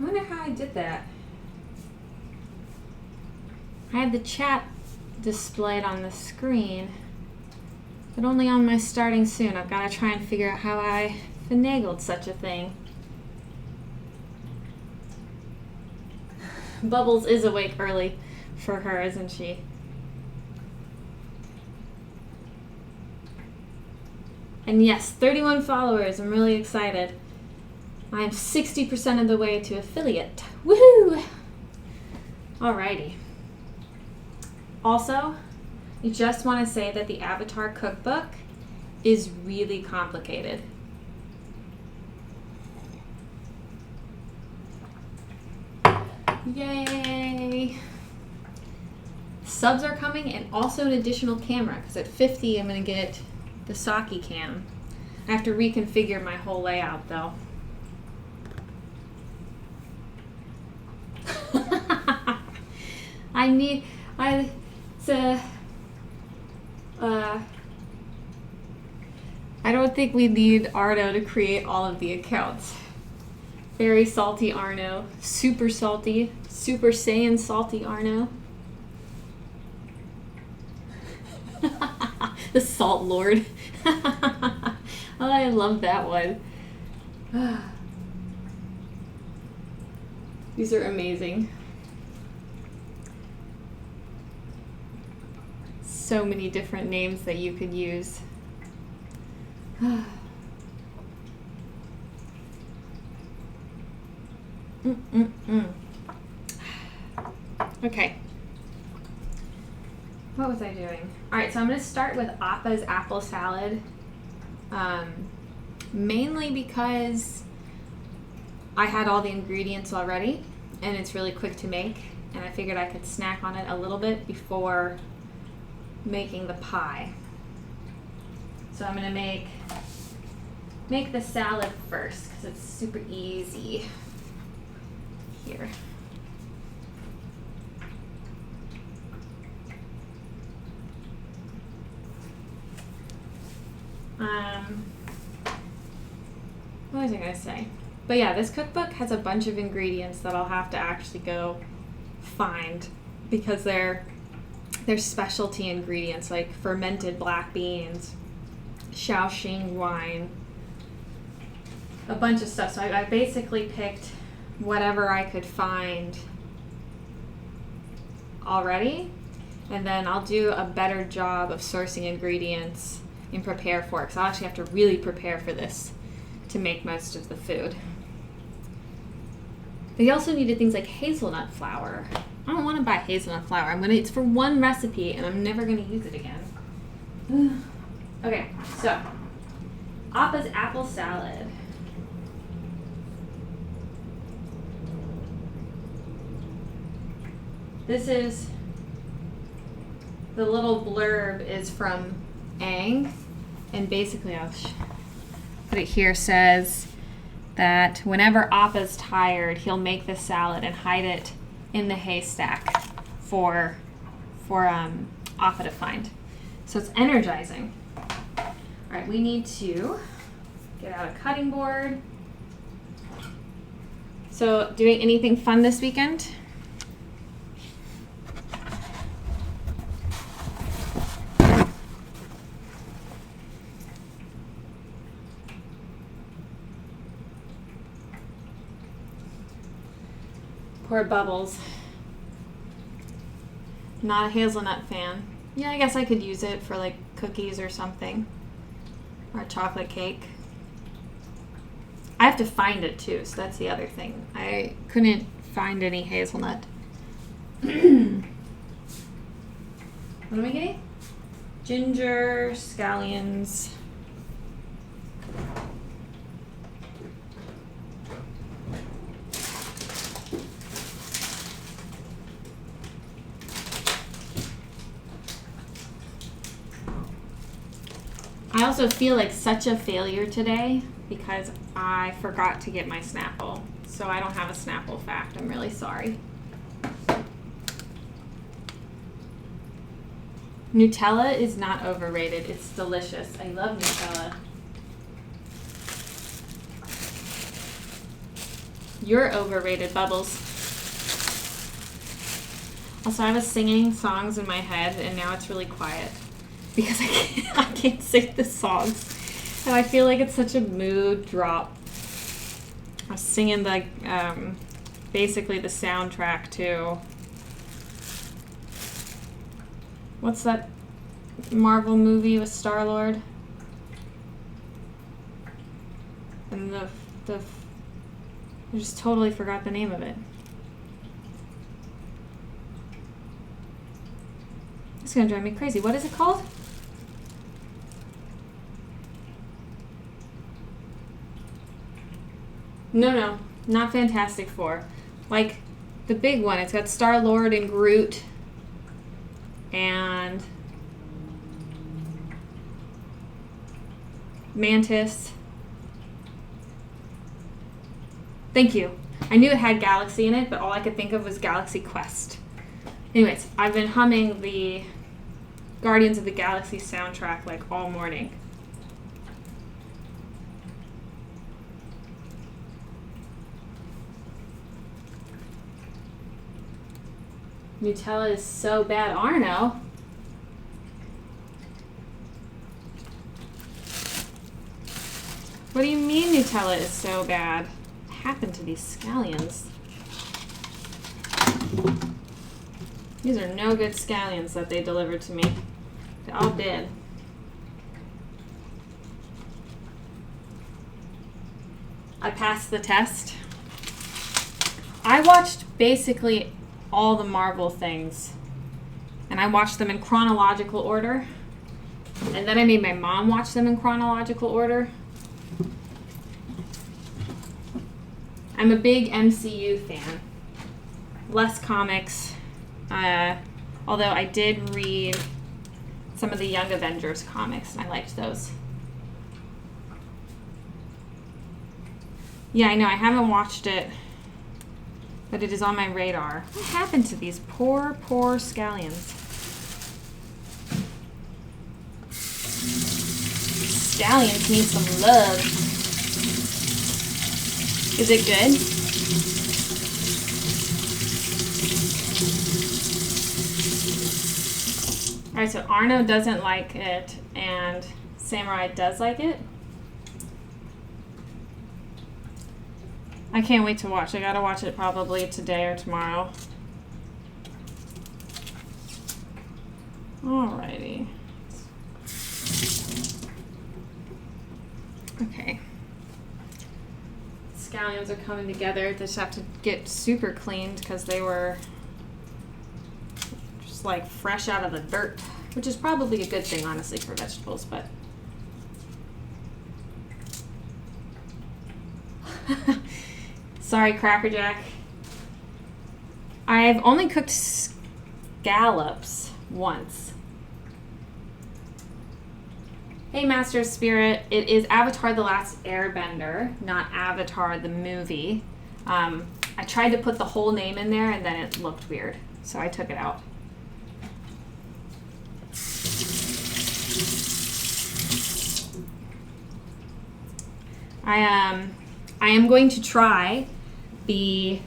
I wonder how I did that. I had the chat displayed on the screen, but only on my starting soon. I've got to try and figure out how I finagled such a thing. Bubbles is awake early for her, isn't she? And yes, 31 followers. I'm really excited. I'm 60% of the way to affiliate. Woohoo! Alrighty. Also, you just want to say that the Avatar cookbook is really complicated. Yay! Subs are coming and also an additional camera, because at 50 I'm going to get the sake cam. I have to reconfigure my whole layout though. I don't think we need Arno to create all of the accounts. Very salty Arno, super salty, Super Saiyan salty Arno. The Salt Lord. Oh, I love that one. These are amazing. So many different names that you could use. Okay. What was I doing? All right, so I'm going to start with Appa's apple salad. Mainly because I had all the ingredients already and it's really quick to make, and I figured I could snack on it a little bit before making the pie. So I'm going to make the salad first because it's super easy. Here. What was I going to say? But yeah, this cookbook has a bunch of ingredients that I'll have to actually go find because they're specialty ingredients like fermented black beans, Shaoxing wine, a bunch of stuff. So I basically picked whatever I could find already, and then I'll do a better job of sourcing ingredients and prepare for it, because I'll actually have to really prepare for this to make most of the food. But you also needed things like hazelnut flour. I don't want to buy hazelnut flour. It's for one recipe and I'm never going to use it again. Okay, so Appa's apple salad. This is, the little blurb is from Aang, and basically I'll put it here, says that whenever Appa's tired, he'll make this salad and hide it in the haystack for Appa to find. So it's energizing. All right, we need to get out a cutting board. So doing anything fun this weekend? Poor Bubbles. Not a hazelnut fan. Yeah, I guess I could use it for like cookies or something. Or a chocolate cake. I have to find it too, so that's the other thing. I couldn't find any hazelnut. What am I getting? Ginger, scallions. I also feel like such a failure today because I forgot to get my Snapple. So I don't have a Snapple fact. I'm really sorry. Nutella is not overrated. It's delicious. I love Nutella. You're overrated, Bubbles. Also, I was singing songs in my head, and now it's really quiet because I can't sing the songs. And I feel like it's such a mood drop. I was singing the basically the soundtrack to what's that Marvel movie with Star-Lord? And I just totally forgot the name of it. It's gonna drive me crazy. What is it called? No, not Fantastic Four. Like the big one. It's got Star-Lord and Groot and Mantis. Thank you. I knew it had Galaxy in it, but all I could think of was Galaxy Quest. Anyways, I've been humming the Guardians of the Galaxy soundtrack like all morning. Nutella is so bad, Arno. What do you mean Nutella is so bad? What happened to these scallions? These are no good scallions that they delivered to me. They all did. I passed the test. I watched basically all the Marvel things. And I watched them in chronological order. And then I made my mom watch them in chronological order. I'm a big MCU fan. Less comics. Although I did read some of the Young Avengers comics, and I liked those. Yeah, I know, I haven't watched it, but it is on my radar. What happened to these poor scallions? Scallions need some love. Is it good? Alright, so Arno doesn't like it, and Samurai does like it. I can't wait to watch. I gotta watch it probably today or tomorrow. Alrighty. Okay. Scallions are coming together. They just have to get super cleaned because they were just like fresh out of the dirt, which is probably a good thing, honestly, for vegetables, but sorry, Cracker Jack. I've only cooked scallops once. Hey, Master of Spirit. It is Avatar: The Last Airbender, not Avatar the movie. I tried to put the whole name in there, and then it looked weird, so I took it out. I am going to try the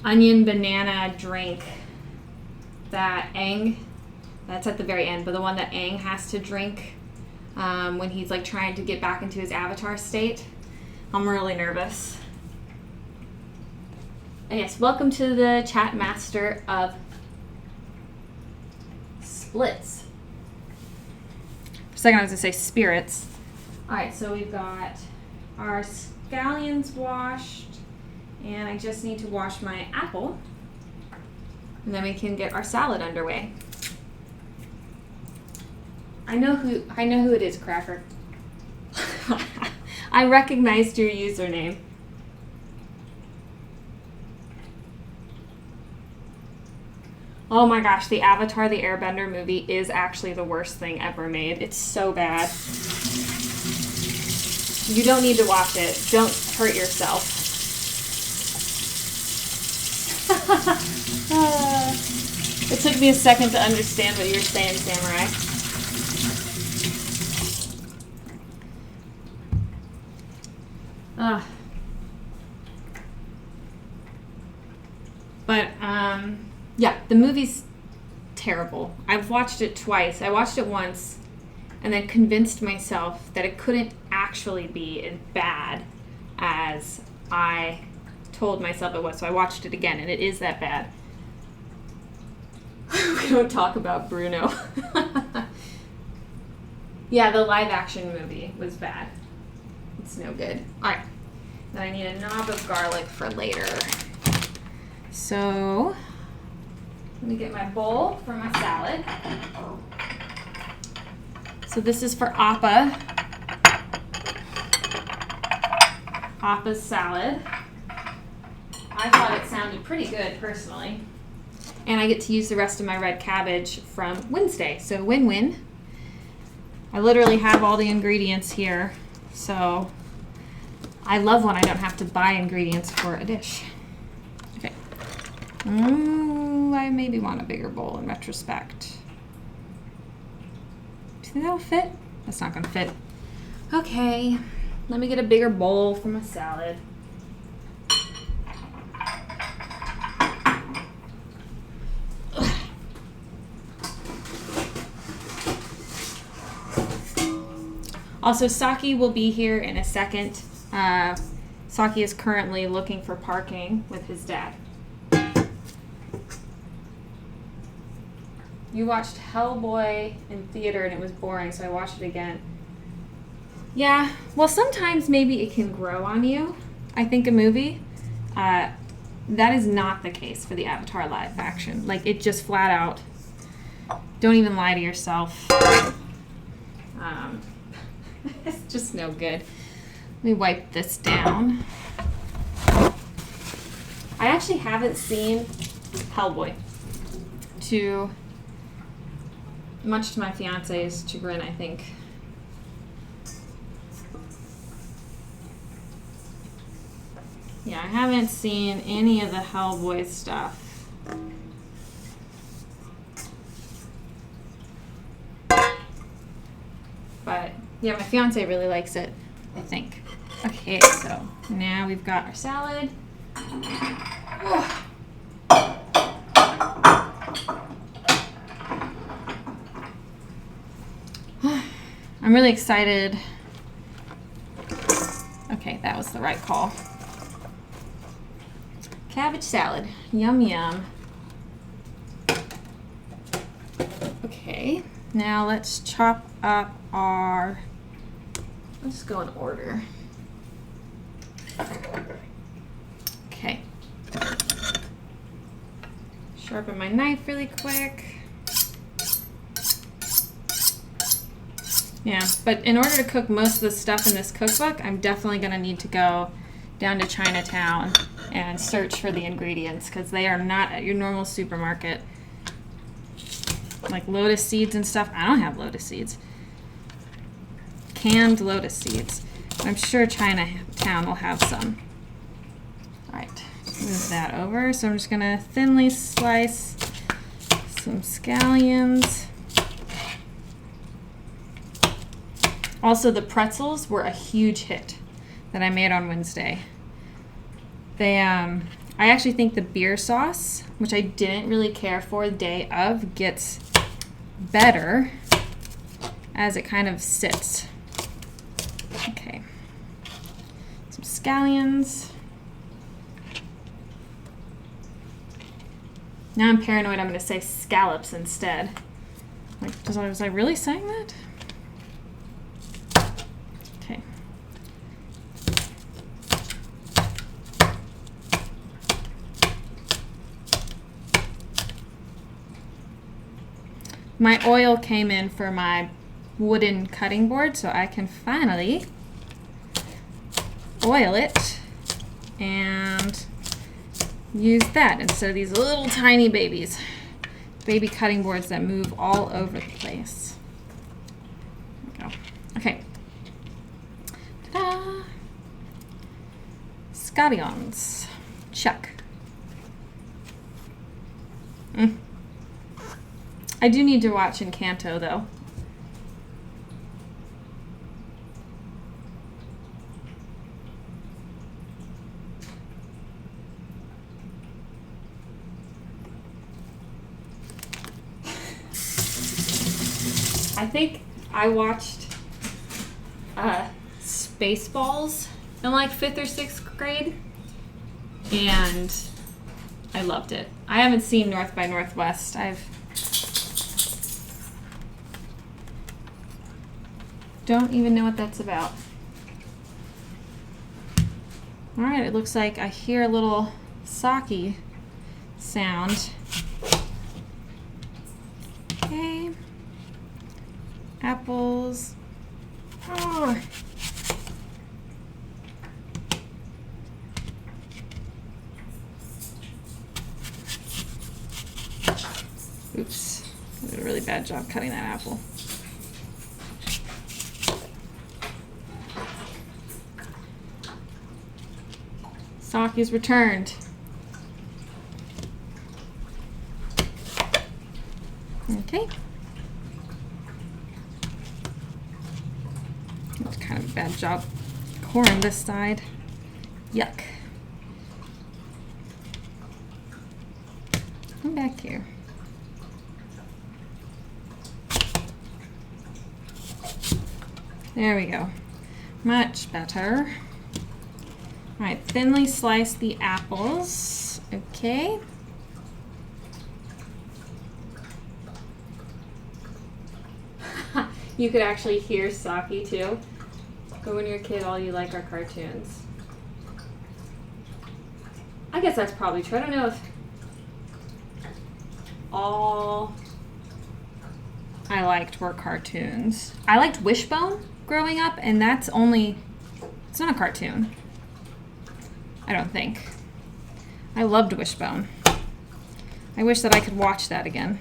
onion banana drink that Aang, that's at the very end, but the one that Aang has to drink when he's like trying to get back into his avatar state. I'm really nervous. And yes, welcome to the chat master of splits. For a second I was going to say spirits. Alright, so we've got our scallions washed, and I just need to wash my apple, and then we can get our salad underway. I know who it is, Cracker. I recognized your username. Oh my gosh, the Avatar the Airbender movie is actually the worst thing ever made. It's so bad. You don't need to watch it. Don't hurt yourself. It took me a second to understand what you were saying, Samurai. Yeah, the movie's terrible. I've watched it twice. I watched it once and then convinced myself that it couldn't actually be as bad as I told myself it was. So I watched it again, and it is that bad. We don't talk about Bruno. Yeah, the live action movie was bad. It's no good. All right. Then I need a knob of garlic for later. So let me get my bowl for my salad. So this is for Appa. Appa's salad. I thought it sounded pretty good, personally. And I get to use the rest of my red cabbage from Wednesday, so win-win. I literally have all the ingredients here, so I love when I don't have to buy ingredients for a dish. Okay. I maybe want a bigger bowl in retrospect. Do you think that'll fit? That's not gonna fit. Okay, let me get a bigger bowl for my salad. Also, Saki will be here in a second. Saki is currently looking for parking with his dad. You watched Hellboy in theater and it was boring, so I watched it again. Yeah, well, sometimes maybe it can grow on you, I think, a movie. That is not the case for the Avatar live action. Like, it just flat out, don't even lie to yourself. It's just no good. Let me wipe this down. I actually haven't seen Hellboy, much to my fiance's chagrin, I think. Yeah, I haven't seen any of the Hellboy stuff. But yeah, my fiance really likes it, I think. Okay, so now we've got our salad. Oh. I'm really excited. Okay, that was the right call. Cabbage salad. Yum, yum. Okay, now let's chop up our... Let's go in order. Okay. Sharpen my knife really quick. Yeah, but in order to cook most of the stuff in this cookbook, I'm definitely going to need to go down to Chinatown and search for the ingredients, because they are not at your normal supermarket. Like lotus seeds and stuff. I don't have lotus seeds. Canned lotus seeds. I'm sure Chinatown will have some. Alright, move that over. So I'm just going to thinly slice some scallions. Also, the pretzels were a huge hit that I made on Wednesday. They, I actually think the beer sauce, which I didn't really care for the day of, gets better as it kind of sits. Okay. Some scallions. Now I'm paranoid I'm going to say scallops instead. Like, was I really saying that? Okay. My oil came in for my wooden cutting board, so I can finally oil it and use that instead of these little tiny baby cutting boards that move all over the place. There we go. Okay. Ta-da! Scallions. Check. I do need to watch Encanto, though. I think I watched Spaceballs in like 5th or 6th grade, and I loved it. I haven't seen North by Northwest. Don't even know what that's about. All right, it looks like I hear a little sake sound. Okay. Apples. Oh. Oops. I did a really bad job cutting that apple. Sake is returned. Okay. That's kind of a bad job. Corn this side. Yuck. Come back here. There we go. Much better. All right, thinly slice the apples. Okay. You could actually hear sake too. But when you're a kid, all you like are cartoons. I guess that's probably true. I don't know if all I liked were cartoons. I liked Wishbone growing up, and it's not a cartoon. I don't think. I loved Wishbone. I wish that I could watch that again.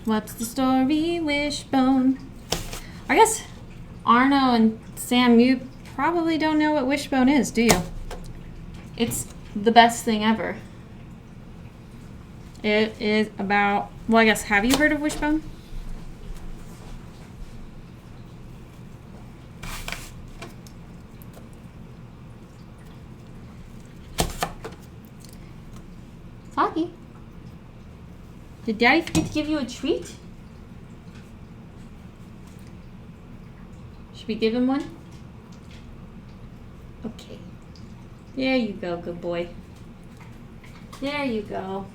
What's the story, Wishbone? I guess Arno and Sam, you probably don't know what Wishbone is, do you? It's the best thing ever. It is about, well, I guess, have you heard of Wishbone? Saki, did Daddy forget to give you a treat? Should we give him one? Okay. There you go, good boy. There you go.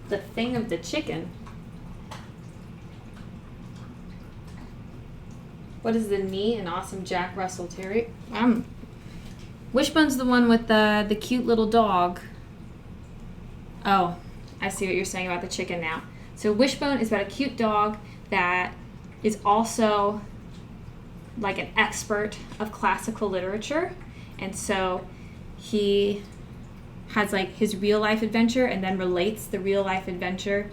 The thing of the chicken. What is the knee? An awesome Jack Russell Terrier. Wishbone's the one with the cute little dog. Oh, I see what you're saying about the chicken now. So Wishbone is about a cute dog that is also like an expert of classical literature. And so he has like his real life adventure and then relates the real life adventure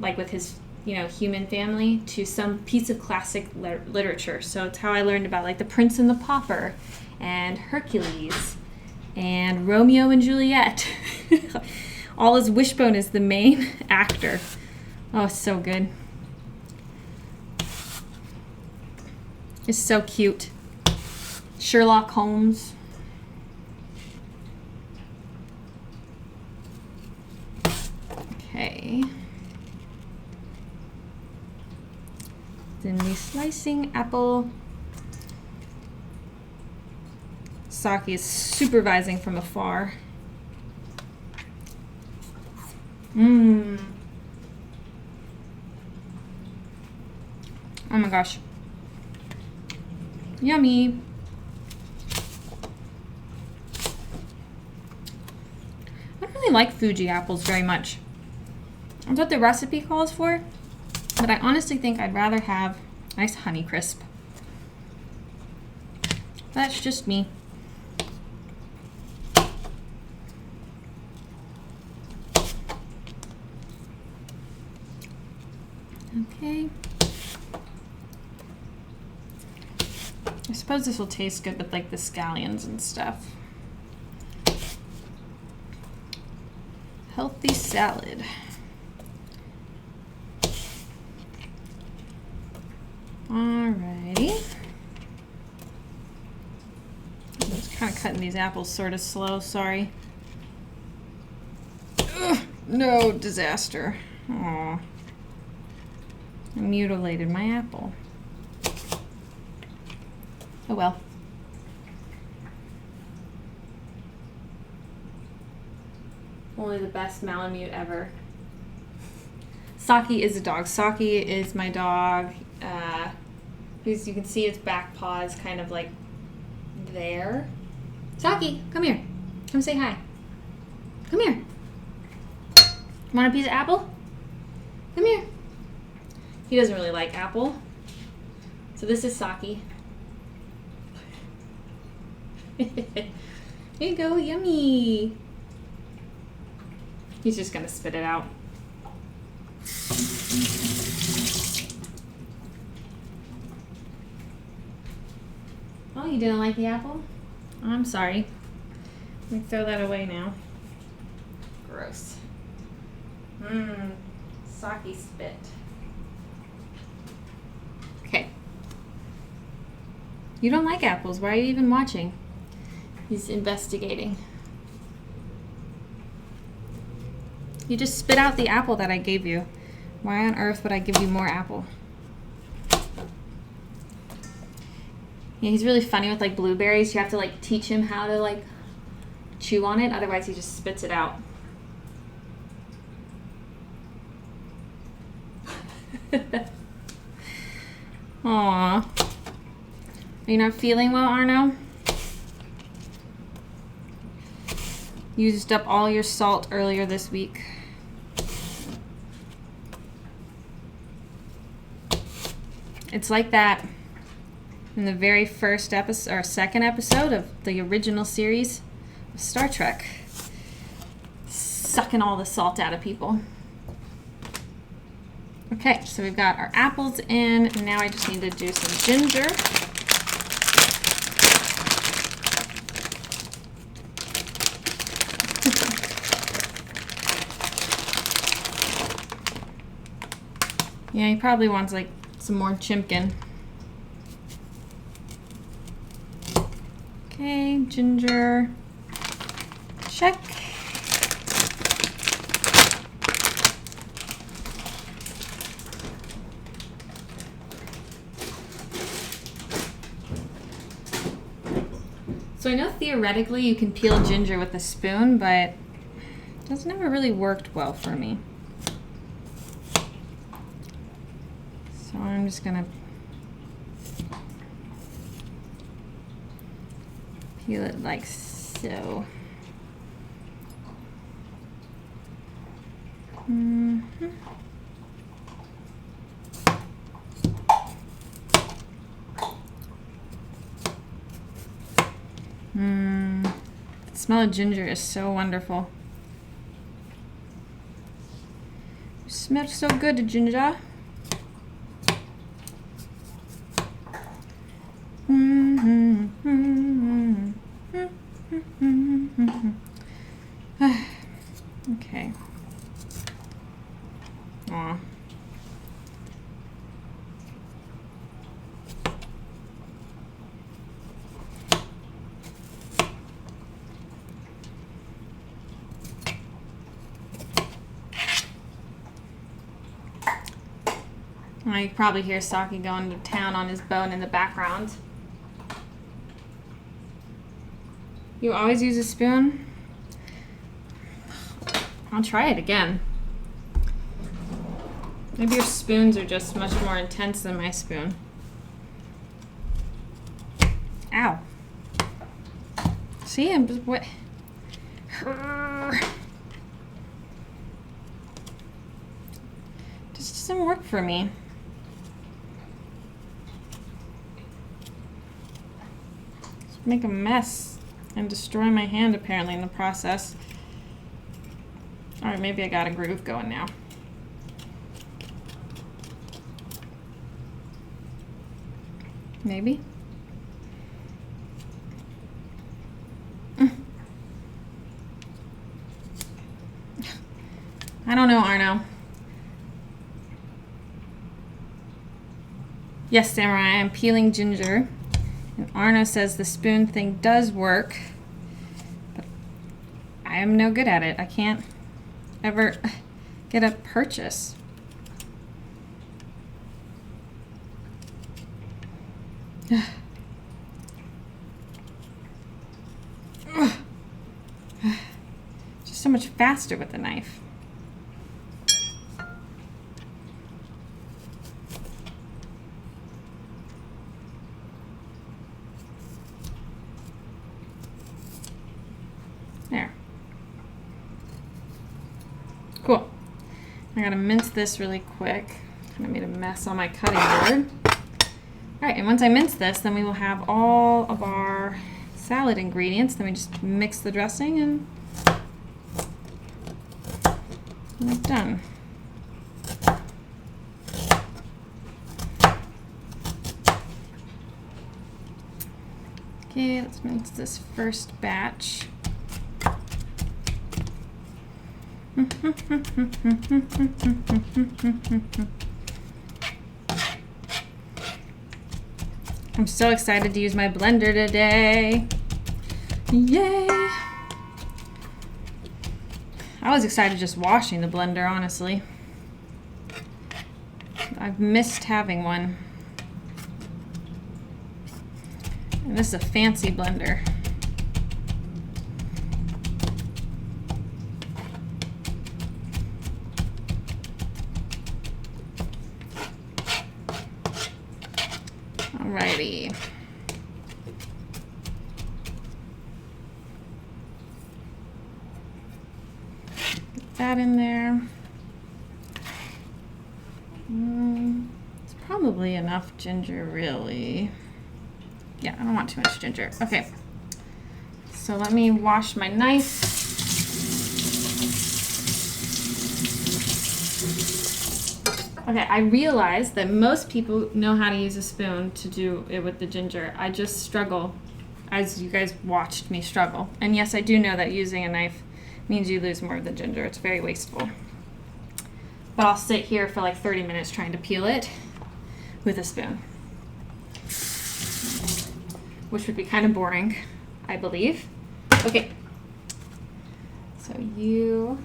like with his, human family to some piece of classic literature. So it's how I learned about like The Prince and the Pauper and Hercules and Romeo and Juliet. All as Wishbone is the main actor. Oh, so good. It's so cute. Sherlock Holmes. Okay. Then the slicing apple. Saki is supervising from afar. Mmm. Oh my gosh. Yummy. I don't really like Fuji apples very much. That's what the recipe calls for, but I honestly think I'd rather have nice Honeycrisp. That's just me. Okay. I suppose this will taste good with like the scallions and stuff. Healthy salad. Alrighty. I was kind of cutting these apples sort of slow, sorry. No, disaster. Aw. I mutilated my apple. Oh well. Only the best Malamute ever. Saki is a dog. Saki is my dog. As you can see, its back paw is kind of like there. Saki, come here. Come say hi. Come here. Want a piece of apple? Come here. He doesn't really like apple. So this is Saki. Here you go, yummy. He's just gonna spit it out. Oh, you didn't like the apple? I'm sorry. Let me throw that away now. Gross. Saki spit. Okay. You don't like apples. Why are you even watching? He's investigating. You just spit out the apple that I gave you. Why on earth would I give you more apple? Yeah, he's really funny with like blueberries. You have to like teach him how to like chew on it. Otherwise he just spits it out. Aww. Are you not feeling well, Arno? Used up all your salt earlier this week. It's like that in the very first episode, or second episode of the original series of Star Trek. Sucking all the salt out of people. Okay, so we've got our apples in, and now I just need to do some ginger. Yeah, he probably wants like some more chimkin. Okay, ginger. Check. So I know theoretically you can peel ginger with a spoon, but that's never really worked well for me. So I'm just gonna peel it like so. The smell of ginger is so wonderful. You smell so good, ginger. Okay. Aw. You can probably hear Saki going to town on his bone in the background. You always use a spoon? I'll try it again. Maybe your spoons are just much more intense than my spoon. Ow. See, I'm just what? This doesn't work for me. Just make a mess and destroy my hand apparently in the process. All right, maybe I got a groove going now. Maybe. I don't know, Arno. Yes, Samurai, I'm peeling ginger. And Arno says the spoon thing does work, but I am no good at it. I can't ever get a purchase. Just so much faster with the knife. There. Cool. I gotta mince this really quick. Kind of made a mess on my cutting board. All right, and once I mince this, then we will have all of our salad ingredients. Then we just mix the dressing and we're done. Okay, let's mince this first batch. I'm so excited to use my blender today. Yay! I was excited just washing the blender, honestly. I've missed having one. And this is a fancy blender. Alrighty. Get that in there. It's probably enough ginger, really. Yeah, I don't want too much ginger. Okay. So let me wash my knife. Okay, I realized that most people know how to use a spoon to do it with the ginger. I just struggle, as you guys watched me struggle. And yes, I do know that using a knife means you lose more of the ginger. It's very wasteful. But I'll sit here for like 30 minutes trying to peel it with a spoon, which would be kind of boring, I believe. Okay, so you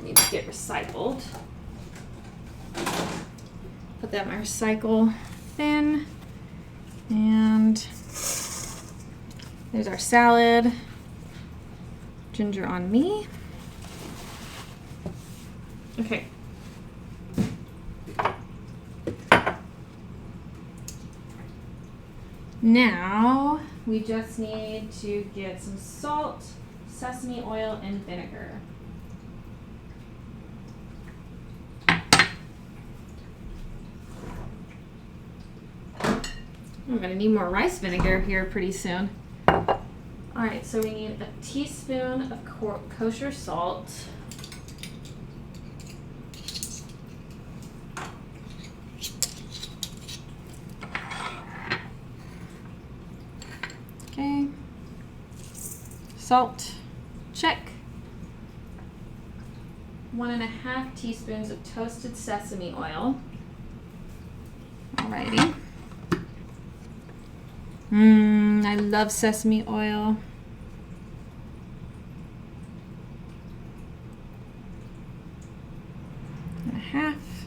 need to get recycled. Put that in my recycle bin, and there's our salad. Ginger on me. Okay. Now we just need to get some salt, sesame oil, and vinegar. I'm gonna need more rice vinegar here pretty soon. All right, so we need a teaspoon of kosher salt. Okay. Salt, check. 1.5 teaspoons of toasted sesame oil. Alrighty. I love sesame oil. And a half.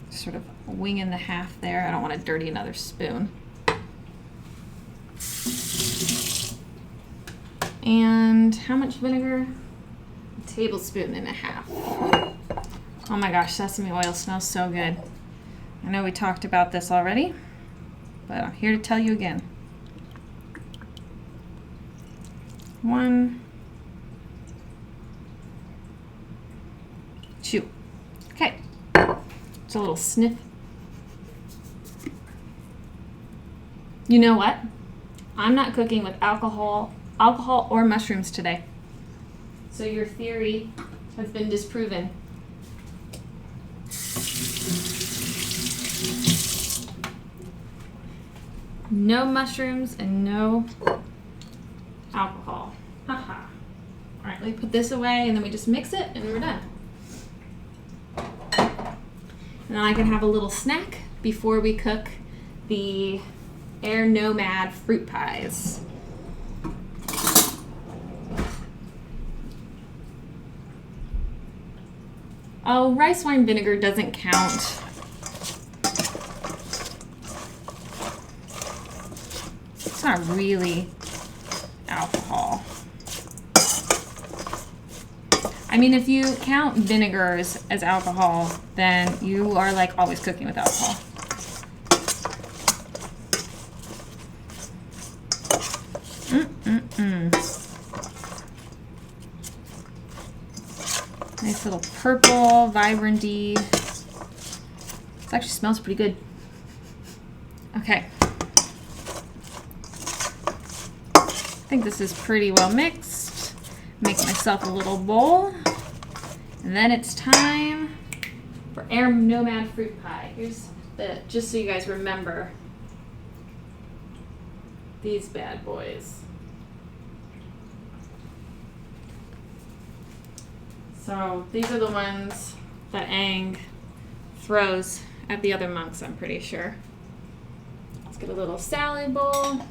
Sort of winging the half there. I don't want to dirty another spoon. And how much vinegar? A tablespoon and a half. Oh my gosh, sesame oil smells so good. I know we talked about this already, but I'm here to tell you again. 1, 2. Okay, it's a little sniff. You know what? I'm not cooking with alcohol or mushrooms today. So your theory has been disproven. No mushrooms and no alcohol. Haha. All right, let me put this away and then we just mix it and we're done. And then I can have a little snack before we cook the Nomad fruit pies. Oh, rice wine vinegar doesn't count. It's not really alcohol. I mean, if you count vinegars as alcohol, then you are like always cooking with alcohol. Nice little purple, vibrancy. This actually smells pretty good. Okay. I think this is pretty well mixed. Make myself a little bowl. And then it's time for Nomad fruit pie. Here's the, just so you guys remember, these bad boys. So these are the ones that Aang throws at the other monks, I'm pretty sure. Let's get a little salad bowl.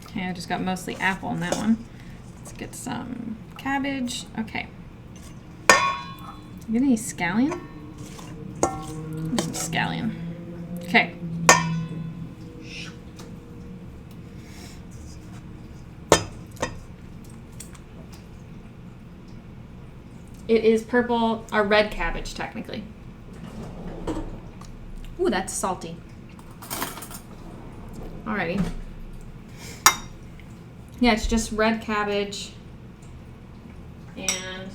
Okay, I just got mostly apple in that one. Let's get some cabbage. Okay. You get any scallion? Some scallion. Okay. It is purple, or red cabbage, technically. Ooh, that's salty. Alrighty. Yeah, it's just red cabbage and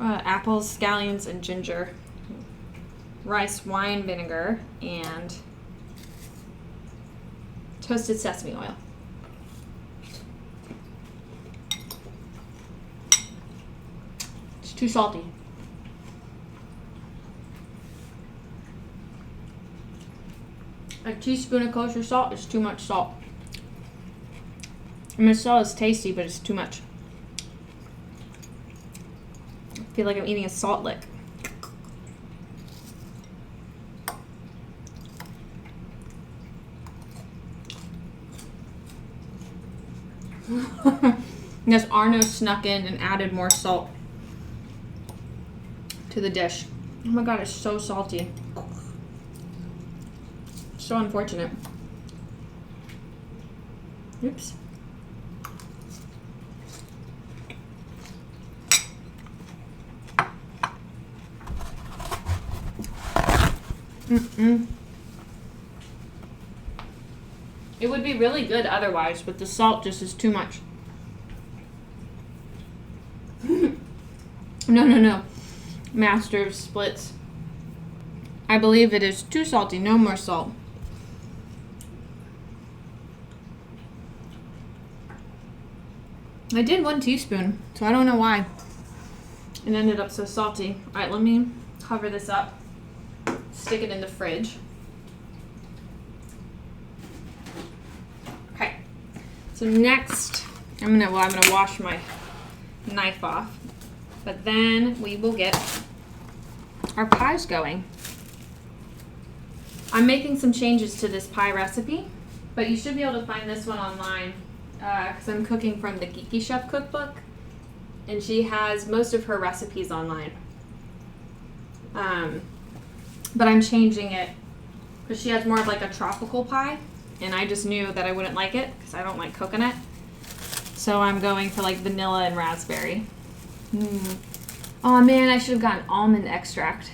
apples, scallions, and ginger. Rice wine vinegar and toasted sesame oil. It's too salty. A teaspoon of kosher salt is too much salt. I mean, salt is tasty, but it's too much. I feel like I'm eating a salt lick. Yes, Arno snuck in and added more salt to the dish. Oh my god, it's so salty. So unfortunate. Oops. It would be really good otherwise, but the salt just is too much. No. Master of splits. I believe it is too salty. No more salt. I did 1 teaspoon, so I don't know why it ended up so salty. All right, let me cover this up. Stick it in the fridge. Okay. So next, I'm gonna wash my knife off, but then we will get our pies going. I'm making some changes to this pie recipe, but you should be able to find this one online because I'm cooking from the Geeky Chef cookbook, and she has most of her recipes online. But I'm changing it because she has more of like a tropical pie, and I just knew that I wouldn't like it because I don't like coconut. So I'm going for like vanilla and raspberry. Oh man, I should have gotten almond extract.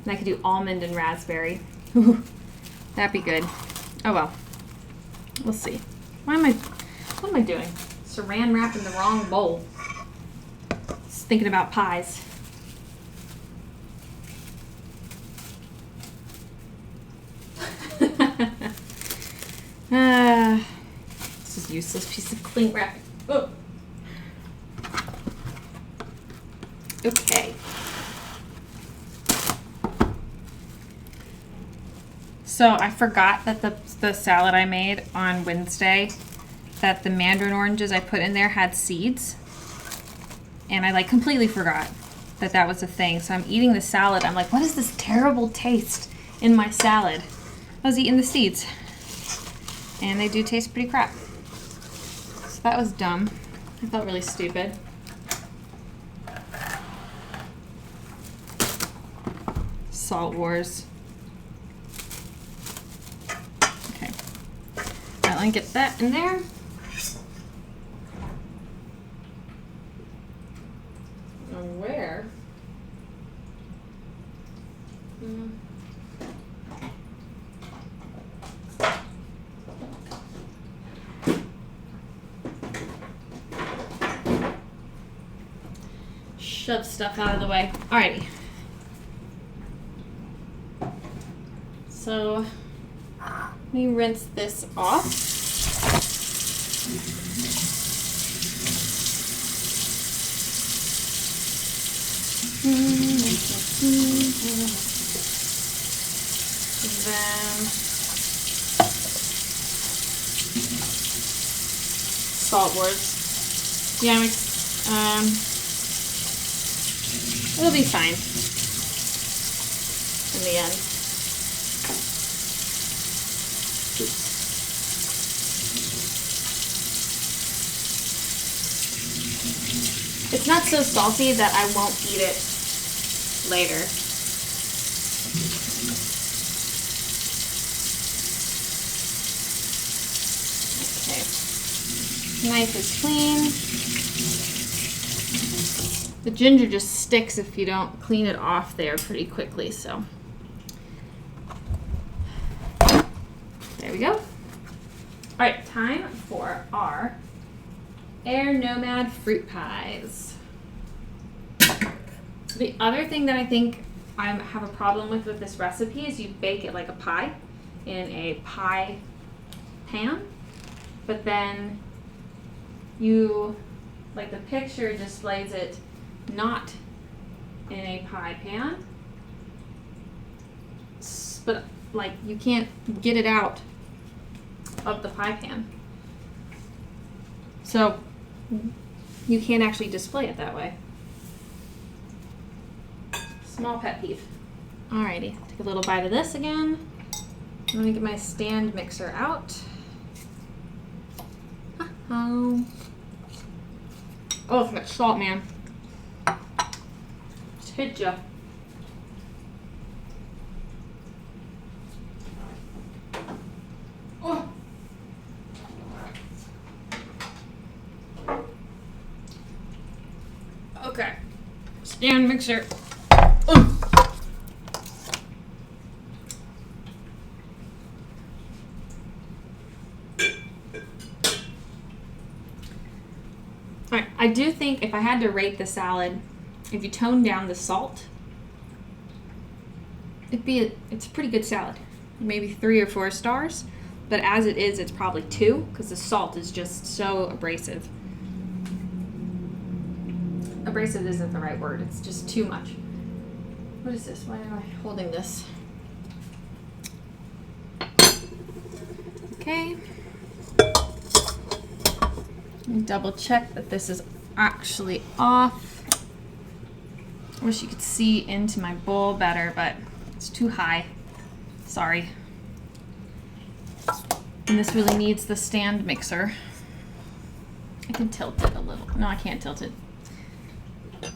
And I could do almond and raspberry. That'd be good. Oh well. We'll see. What am I doing? Saran wrap in the wrong bowl. Just thinking about pies. This is a useless piece of cling wrap. Oh. Okay. So I forgot that the salad I made on Wednesday, that the mandarin oranges I put in there had seeds. And I like completely forgot. that was a thing. So I'm eating the salad. I'm like, what is this terrible taste in my salad? I was eating the seeds. And they do taste pretty crap. So that was dumb. I felt really stupid. Salt Wars. Okay. All right, let me get that in there. And where? Shove stuff out of the way. Alrighty. So let me rinse this off. Then Salt Wars. Yeah, it'll be fine in the end. It's not so salty that I won't eat it later. Okay. Knife is clean. The ginger just sticks if you don't clean it off there pretty quickly, so. There we go. All right, time for our Air Nomad fruit pies. The other thing that I think I have a problem with this recipe is you bake it like a pie in a pie pan, but then you, like the picture displays it not in a pie pan, but like you can't get it out of the pie pan. So you can't actually display it that way. Small pet peeve. Alrighty, take a little bite of this again. I'm gonna get my stand mixer out. Oh, it's got salt, man. Just hit ya. Oh. Okay, stand mixer. Alright, I do think if I had to rate the salad, if you tone down the salt, it's a pretty good salad. Maybe 3 or 4 stars, but as it is, it's probably 2 because the salt is just so abrasive. Abrasive isn't the right word, it's just too much. What is this? Why am I holding this? Okay. Double check that this is actually off. I wish you could see into my bowl better, but it's too high. Sorry. And this really needs the stand mixer. I can tilt it a little. No, I can't tilt it. Let's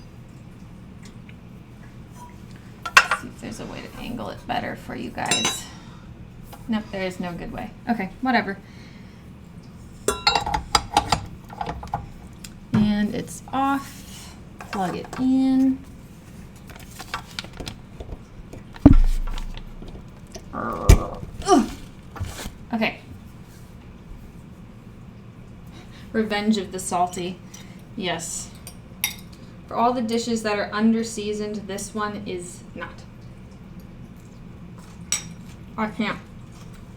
see if there's a way to angle it better for you guys. Nope, there is no good way. Okay, whatever. And it's off. Plug it in. Okay. Revenge of the salty. Yes. For all the dishes that are under-seasoned, this one is not. I can't.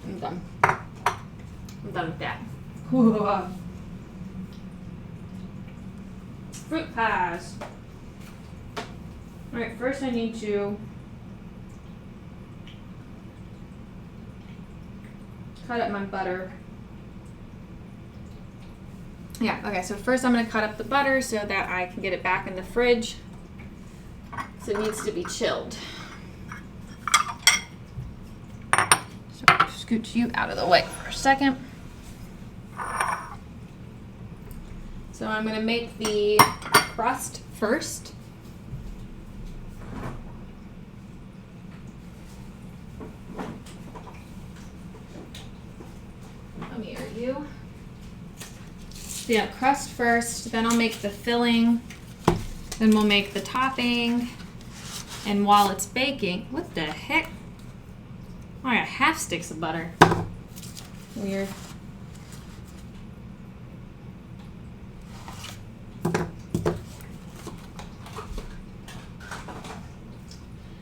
I'm done. I'm done with that. Fruit pies. Alright, first I need to cut up my butter. Yeah, okay, so first I'm going to cut up the butter so that I can get it back in the fridge So it needs to be chilled. So scooch you out of the way for a second. So I'm going to make the crust first. Come here, you. So yeah, crust first, then I'll make the filling, then we'll make the topping, and while it's baking, what the heck? Oh, I got half sticks of butter. Weird.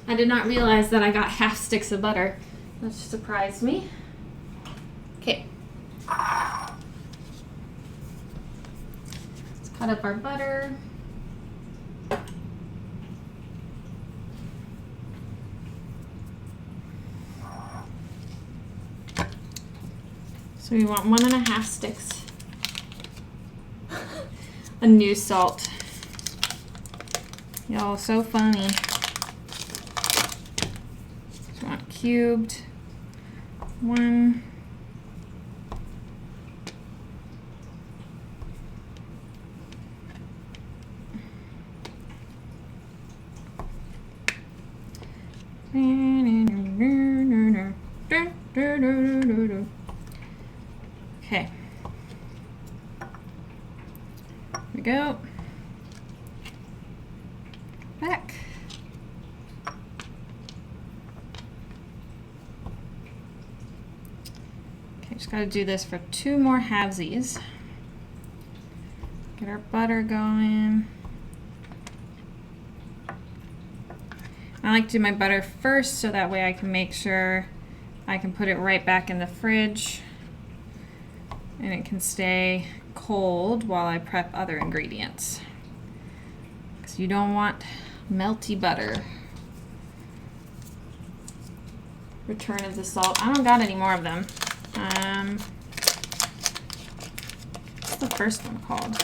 I did not realize that I got half sticks of butter. That surprised me. Okay. Let's cut up our butter. So we want 1.5 sticks. A new salt. Y'all, so funny. So we want cubed. 1. Okay. Here we go. Back. Okay, just got to do this for 2 more halvesies. Get our butter going. I like to do my butter first so that way I can make sure I can put it right back in the fridge and it can stay cold while I prep other ingredients. Because you don't want melty butter. Return of the salt. I don't got any more of them. What's the first one called?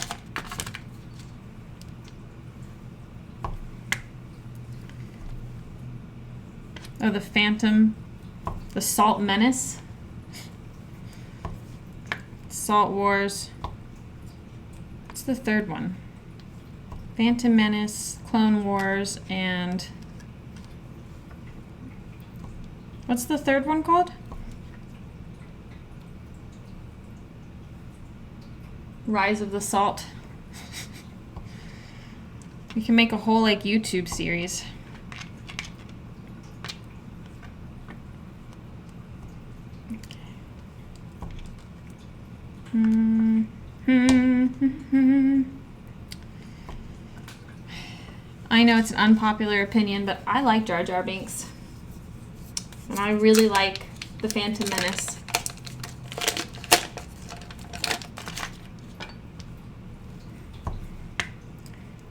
Oh, the Phantom, the Salt Menace, Salt Wars. What's the third one? Phantom Menace, Clone Wars, and what's the third one called? Rise of the Salt. We can make a whole like YouTube series. I know it's an unpopular opinion, but I like Jar Jar Binks. And I really like the Phantom Menace.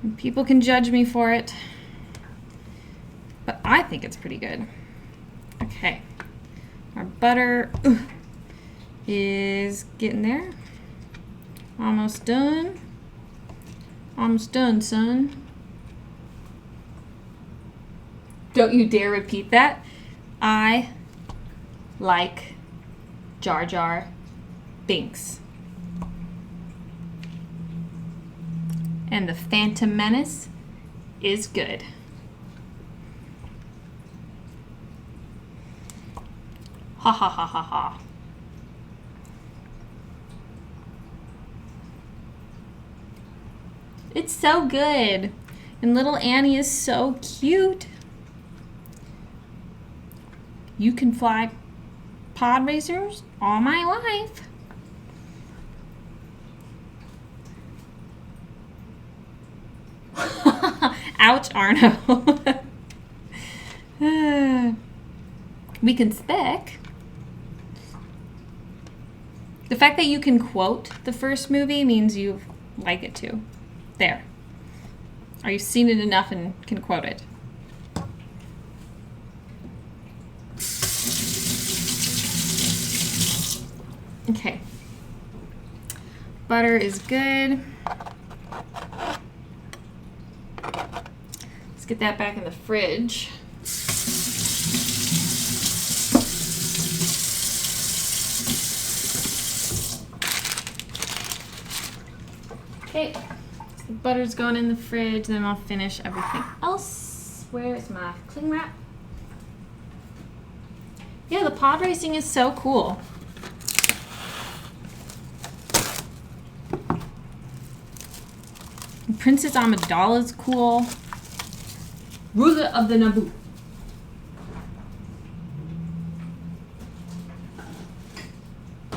And people can judge me for it, but I think it's pretty good. Okay. Our butter is getting there. Almost done. Almost done, son. Don't you dare repeat that. I like Jar Jar Binks. And the Phantom Menace is good. Ha ha ha ha ha. It's so good. And little Annie is so cute. You can fly pod racers all my life. Ouch, Arno. We can spec. The fact that you can quote the first movie means you like it too. There. Or you've seen it enough and can quote it. Okay. Butter is good. Let's Get that back in the fridge. Okay, so the butter's going in the fridge, then I'll finish everything else. Where's my cling wrap? Yeah, the pod racing is so cool. Princess Amidala's cool. Ruler of the Naboo.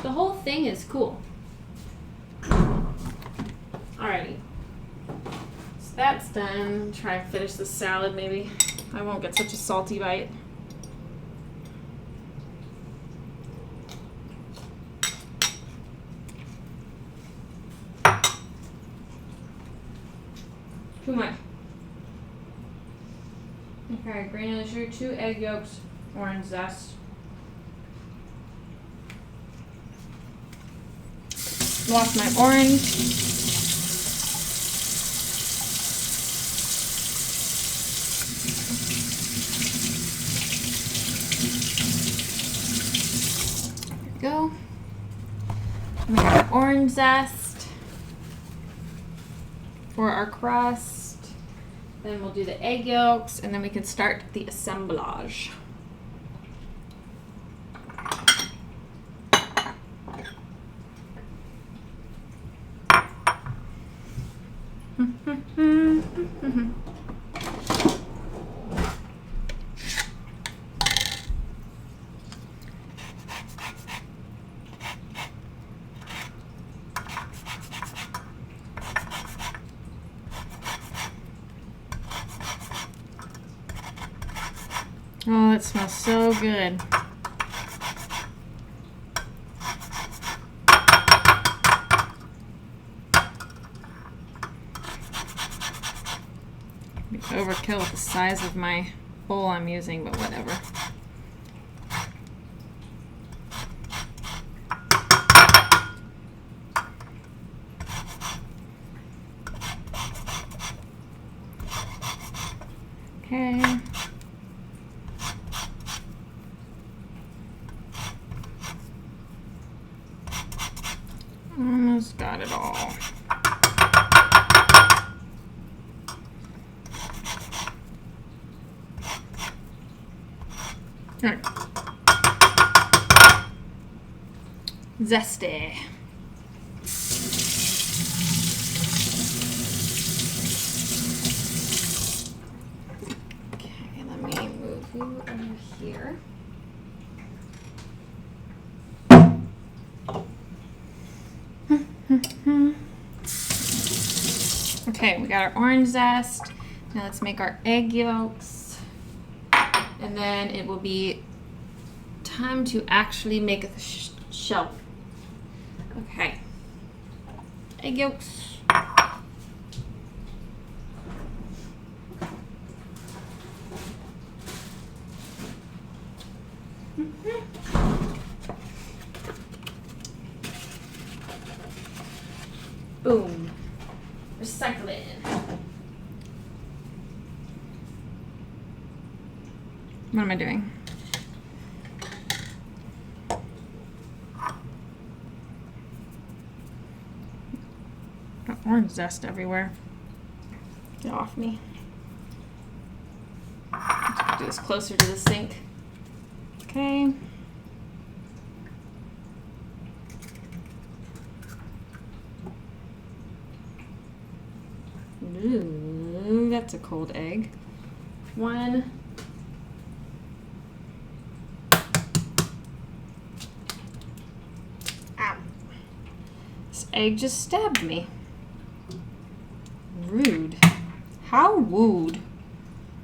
The whole thing is cool. Alrighty. So that's done. Try and finish the salad maybe. I won't get such a salty bite. Too much. Okay, granulated sugar, 2 egg yolks, orange zest. Wash my orange. There we go. We got orange zest for our crust. Then we'll do the egg yolks, and then we can start the assemblage. Oh, it smells so good. Overkill with the size of my bowl I'm using, but whatever. Okay. Almost got it all. All right. Zesty. Okay, let me move you over here. Okay, we got our orange zest. Now let's make our egg yolks. And then it will be time to actually make the shell. Okay. Egg yolks. Boom. Recycling. What am I doing? Got orange zest everywhere. Get off me. Let's do this closer to the sink. Okay. Ooh, that's a cold egg. One. Ow. This egg just stabbed me. Rude. How rude.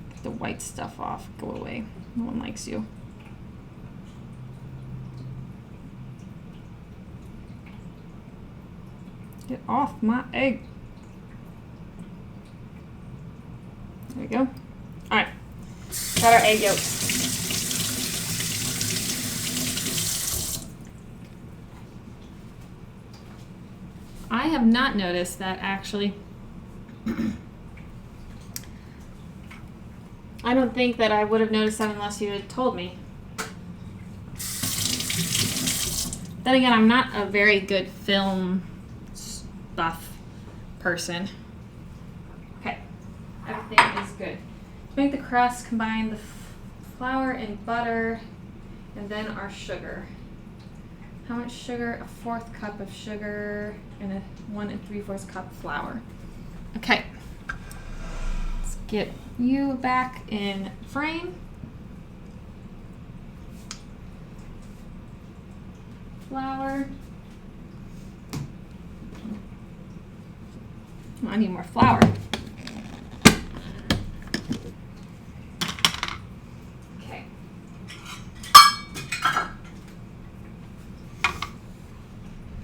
Get the white stuff off. Go away. No one likes you. Get off my egg. There we go. All right, got our egg yolks. I have not noticed that actually I don't think that I would have noticed that unless you had told me. Then again, I'm not a very good film stuff person. Okay, everything is good. To make the crust, combine the flour and butter, and then our sugar. How much sugar? A 1/4 cup of sugar and a 1 3/4 cup of flour. Okay, let's get you back in frame. Flour. Oh, I need more flour. Okay.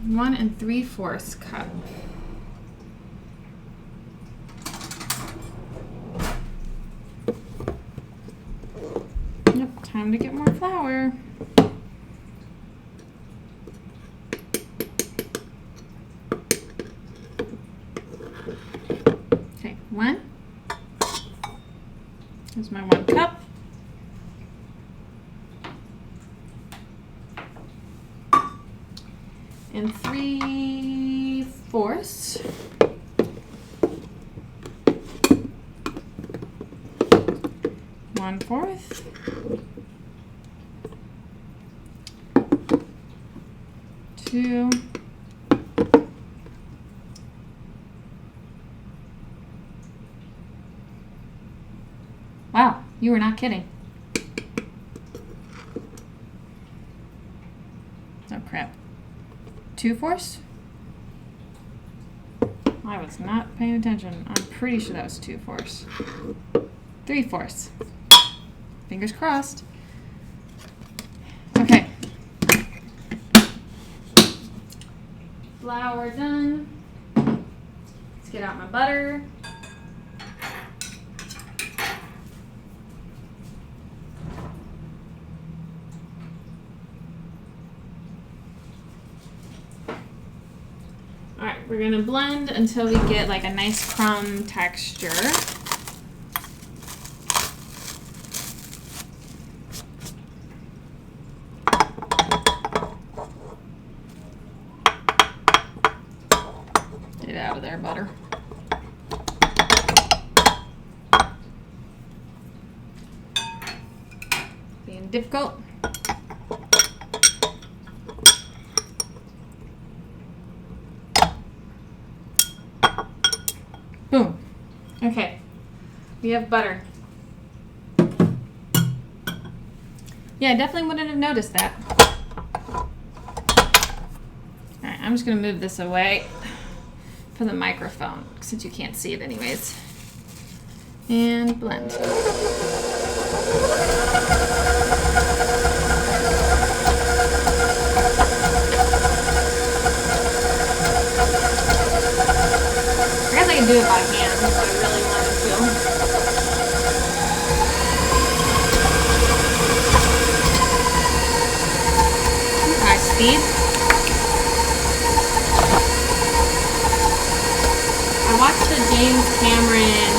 1 3/4 cup. Yep, time to get more flour. Okay, 1. Here's my 1 cup. And 3/4. 1/4. 2. Wow, you were not kidding. Oh crap. 2/4? I was not paying attention. I'm pretty sure that was 2/4. 3/4. Fingers crossed. Okay. Flour done. Let's get out my butter. We're going to blend until we get like a nice crumb texture. Get out of there, butter. Being difficult. Boom. Okay. We have butter. Yeah, I definitely wouldn't have noticed that. Alright, I'm just going to move this away from the microphone since you can't see it anyways. And blend. I can do it by hand if I really wanted to. High speed. I watched the James Cameron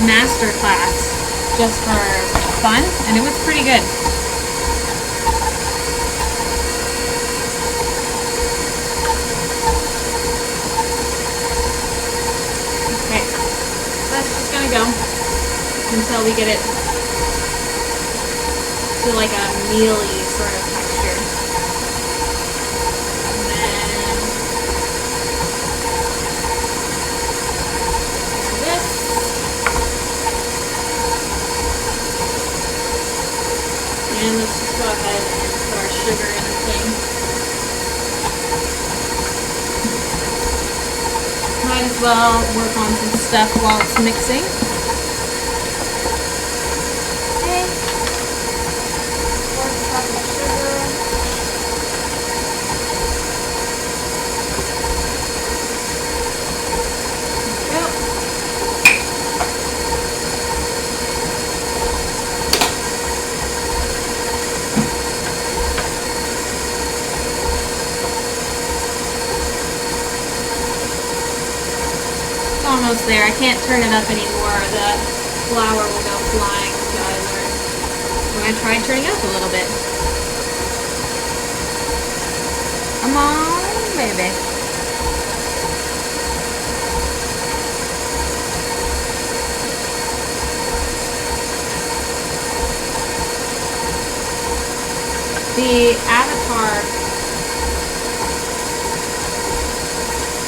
master class just for fun, and it was pretty good. Go until we get it to like a mealy sort of texture. And then this. And let's just go ahead and put our sugar in the thing. Might as well work on some stuff while it's mixing. Okay. 1/4 cup of sugar. There we go. almost there. I can't turn it up anymore. The flour will go flying, so I learned. I'm going to try turning it up a little bit. Come on, baby. The Avatar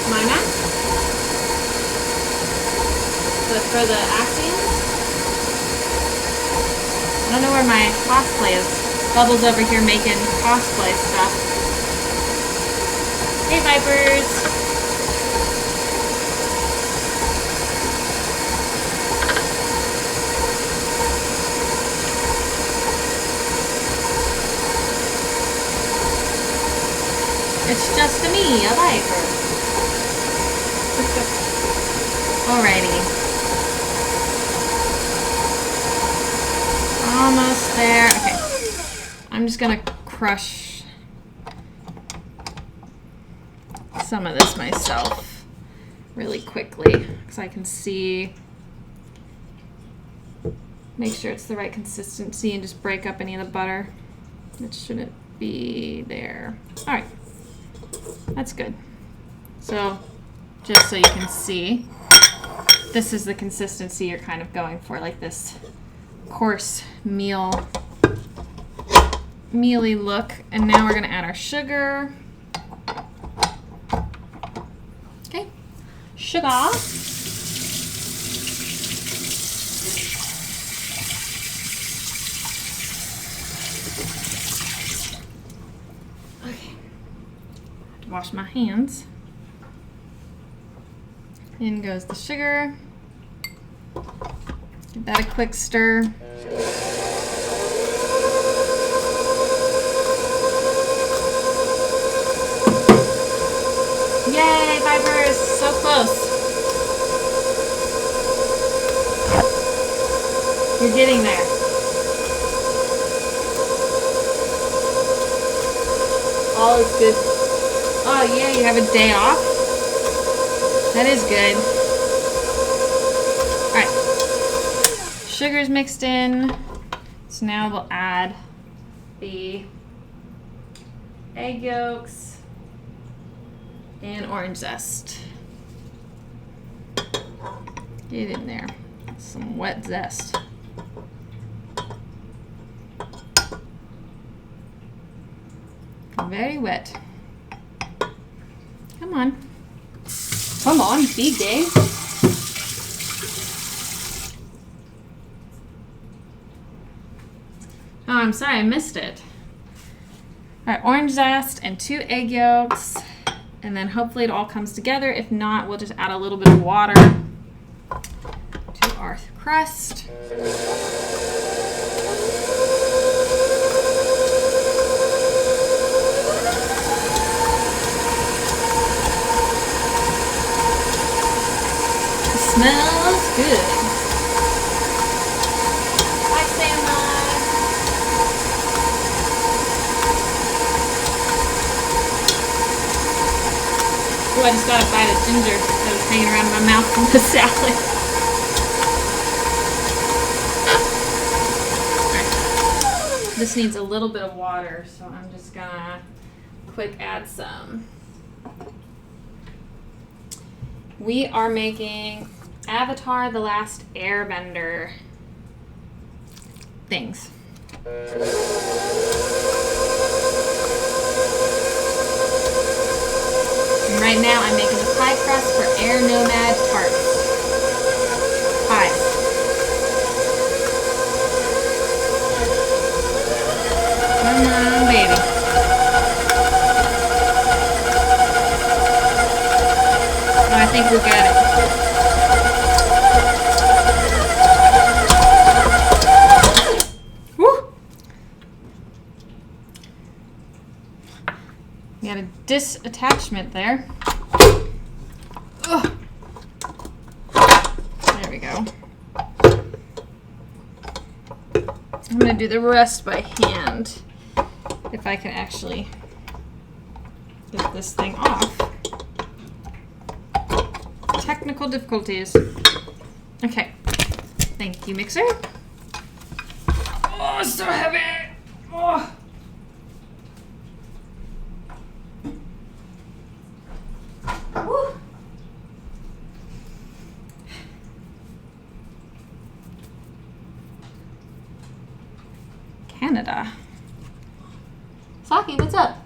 Mina for the Axions. I don't know where my cosplay is. Bubbles over here making cosplay stuff. Hey, Vipers! It's just me, a Viper. Alrighty. Almost there. Okay. I'm just gonna crush some of this myself really quickly because I can see. Make sure it's the right consistency and just break up any of the butter. It shouldn't be there. Alright. That's good. So, just so you can see, this is the consistency you're kind of going for, like this coarse mealy look. And now we're going to add our sugar. Okay, sugar. Okay, wash my hands. In goes the sugar. Give that a quick stir. Yay, Vipers! So close. You're getting there. All is good. Oh yeah, you have a day off? That is good. Alright. Sugar's mixed in. So now we'll add the egg yolks and orange zest. Get in there. Some wet zest. Very wet. Come on. Come on, be gay. Oh, I'm sorry, I missed it. Alright, orange zest and 2 egg yolks. And then hopefully it all comes together. If not, we'll just add a little bit of water to our crust. Smells good. Hi, Sandra. Oh, I just got a bite of ginger that was hanging around my mouth from the salad. Right. This needs a little bit of water, so I'm just gonna quick add some. We are making Avatar: The Last Airbender things. And right now I'm making the pie crust for Air Nomad tarts. Pies. Come on, baby. I think we got it. Woo! We got a disattachment there. Ugh. There we go. I'm going to do the rest by hand. If I can actually get this thing off. technical difficulties. Okay. Thank you, mixer. Oh, it's so heavy. Oh. Woo. Canada. Saki, what's up?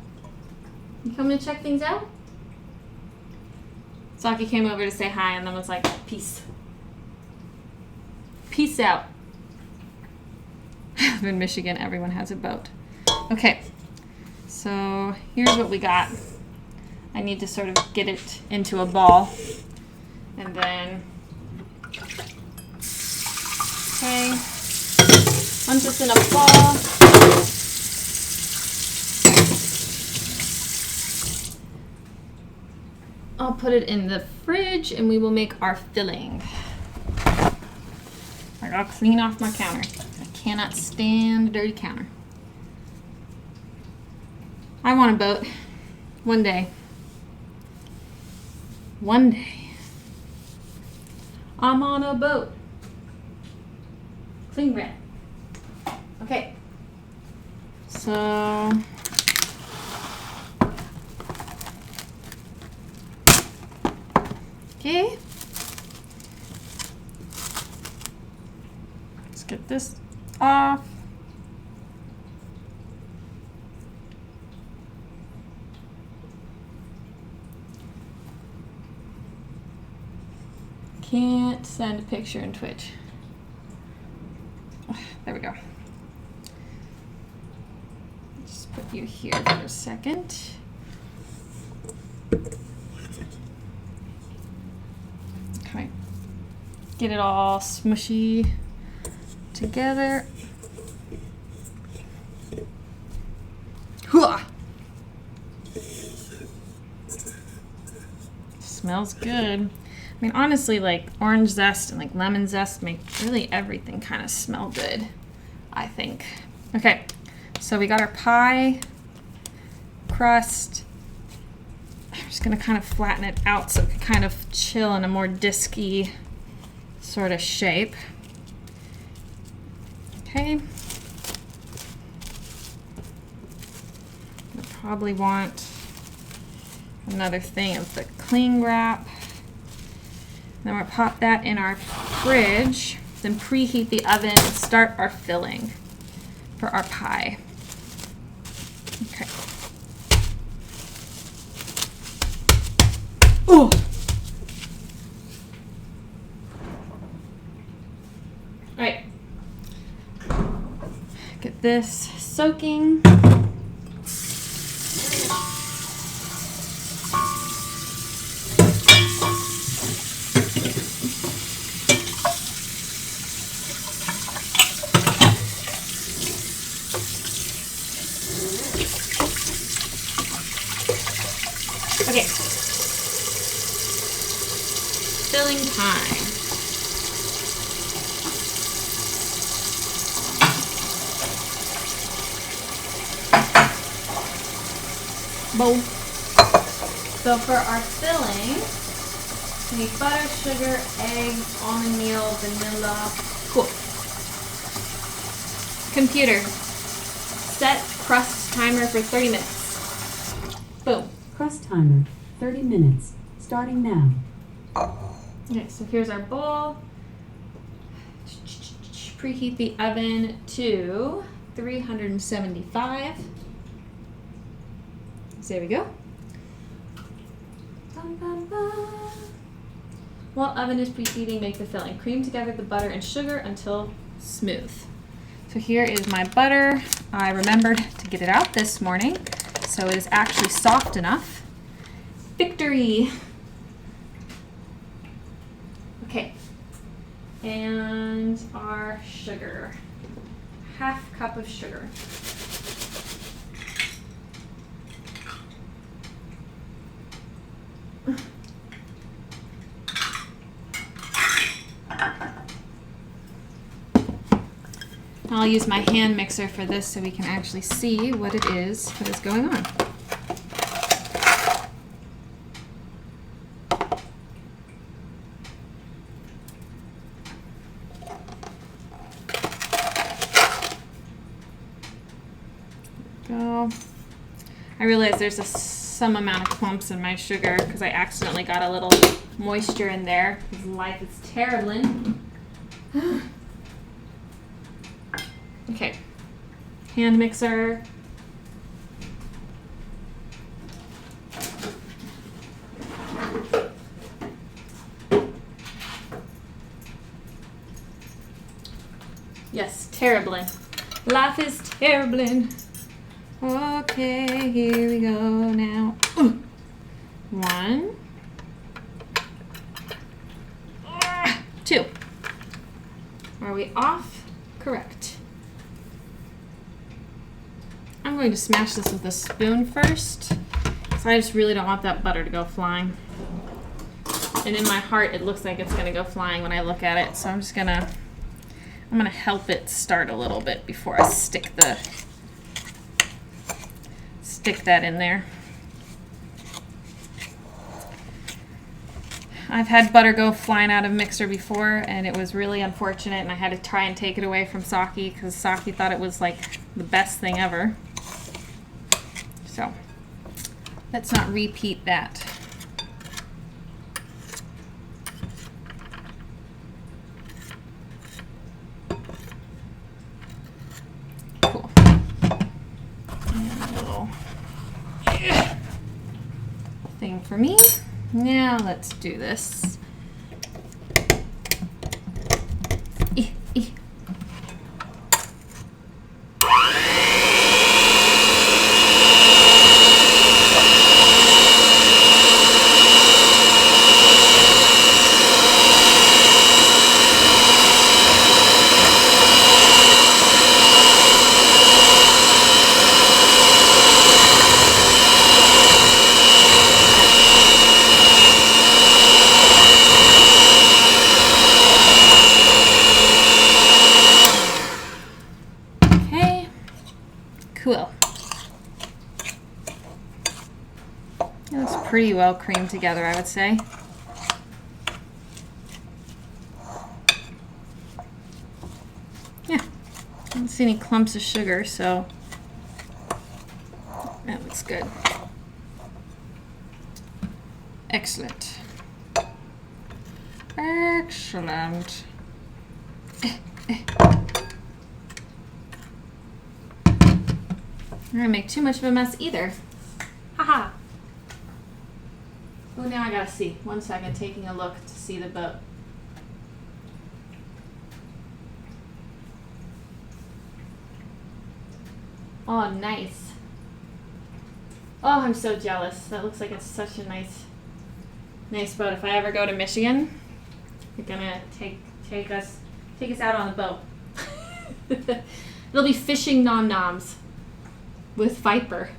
You coming to check things out? Saki came over to say hi and then was like, peace. Peace out. In Michigan, everyone has a boat. Okay, so here's what we got. I need to sort of get it into a ball. And then, okay, once it's in a ball, I'll put it in the fridge and we will make our filling. I gotta clean off my counter. I cannot stand a dirty counter. I want a boat. One day. One day. I'm on a boat. Clean red. Okay. So okay. Let's get this off. Can't send a picture in Twitch. There we go. Just put you here for a second. Okay. Get it all smushy together. Hooah! Smells good. I mean, honestly, like orange zest and like lemon zest make really everything kind of smell good, I think. Okay, so we got our pie crust. I'm just gonna kind of flatten it out so it can kind of chill in a more disky sort of shape. Okay. You'll probably want another thing of the cling wrap. Then we'll pop that in our fridge, then preheat the oven and start our filling for our pie. Okay. Oh! All right. Get this soaking. Okay. Filling time. Bowl. So for our filling, we need butter, sugar, eggs, almond meal, vanilla. Cool. Computer. Set crust timer for 30 minutes. Boom. Crust timer, 30 minutes, starting now. Okay, so here's our bowl. Preheat the oven to 375. So there we go. While oven is preheating, make the filling. Cream together the butter and sugar until smooth. So here is my butter. I remembered to get it out this morning, so it is actually soft enough. Victory! Okay, and our sugar. Half cup of sugar. I'll use my hand mixer for this so we can actually see what it is that is going on. go. I realize there's some amount of clumps in my sugar because I accidentally got a little moisture in there because life is terrible. Okay. Hand mixer. Yes, terrible. Life is terrible. Okay, here we go now. 1, 2. Are we off? Correct. I'm going to smash this with a spoon first, because I just really don't want that butter to go flying. And in my heart, it looks like it's going to go flying when I look at it, so I'm going to help it start a little bit before I stick that in there. I've had butter go flying out of mixer before, and it was really unfortunate, and I had to try and take it away from Saki because Saki thought it was like the best thing ever. So let's not repeat that. Cool. And a little thing for me. Now let's do this. Cool. It looks pretty well creamed together, I would say. Yeah, I don't see any clumps of sugar, so that looks good. Excellent. Excellent. I'm gonna make too much of a mess either. Haha. Oh, now I gotta see. 1 second, taking a look to see the boat. Oh, nice. Oh, I'm so jealous. That looks like it's such a nice boat. If I ever go to Michigan, they're gonna take us out on the boat. They'll be fishing Nom Noms with Viper.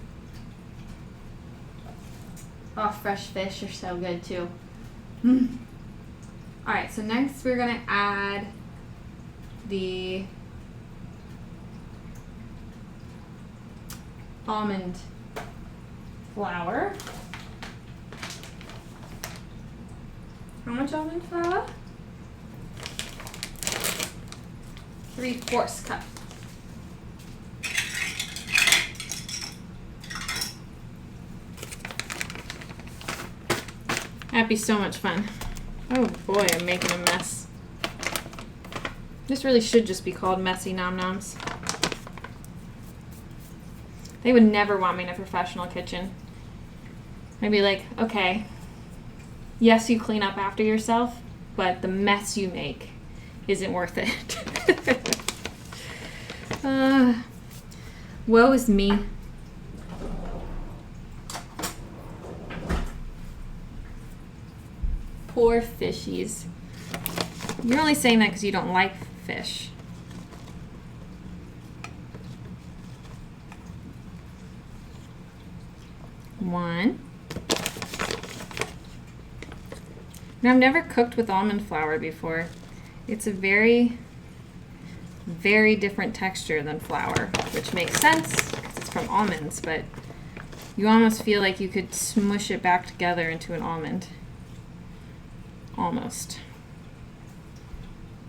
Oh, fresh fish are so good too. Alright, so next we're gonna add the almond flour. How much almond flour? 3/4 cup. That'd be so much fun. Oh boy, I'm making a mess. This really should just be called Messy Nom Noms. They would never want me in a professional kitchen. I'd be like, okay, yes, you clean up after yourself, but the mess you make isn't worth it. Woe is me. Poor fishies. You're only saying that because you don't like fish. One. Now, I've never cooked with almond flour before. It's a very, very different texture than flour, which makes sense because it's from almonds, but you almost feel like you could smush it back together into an almond. Almost.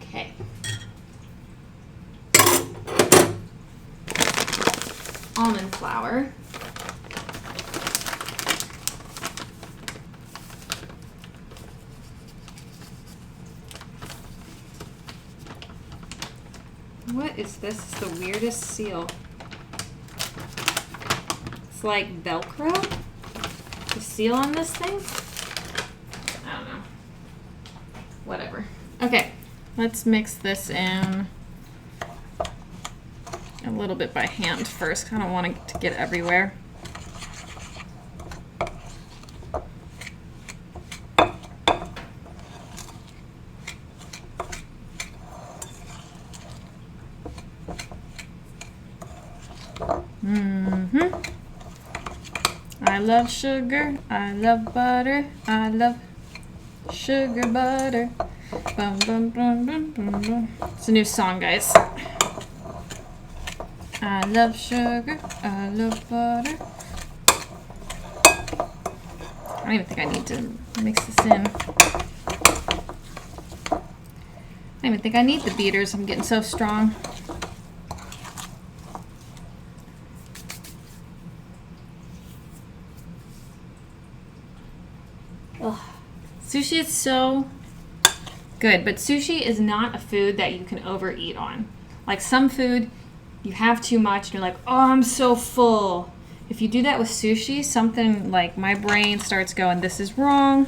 Okay. almond flour. What is this? It's the weirdest seal. It's like Velcro? The seal on this thing? I don't know. Whatever. Okay, let's mix this in a little bit by hand first. I don't want it to get everywhere. I love sugar, I love butter, I love sugar butter. Bum, bum, bum, bum, bum, bum. It's a new song, guys. I love sugar, I love butter. I don't even think I need to mix this in. I don't even think I need the beaters. I'm getting so strong. Ugh. Sushi is so good, but sushi is not a food that you can overeat on. Like some food, you have too much and you're like, oh, I'm so full. If you do that with sushi, something like my brain starts going, this is wrong.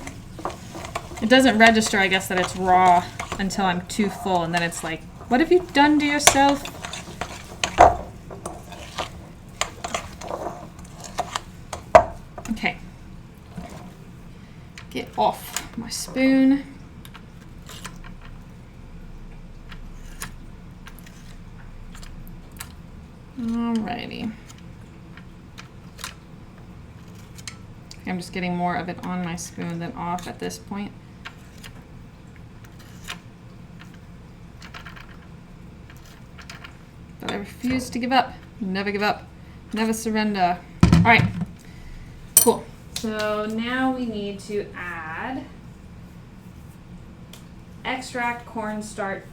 It doesn't register, I guess, that it's raw until I'm too full, and then it's like, what have you done to yourself? Okay. Get off my spoon. Alrighty. I'm just getting more of it on my spoon than off at this point. But I refuse to give up. Never give up. Never surrender. Alright. Cool. So now we need to add extract cornstarch,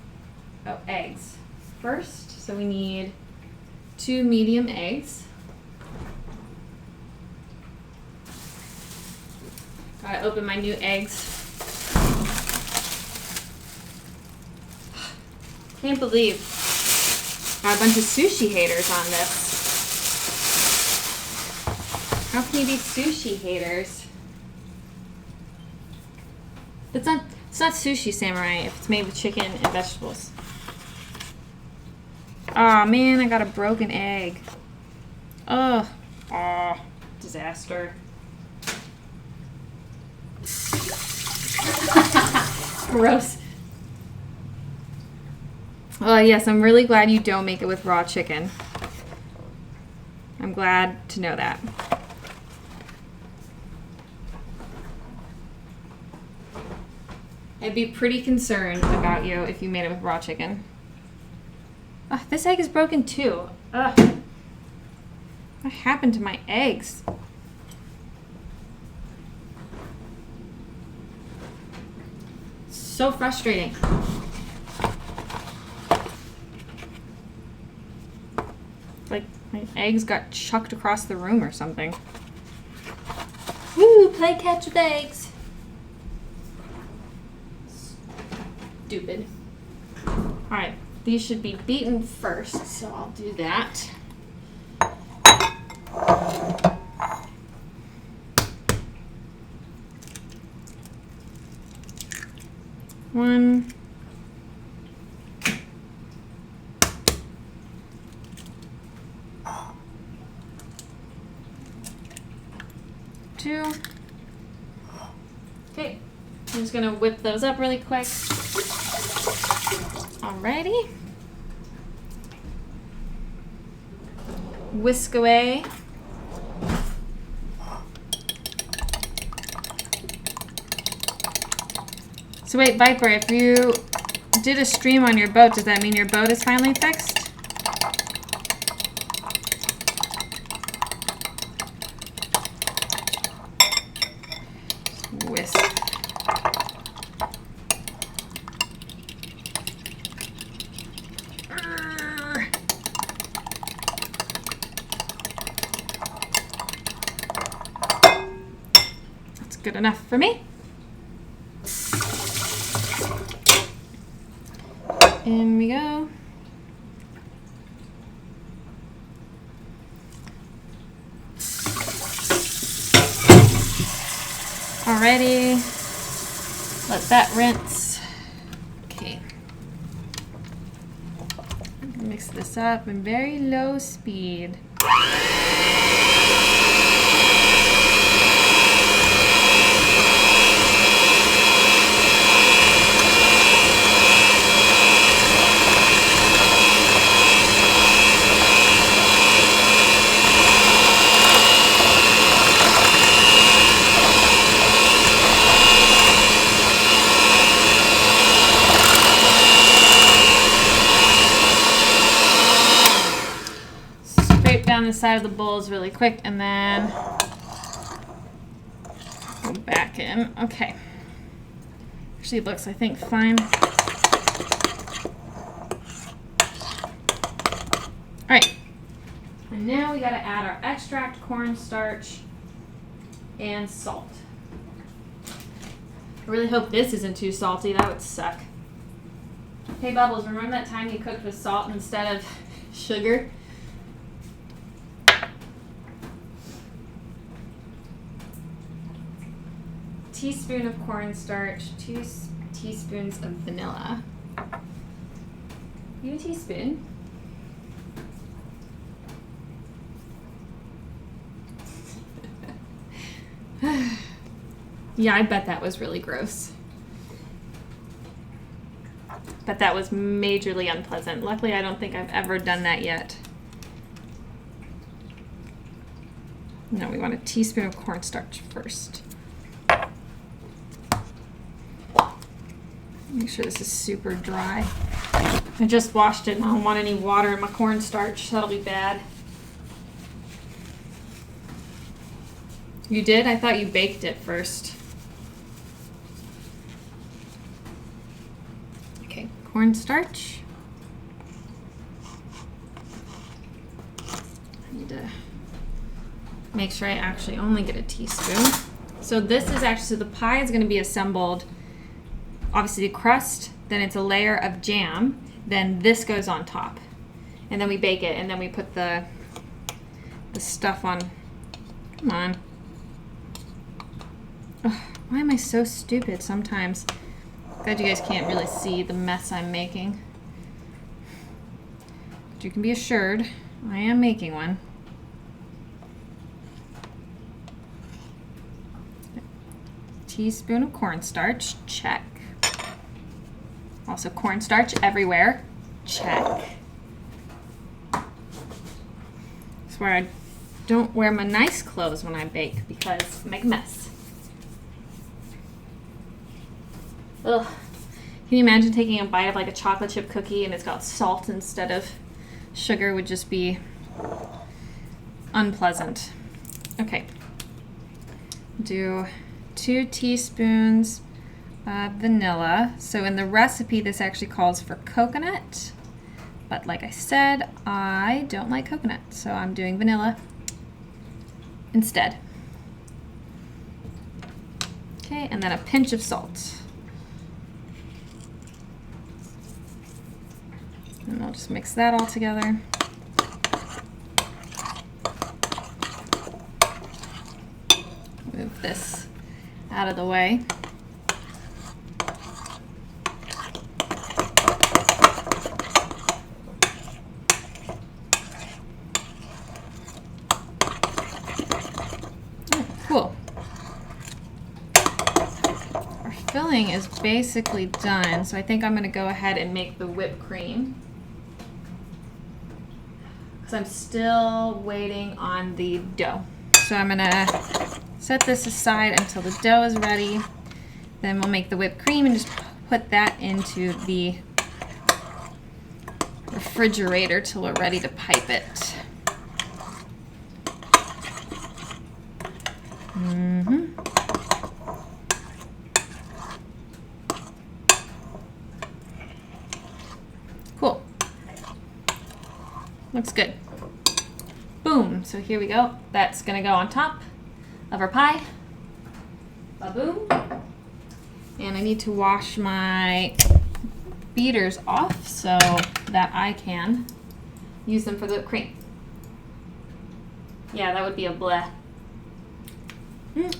eggs first. So we need 2 medium eggs. Gotta open my new eggs. Can't believe I got a bunch of sushi haters on this. How can you be sushi haters? It's not sushi, Samurai, if it's made with chicken and vegetables. Aw, man, I got a broken egg. Ugh. Aw, disaster. Gross. Well, yes, I'm really glad you don't make it with raw chicken. I'm glad to know that. I'd be pretty concerned about you if you made it with raw chicken. This egg is broken too. Ugh. What happened to my eggs? So frustrating. Like my eggs got chucked across the room or something. Woo, play catch with eggs. Stupid. Alright, these should be beaten first, so I'll do that. One. Two. Okay, I'm just gonna whip those up really quick. Alrighty. Whisk away. So wait, Viper, if you did a stream on your boat, does that mean your boat is finally fixed? Whisk. good enough for me. In we go. Alrighty, let that rinse. Okay. Mix this up in very low speed. Down the side of the bowls really quick and then go back in. Okay. Actually it looks, I think, fine. Alright. And now we gotta add our extract, cornstarch, and salt. I really hope this isn't too salty. That would suck. Hey Bubbles, remember that time you cooked with salt instead of sugar? Teaspoon of cornstarch, 2 teaspoons of vanilla. You a teaspoon? Yeah, I bet that was really gross. But that was majorly unpleasant. Luckily, I don't think I've ever done that yet. No, we want a teaspoon of cornstarch first. Make sure this is super dry. I just washed it and I don't want any water in my cornstarch. That'll be bad. You did? I thought you baked it first. Okay, cornstarch. I need to make sure I actually only get a teaspoon. So this is actually, so the pie is going to be assembled. Obviously the crust, then it's a layer of jam, then this goes on top. And then we bake it, and then we put the stuff on. Come on. Ugh, why am I so stupid sometimes? Glad you guys can't really see the mess I'm making. But you can be assured, I am making one. Teaspoon of cornstarch, check. Also cornstarch everywhere, check. That's where I don't wear my nice clothes when I bake because I make a mess. Ugh. Can you imagine taking a bite of like a chocolate chip cookie and it's got salt instead of sugar? Would just be unpleasant. Okay. Do 2 teaspoons vanilla. So in the recipe this actually calls for coconut, but like I said, I don't like coconut, so I'm doing vanilla instead. Okay, and then a pinch of salt. And I'll just mix that all together. Move this out of the way. Cool. Our filling is basically done, so I think I'm going to go ahead and make the whipped cream. Because I'm still waiting on the dough. So I'm going to set this aside until the dough is ready. Then we'll make the whipped cream and just put that into the refrigerator till we're ready to pipe it. Cool. Looks good. Boom. So here we go. That's going to go on top of our pie. Ba-boom. And I need to wash my beaters off so that I can use them for the whipped cream. Yeah, that would be a bleh. Okay.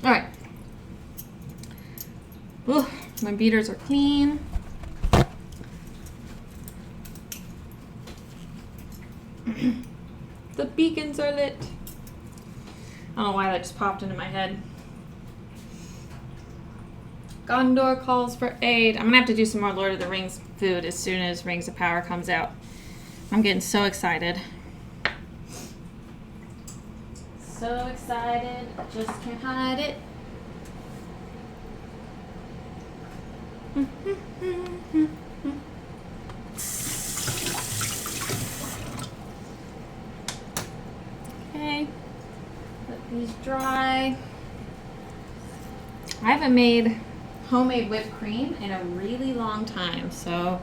All right. Ooh, my beaters are clean. The beacons are lit. I don't know why that just popped into my head. Gondor calls for aid. I'm gonna have to do some more Lord of the Rings food as soon as Rings of Power comes out. I'm getting so excited. So excited, I just can't hide it. Okay, let these dry. I haven't made homemade whipped cream in a really long time, so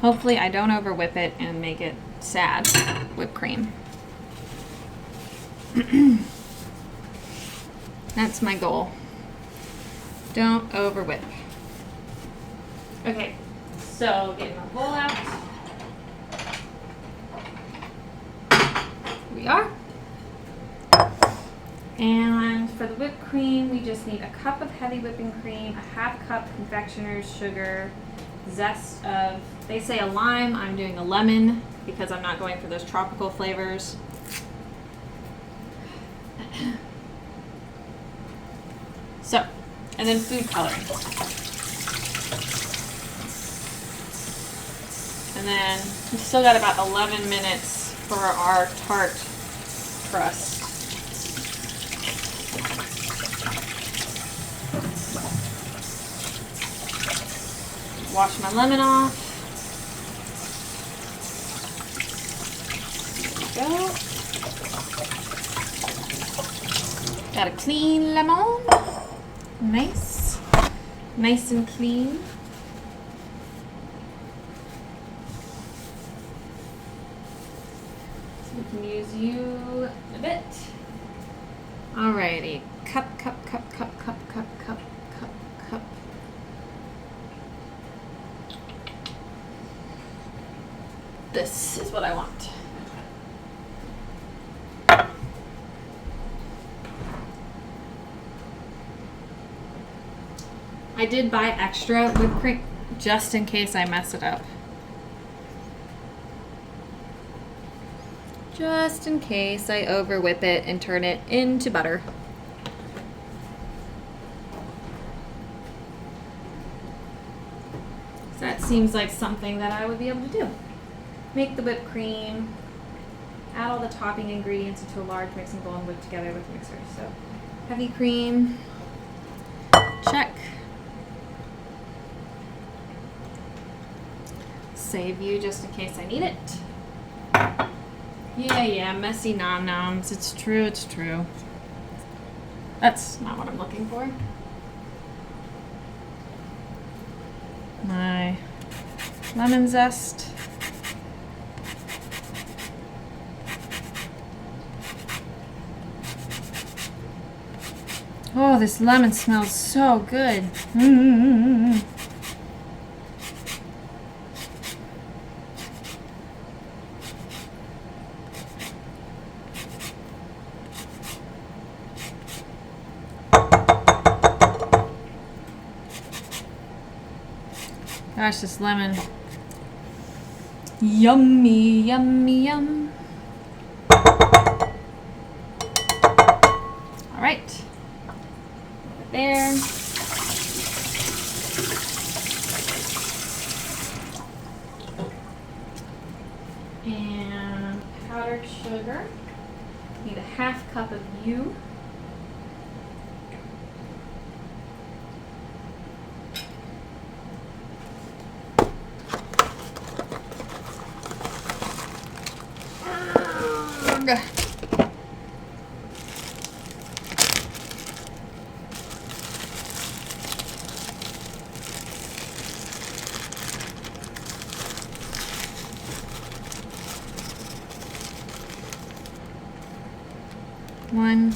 hopefully I don't over whip it and make it sad whipped cream. That's my goal. Don't over whip. Okay, so getting my bowl out. Here we are. And for the whipped cream, we just need a cup of heavy whipping cream, a half cup confectioner's sugar, zest of, they say a lime, I'm doing a lemon because I'm not going for those tropical flavors. So, and then food coloring. And then we've still got about 11 minutes for our tart crust. Wash my lemon off. There we go. Got a clean lemon. Nice. Nice and clean. So we can use you a bit. Alrighty. Cup. This is what I want. I did buy extra whipped cream just in case I mess it up. Just in case I over whip it and turn it into butter. So that seems like something that I would be able to do. Make the whipped cream, add all the topping ingredients into a large mixing bowl and whip together with a mixer. So heavy cream, check. Save you just in case I need it. Yeah, messy Nom Noms. It's true. That's not what I'm looking for. My lemon zest. Oh, this lemon smells so good. Gosh, this lemon. Yummy, yummy, yum. All right. There. And powdered sugar. Need a half cup of you. 1.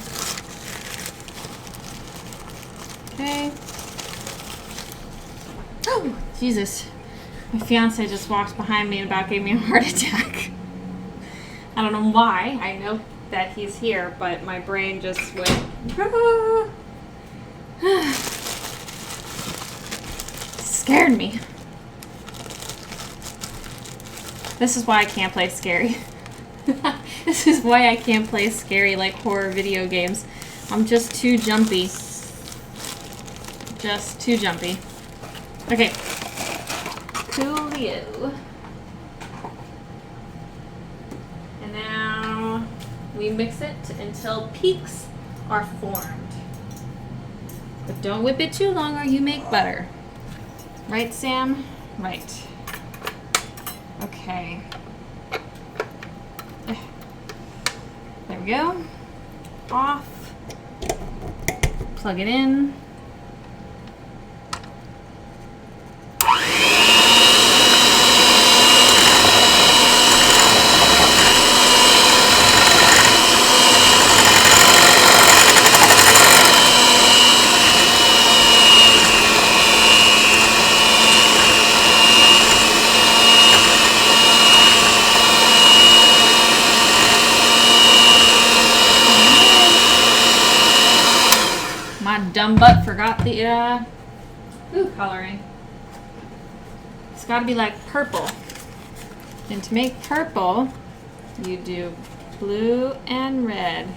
Okay. Oh, Jesus. My fiance just walked behind me and about gave me a heart attack. I don't know why. I know that he's here, but my brain just went. Scared me. This is why I can't play scary. This is why I can't play scary like horror video games. I'm just too jumpy. Just too jumpy. Okay. Coolio. And now we mix it until peaks are formed. But don't whip it too long or you make butter. Right, Sam? Right. Okay. There we go. Off. Plug it in. Dumb butt forgot the food coloring. It's got to be like purple. And to make purple, you do blue and red.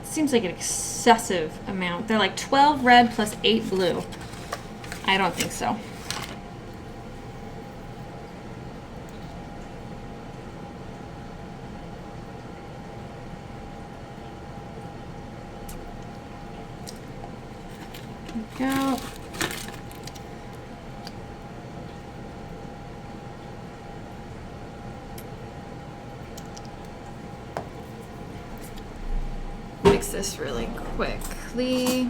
Seems like an excessive amount. They're like 12 red plus 8 blue. I don't think so. Go. Mix this really quickly.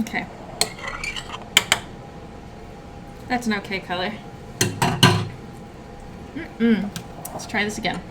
Okay. That's an okay color. Let's try this again.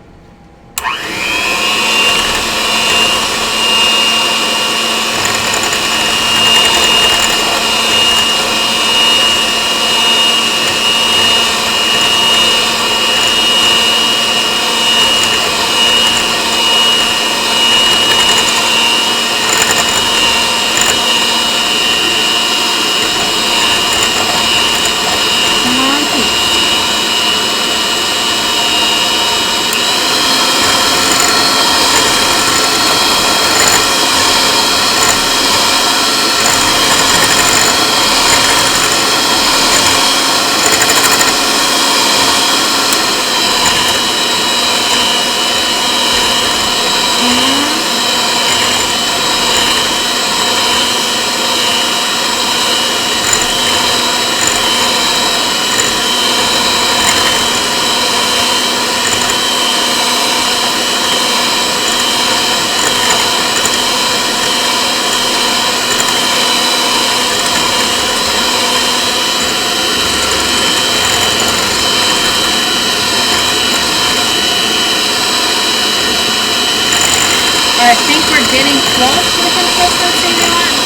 I think we're getting close to the consistency we want.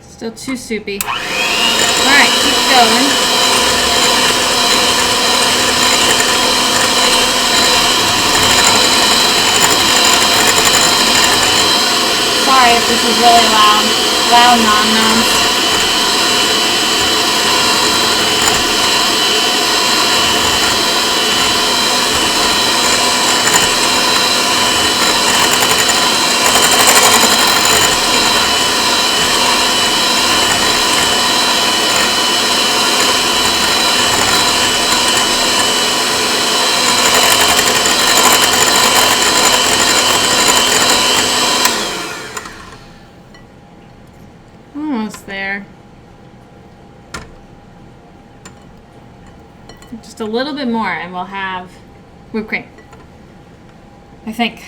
Still too soupy. All right, keep going. Sorry if this is really loud Nom Noms. Almost there. Just a little bit more and we'll have whipped cream. I think.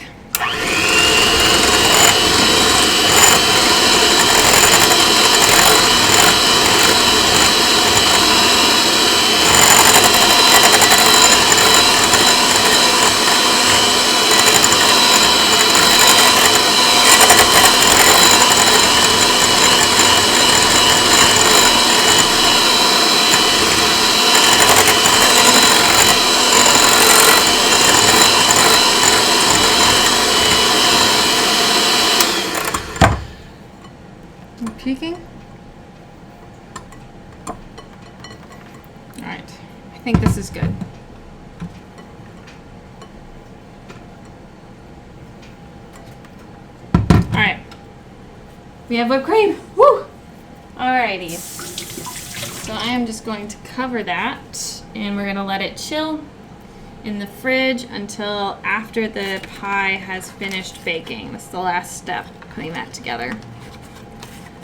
Peeking? All right, I think this is good. All right, we have whipped cream. Woo! Alrighty, so I am just going to cover that and we're gonna let it chill in the fridge until after the pie has finished baking. That's the last step, putting that together.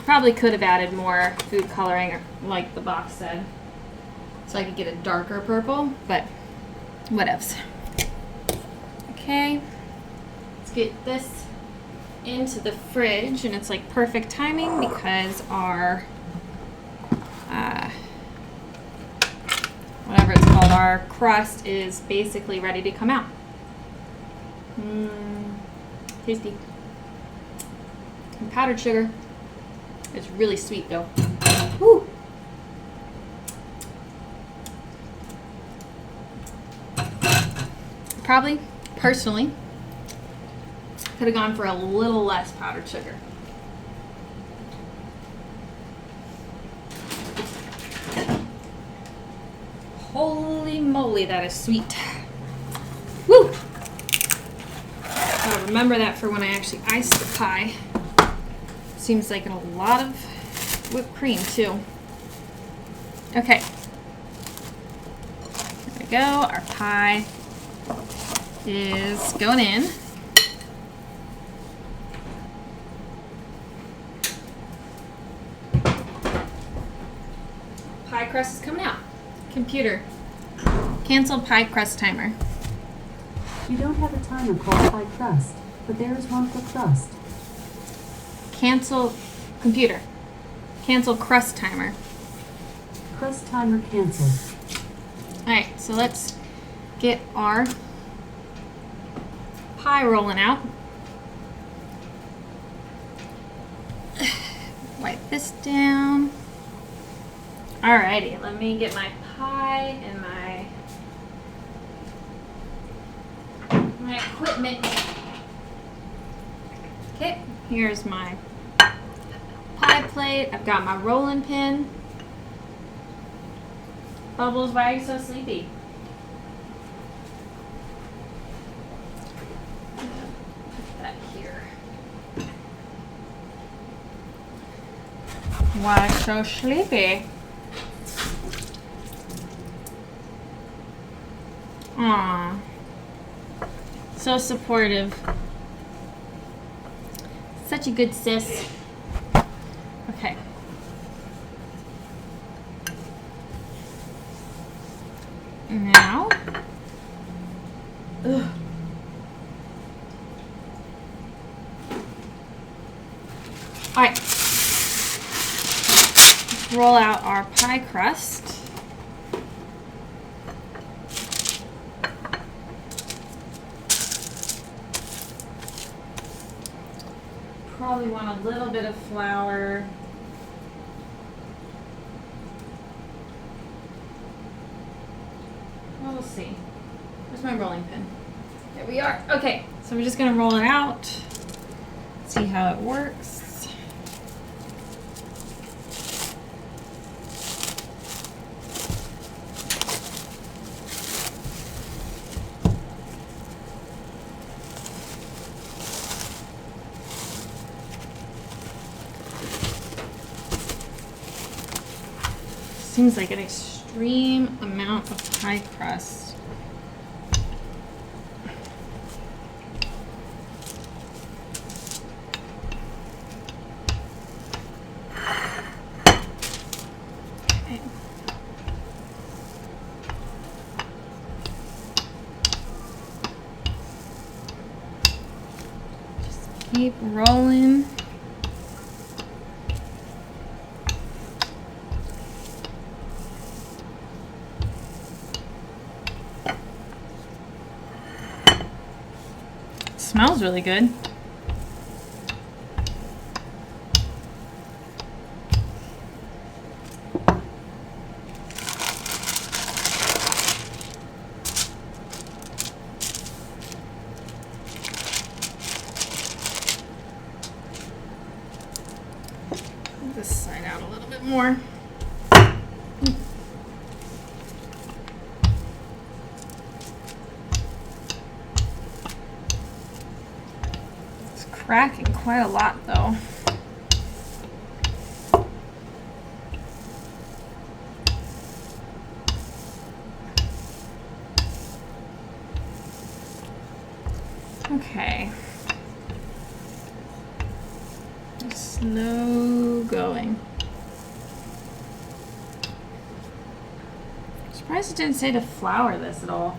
Probably could have added more food coloring, or like the box said, so I could get a darker purple, but whatevs. Okay, let's get this into the fridge, and it's like perfect timing because our whatever it's called, our crust is basically ready to come out. Tasty. And powdered sugar. It's really sweet though. Woo! Probably, personally, could have gone for a little less powdered sugar. Holy moly, that is sweet. Woo! Gotta remember that for when I actually ice the pie. Seems like a lot of whipped cream too. Okay. There we go. Our pie is going in. Pie crust is coming out. Computer, cancel pie crust timer. You don't have a timer called pie crust, but there is one for crust. Cancel, computer, cancel crust timer. Crust timer canceled. Alright, so let's get our pie rolling out. Wipe this down. Alrighty, let me get my pie and my equipment. Okay, here's my pie plate. I've got my rolling pin. Bubbles, why are you so sleepy? Put that here. Why so sleepy? Aww. So supportive. Such a good sis. Okay. Now. Ugh. Alright. Let's roll out our pie crust. Probably want a little bit of flour. Well, we'll see. Where's my rolling pin? There we are. Okay, so we're just gonna roll it out. See how it works. Seems like an extreme amount of pie crust. Keep rolling. Smells really good. This side out a little bit more. It's cracking quite a lot though. Okay. Slow going. Surprised it didn't say to flour this at all.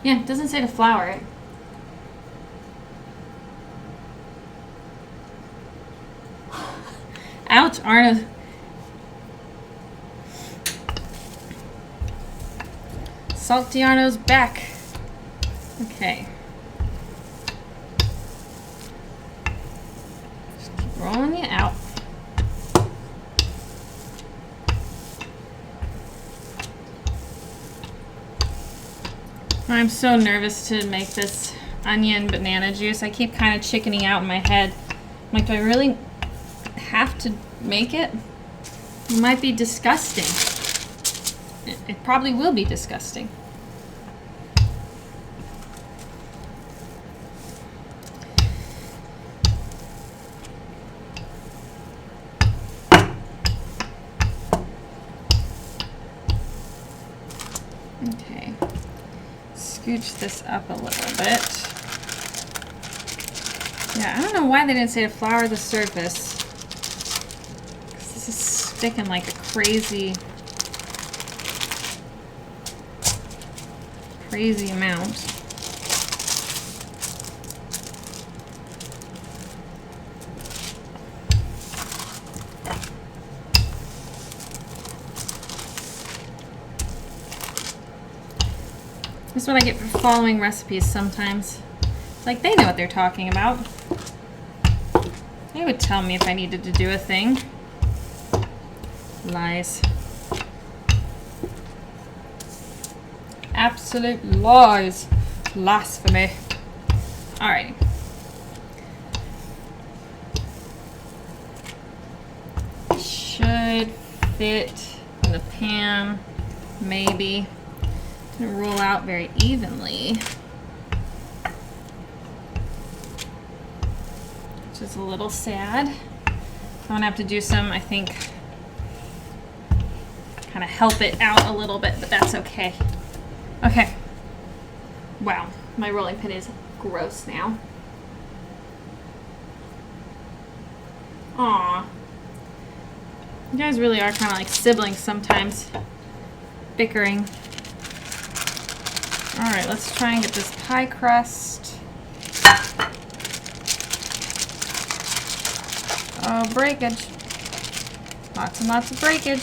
Yeah, it doesn't say to flour it. Ouch, Arna. Salty Arno's back. Okay. Just keep rolling it out. I'm so nervous to make this onion banana juice. I keep kind of chickening out in my head. I'm like, do I really have to make it? It might be disgusting. It probably will be disgusting. Okay, scooch this up a little bit. Yeah, I don't know why they didn't say to flour the surface. 'Cause this is sticking like a crazy amount. That's what I get for following recipes sometimes. It's like they know what they're talking about. They would tell me if I needed to do a thing. Lies. Absolute lies. Blasphemy. Alrighty. Should fit in the pan, maybe. Gonna roll out very evenly. Which is a little sad. I'm gonna have to do some, I think, kind of help it out a little bit, but that's okay. Okay. Wow, my rolling pin is gross now. Aw. You guys really are kind of like siblings sometimes. Bickering. Alright, let's try and get this pie crust. Oh, breakage. Lots and lots of breakage.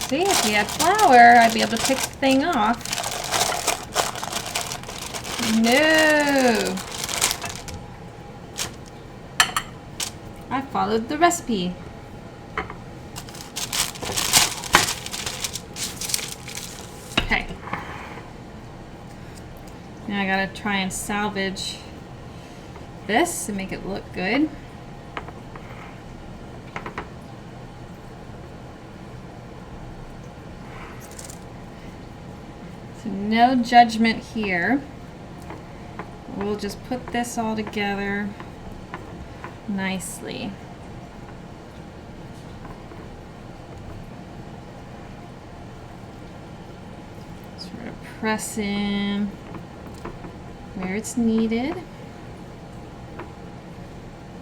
See, if we had flour, I'd be able to pick the thing off. No. I followed the recipe. Okay. Now I gotta try and salvage this and make it look good. So no judgment here. We'll just put this all together nicely. Sort of press in where it's needed.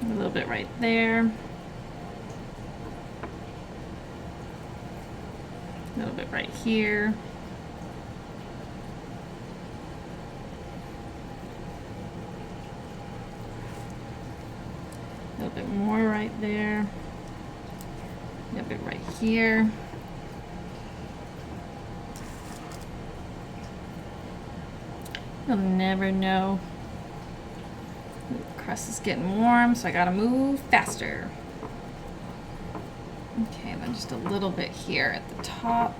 A little bit right there. little bit right here. A little bit more right there. A little bit right here. You'll never know. The crust is getting warm, so I gotta move faster. Okay, then just a little bit here at the top.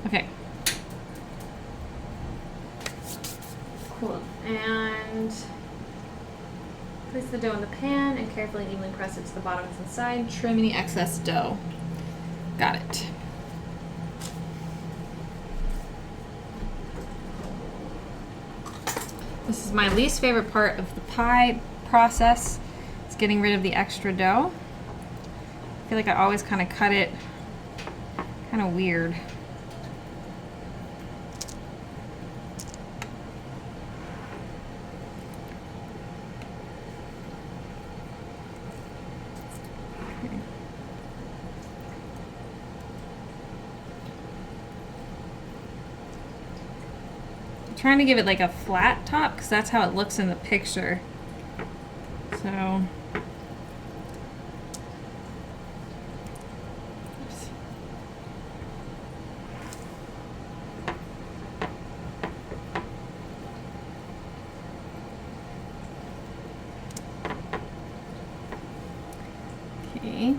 Okay. Cool. And place the dough in the pan and carefully and evenly press it to the bottom and side. Trim any excess dough. Got it. This is my least favorite part of the pie process. It's getting rid of the extra dough. I feel like I always kind of cut it kind of weird. Okay. I'm trying to give it like a flat top because that's how it looks in the picture. So okay.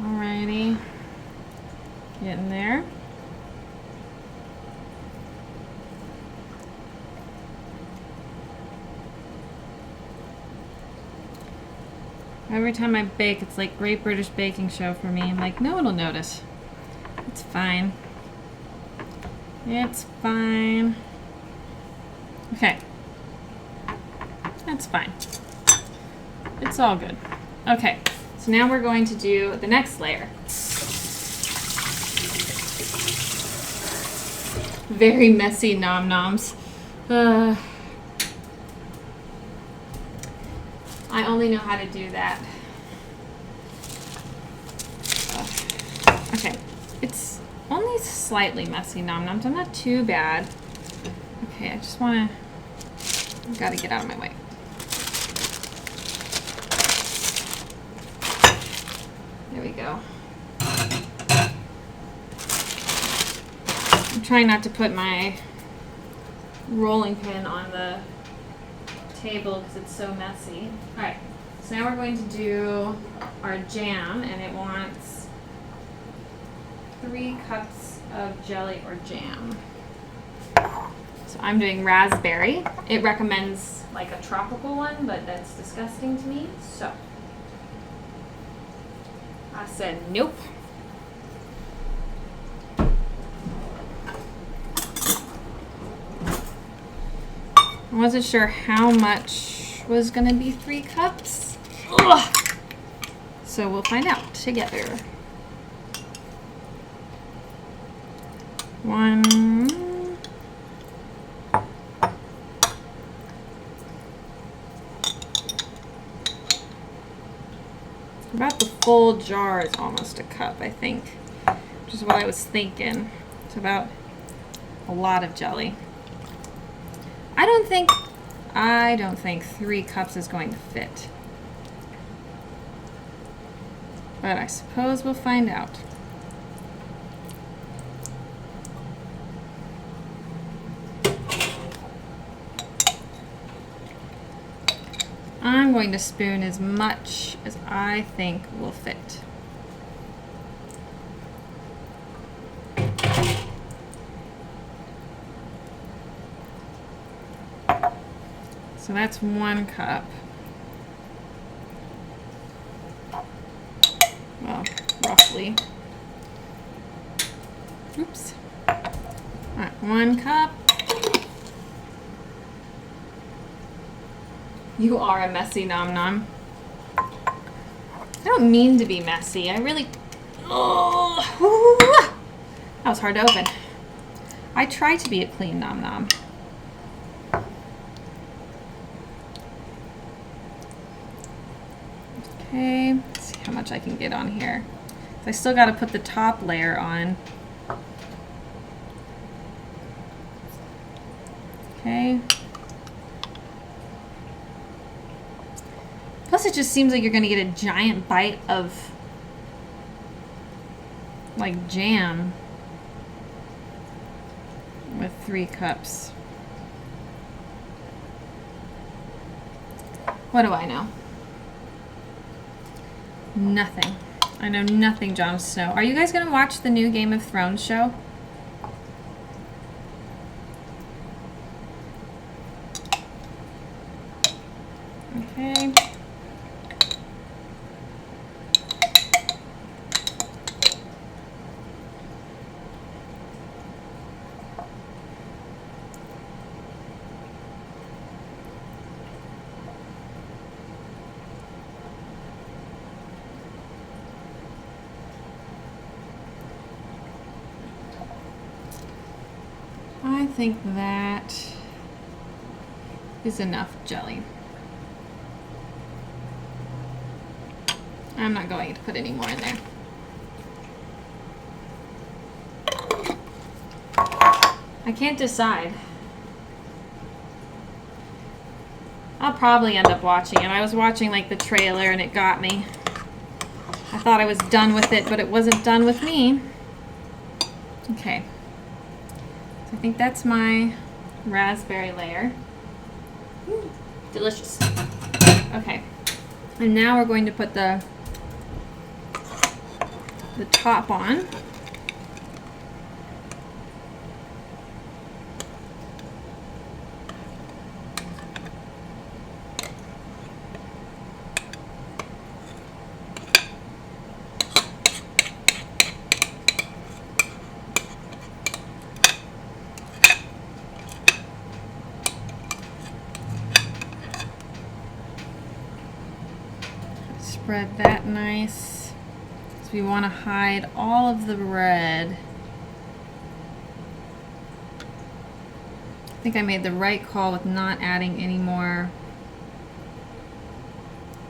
Alrighty, getting there. Every time I bake, it's like Great British Baking Show for me. I'm like, no one will notice. It's fine. It's fine. Okay. That's fine. It's all good. Okay. So now we're going to do the next layer. Very messy Nom Noms. I only know how to do that. Okay, it's only slightly messy Nom Noms. I'm not too bad. Okay, I just want to, gotta get out of my way. There we go. I'm trying not to put my rolling pin on the table because it's so messy. Alright, so now we're going to do our jam, and it wants 3 cups of jelly or jam. So I'm doing raspberry. It recommends like a tropical one, but that's disgusting to me, so I said nope. I wasn't sure how much was going to be 3 cups. Ugh. So we'll find out together. 1. About the full jar is almost a cup, I think, which is what I was thinking. It's about a lot of jelly. I don't think 3 cups is going to fit. But I suppose we'll find out. I'm going to spoon as much as I think will fit. So that's 1 cup. Well, roughly. Oops. All right, 1 cup. You are a messy Nom Nom. I don't mean to be messy. I really... Oh. That was hard to open. I try to be a clean Nom Nom. Okay, let's see how much I can get on here. I still got to put the top layer on. Okay. Plus it just seems like you're going to get a giant bite of like jam with 3 cups. What do I know? Nothing. I know nothing, Jon Snow. Are you guys going to watch the new Game of Thrones show? Okay. I think that is enough jelly. I'm not going to put any more in there. I can't decide. I'll probably end up watching it. I was watching like the trailer and it got me. I thought I was done with it, but it wasn't done with me. Okay. I think that's my raspberry layer. Delicious. Okay. And now we're going to put the top on. Spread that nice. So we want to hide all of the red. I think I made the right call with not adding any more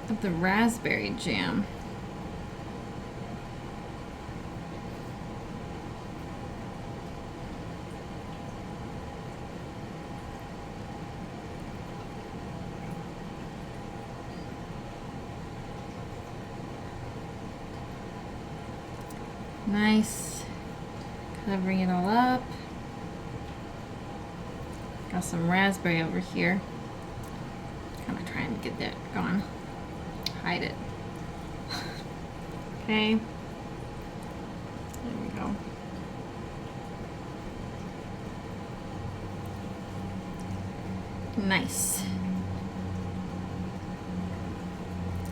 of the raspberry jam. Nice, covering it all up. Got some raspberry over here. Kind of trying to get that gone. Hide it. Okay. There we go. Nice.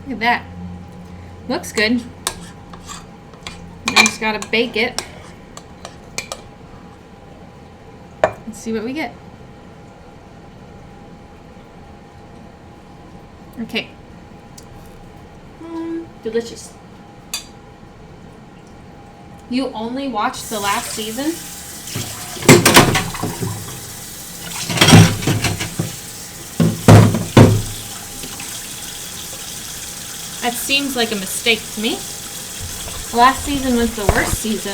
Look at that. Looks good. Just gotta bake it. Let's see what we get. Okay. Delicious. You only watched the last season? That seems like a mistake to me. Last season was the worst season.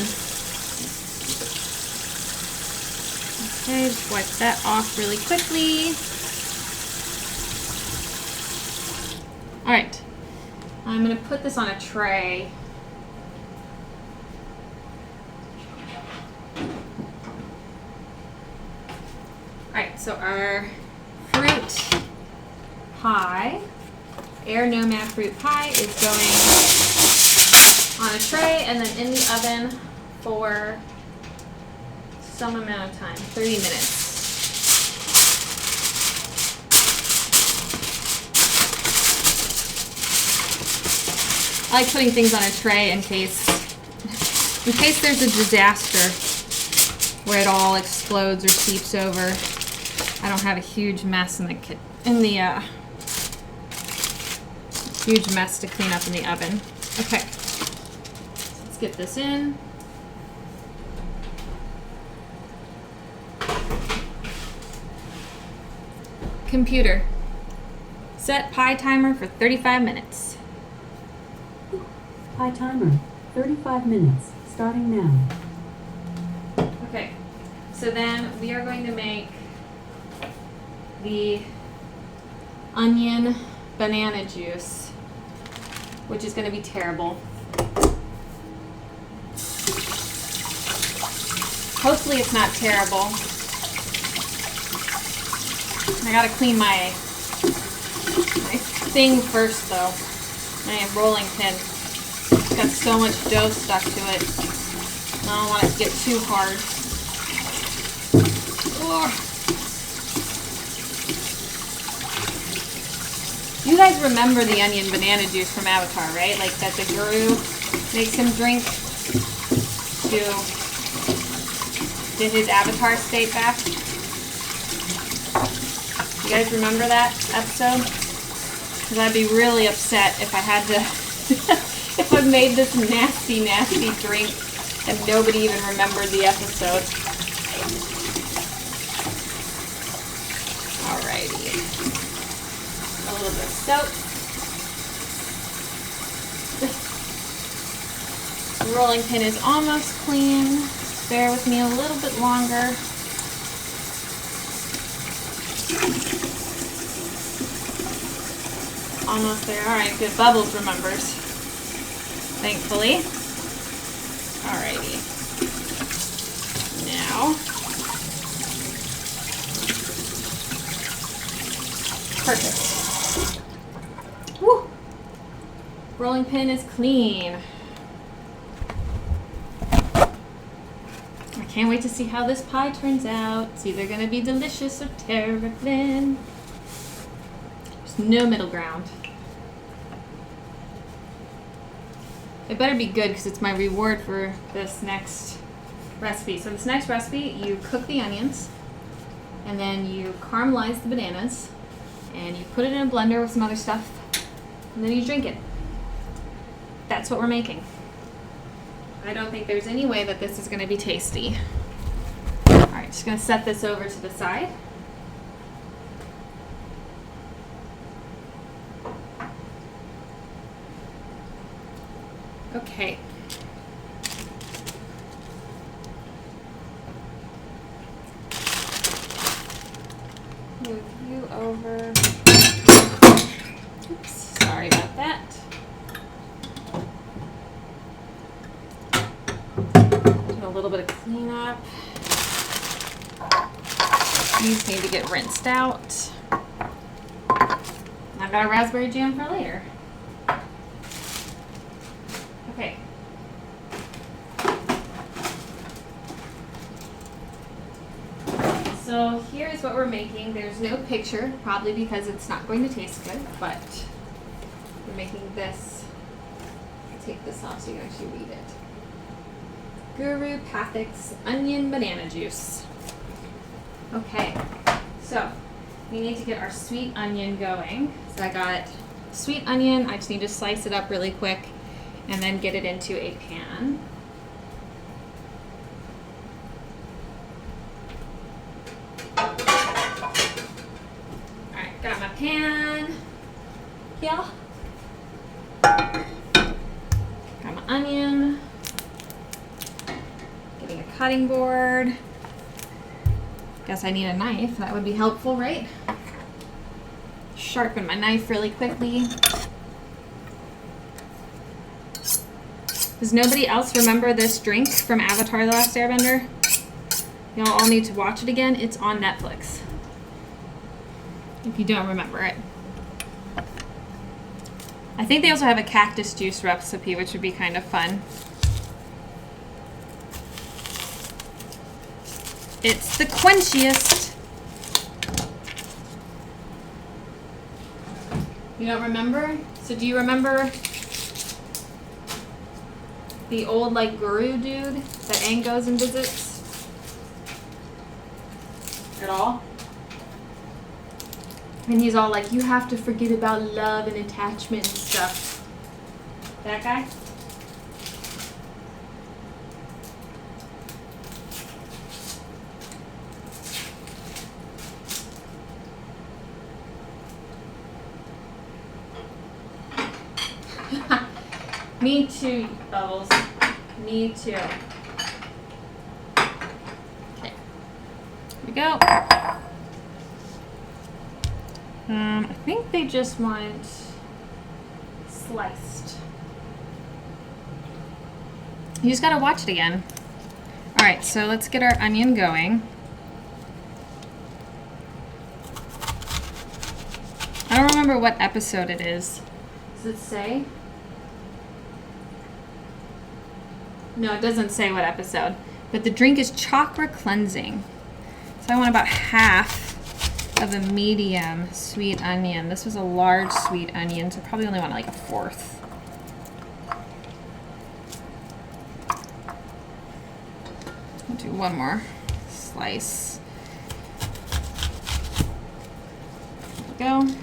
Okay, just wipe that off really quickly. Alright, I'm going to put this on a tray. Alright, so our fruit pie, Air Nomad fruit pie, is going on a tray and then in the oven for some amount of time, 30 minutes. I like putting things on a tray in case there's a disaster where it all explodes or seeps over. I don't have a huge mess huge mess to clean up in the oven. Okay. Get this in. Computer, set pie timer for 35 minutes. Pie timer, 35 minutes, starting now. Okay, so then we are going to make the onion banana juice, which is going to be terrible. Hopefully it's not terrible. I gotta clean my thing first though. My rolling pin. It's got so much dough stuck to it. I don't want it to get too hard. Ugh. You guys remember the onion banana juice from Avatar, right? Like that the guru makes him drink to get his avatar state back. You guys remember that episode? Because I'd be really upset if I had to, if I made this nasty, nasty drink and nobody even remembered the episode. Alrighty. A little bit of soap. The rolling pin is almost clean. Bear with me a little bit longer. Almost there. Alright, good. Bubbles remembers. Thankfully. Alrighty. Now. Perfect. Woo! Rolling pin is clean. I can't wait to see how this pie turns out. It's either going to be delicious or terrible. There's no middle ground. It better be good because it's my reward for this next recipe. So this next recipe, you cook the onions and then you caramelize the bananas and you put it in a blender with some other stuff and then you drink it. That's what we're making. I don't think there's any way that this is going to be tasty. Alright, just going to set this over to the side. Okay. Move you over. Oops, sorry about that. Do a little bit of cleanup. These need to get rinsed out. I've got a raspberry jam for later. Okay. So here's what we're making. There's no picture, probably because it's not going to taste good, but we're making this. I'll take this off so you can actually read it. Guru Pathik's onion banana juice. Okay, so we need to get our sweet onion going. So I got sweet onion. I just need to slice it up really quick and then get it into a pan. Alright, got my pan here. Got my onion. Getting a cutting board. Guess I need a knife. That would be helpful, right? Sharpen my knife really quickly. Does nobody else remember this drink from Avatar: The Last Airbender? Y'all all need to watch it again. It's on Netflix. If you don't remember it. I think they also have a cactus juice recipe, which would be kind of fun. It's the quenchiest. You don't remember? So do you remember the old like guru dude that Aang goes and visits? At all? And he's all like, you have to forget about love and attachment and stuff. That guy? Me too, Bubbles. Me too. Okay. Here we go. I think they just want sliced. You just gotta watch it again. All right, so let's get our onion going. I don't remember what episode it is. Does it say? No, it doesn't say what episode. But the drink is chakra cleansing. So I want about half of a medium sweet onion. This was a large sweet onion, so probably only want like a fourth. I'll do one more slice. There we go.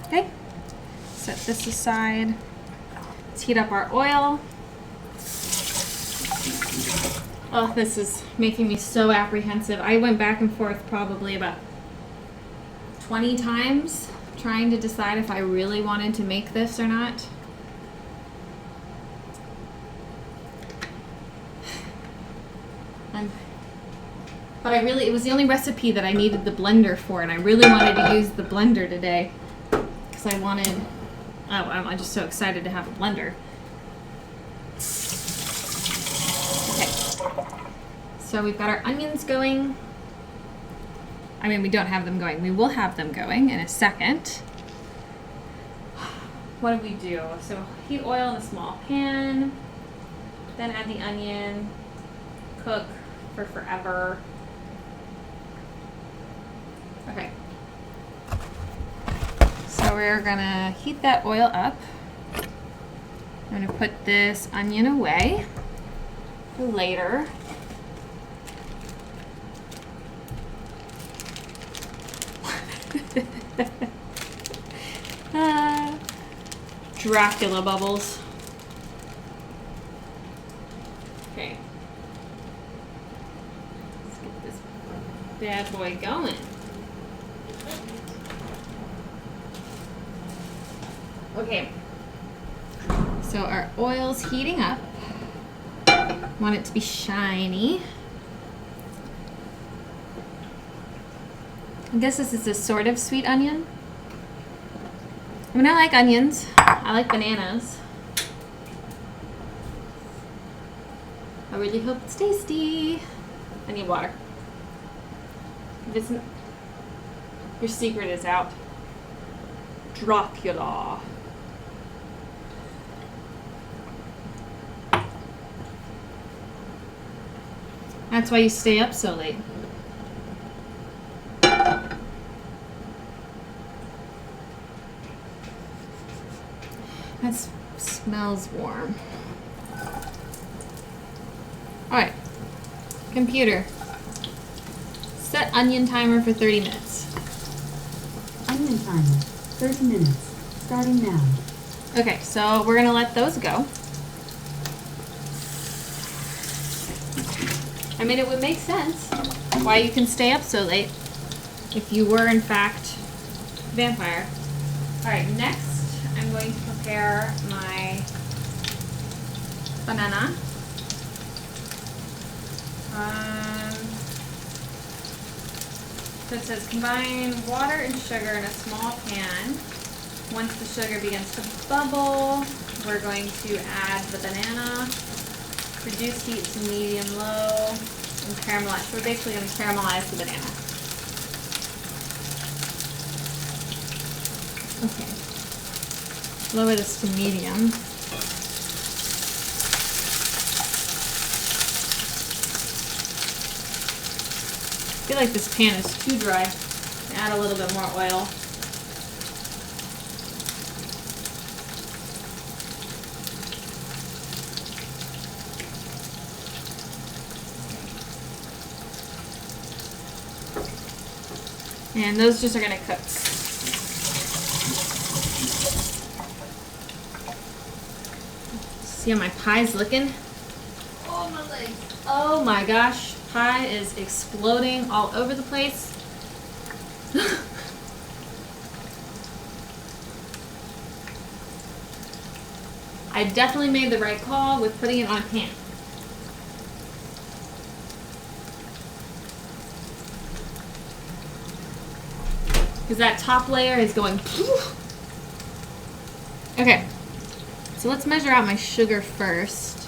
Okay, set this aside. Let's heat up our oil. Oh, this is making me so apprehensive. I went back and forth probably about 20 times trying to decide if I really wanted to make this or not. But it was the only recipe that I needed the blender for, and I really wanted to use the blender today because I'm just so excited to have a blender. So we've got our onions going. I mean, we don't have them going. We will have them going in a second. What do we do? So heat oil in a small pan, then add the onion, cook for forever. Okay. So we're gonna heat that oil up. I'm gonna put this onion away for later. Dracula Bubbles. Okay. Let's get this bad boy going. Okay. So our oil's heating up. Want it to be shiny. I guess this is a sort of sweet onion. I mean, I like onions. I like bananas. I really hope it's tasty. I need water. Your secret is out. Dracula. That's why you stay up so late. That smells warm. Alright. Computer. Set onion timer for 30 minutes. Onion timer, 30 minutes, starting now. Okay, so we're gonna let those go. I mean, it would make sense why you can stay up so late if you were in fact vampire. Alright, next I'm going to prepare my banana. So it says combine water and sugar in a small pan. Once the sugar begins to bubble, we're going to add the banana. Reduce heat to medium-low and caramelize. So we're basically going to caramelize the banana. Okay. Lower this to medium. I feel like this pan is too dry. Add a little bit more oil. And those just are going to cook. See how my pie's looking? Oh, my legs. Oh my gosh. Pie is exploding all over the place. I definitely made the right call with putting it on a pan. Because that top layer is going poof. Okay, so let's measure out my sugar first.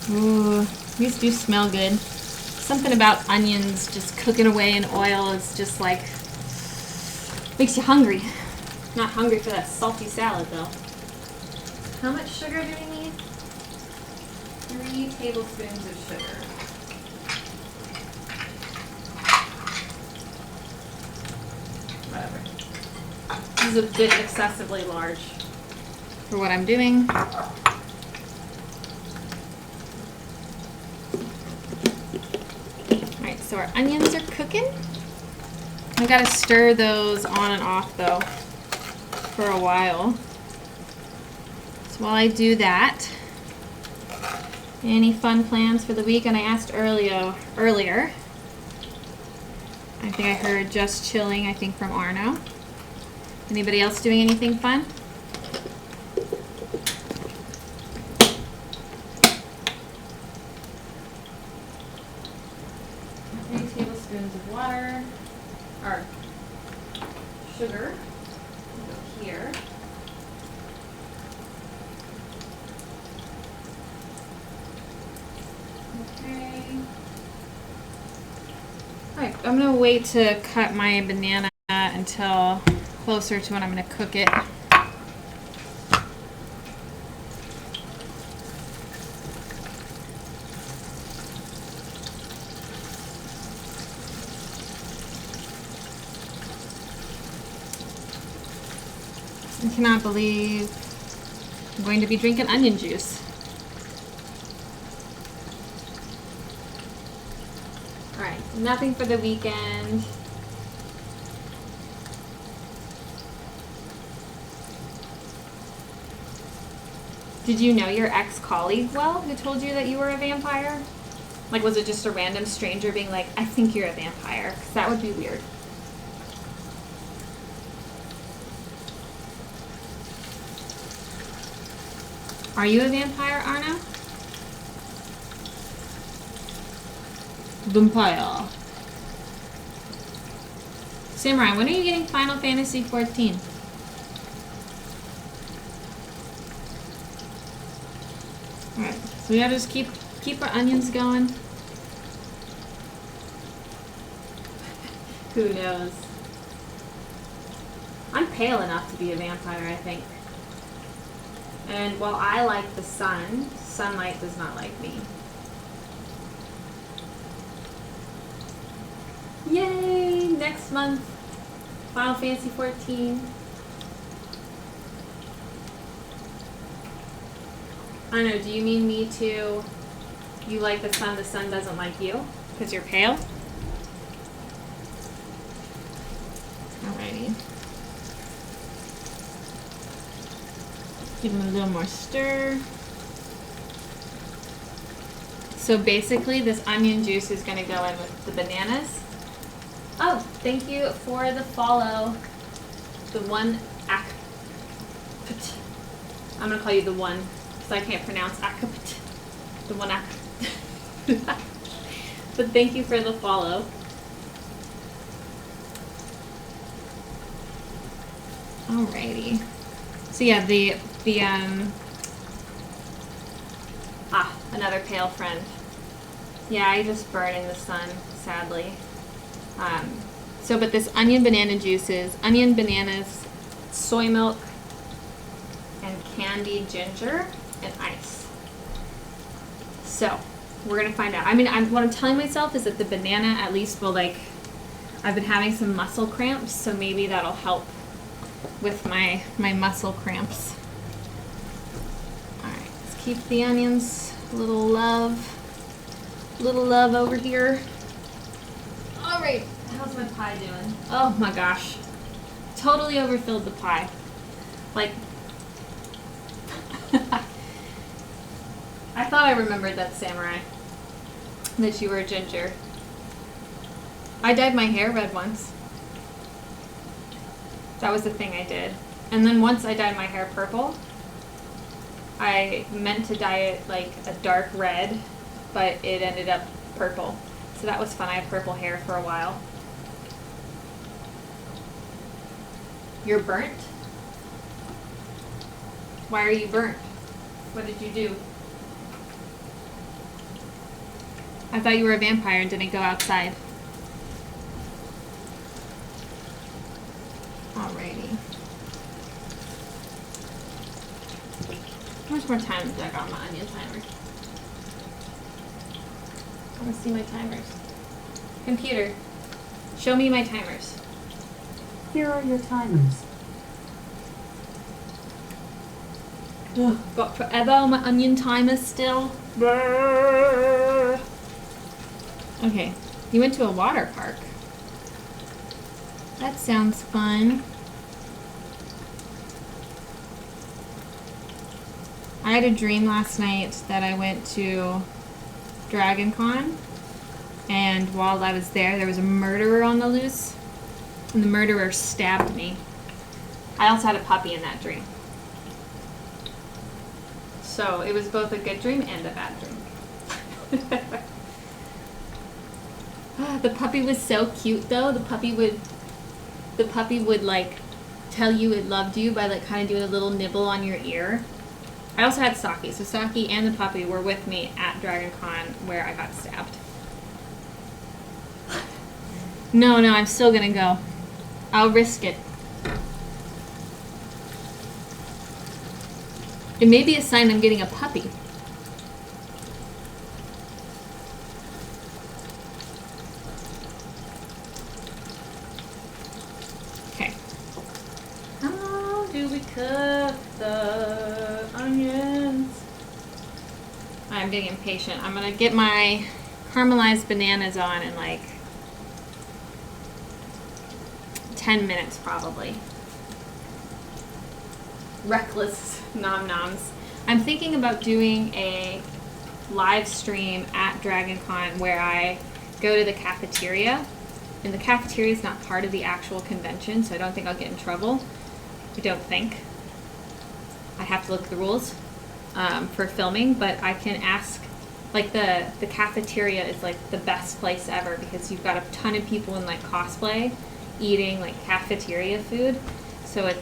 Ooh, these do smell good. Something about onions just cooking away in oil is just like, makes you hungry. Not hungry for that salty salad though. How much sugar do we need? 3 tablespoons of sugar. Whatever. This is a bit excessively large for what I'm doing. Alright, so our onions are cooking. I gotta stir those on and off though for a while. So while I do that, any fun plans for the week? And I asked earlier. I think I heard just chilling, I think, from Arno. Anybody else doing anything fun? Of water or sugar. Go here. Okay. Alright, I'm gonna wait to cut my banana until closer to when I'm gonna cook it. I cannot believe I'm going to be drinking onion juice. Alright, nothing for the weekend. Did you know your ex-colleague well, who told you that you were a vampire? Like, was it just a random stranger being like, I think you're a vampire? Because that would be weird. Are you a vampire, Arno? Vampire. Samurai, when are you getting Final Fantasy 14? Alright, so we gotta just keep our onions going. Who knows? I'm pale enough to be a vampire, I think. And while I like the sun, sunlight does not like me. Yay! Next month, Final Fantasy 14. I don't know, do you mean me too? You like the sun doesn't like you? Because you're pale? Alrighty. Give them a little more stir. So basically this onion juice is going to go in with the bananas. Oh, thank you for the follow. The one I'm going to call you the one because I can't pronounce akapit. The one But thank you for the follow. Alrighty. So yeah, another pale friend. Yeah, I just burn in the sun, sadly. But this onion banana juice is onion, bananas, soy milk, and candied ginger and ice. So we're gonna find out. I mean, what I'm telling myself is that the banana at least will I've been having some muscle cramps, so maybe that'll help with my muscle cramps. Alright, let's keep the onions, little love over here. Alright, how's my pie doing? Oh my gosh. Totally overfilled the pie. Like, I thought I remembered that, Samurai. That you were a ginger. I dyed my hair red once. That was the thing I did. And then once I dyed my hair purple, I meant to dye it like a dark red, but it ended up purple. So that was fun. I had purple hair for a while. You're burnt? Why are you burnt? What did you do? I thought you were a vampire and didn't go outside. Alrighty. How much more time do I got on my onion timer? I want to see my timers. Computer, show me my timers. Here are your timers. Ugh, got forever on my onion timer still. Brrr. Okay, you went to a water park. That sounds fun. I had a dream last night that I went to Dragon Con, and while I was there was a murderer on the loose, and the murderer stabbed me. I also had a puppy in that dream. So it was both a good dream and a bad dream. The puppy was so cute though. The puppy would like tell you it loved you by like kind of doing a little nibble on your ear. I also had Saki, so Saki and the puppy were with me at Dragon Con where I got stabbed. No, I'm still gonna go. I'll risk it. It may be a sign I'm getting a puppy. Okay. How do we cook the onions? I'm getting impatient. I'm gonna get my caramelized bananas on in like 10 minutes probably. Reckless Nom Noms. I'm thinking about doing a live stream at Dragon Con where I go to the cafeteria, and the cafeteria is not part of the actual convention, so I don't think I'll get in trouble. I don't think. I have to look at the rules for filming, but I can ask, like the cafeteria is like the best place ever because you've got a ton of people in like cosplay eating like cafeteria food. So I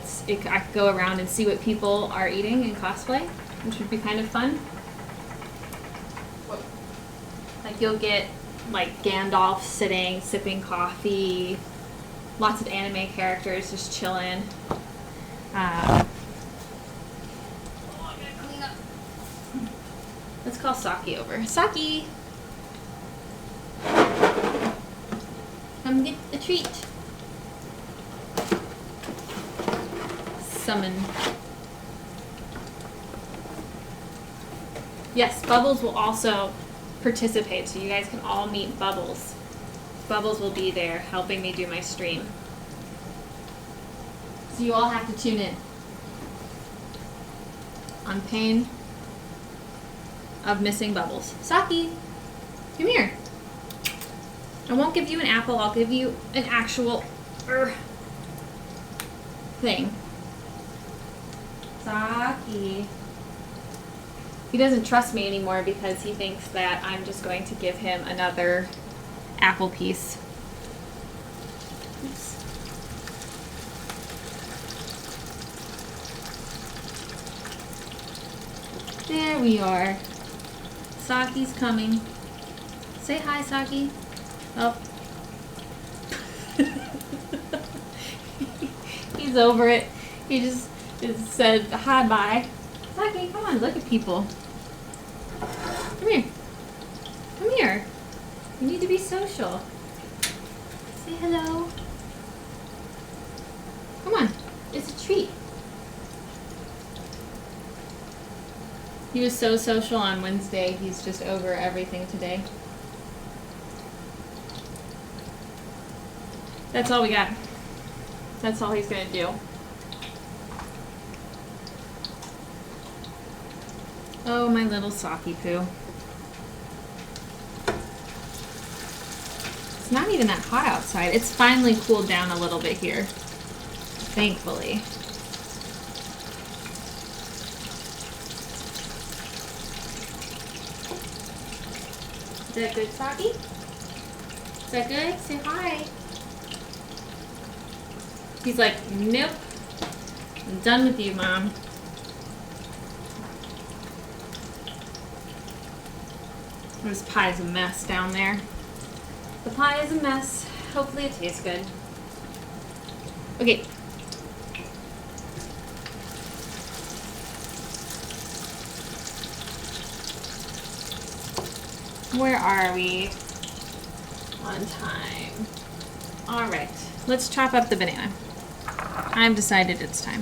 could go around and see what people are eating in cosplay, which would be kind of fun. Like you'll get like Gandalf sitting, sipping coffee, lots of anime characters just chilling. I'm gonna clean up. Let's call Saki over. Saki! Come get the treat. Summon. Yes, Bubbles will also participate, so you guys can all meet Bubbles. Bubbles will be there helping me do my stream. So you all have to tune in. On pain of missing Bubbles. Saki, come here. I won't give you an apple, I'll give you an actual thing. Saki. He doesn't trust me anymore because he thinks that I'm just going to give him another apple piece. Oops. There we are. Saki's coming. Say hi, Saki. Oh. He's over it. He just said hi bye. Saki, come on, look at people. Come here. Come here. You need to be social. Say hello. Come on. It's a treat. He was so social on Wednesday. He's just over everything today. That's all we got. That's all he's gonna do. Oh, my little Saki poo. It's not even that hot outside. It's finally cooled down a little bit here. Thankfully. Is that good, Froggy? Is that good? Say hi. He's like, nope. I'm done with you, Mom. This pie's a mess down there. The pie is a mess. Hopefully it tastes good. Okay. Where are we on time? All right, let's chop up the banana. I've decided it's time.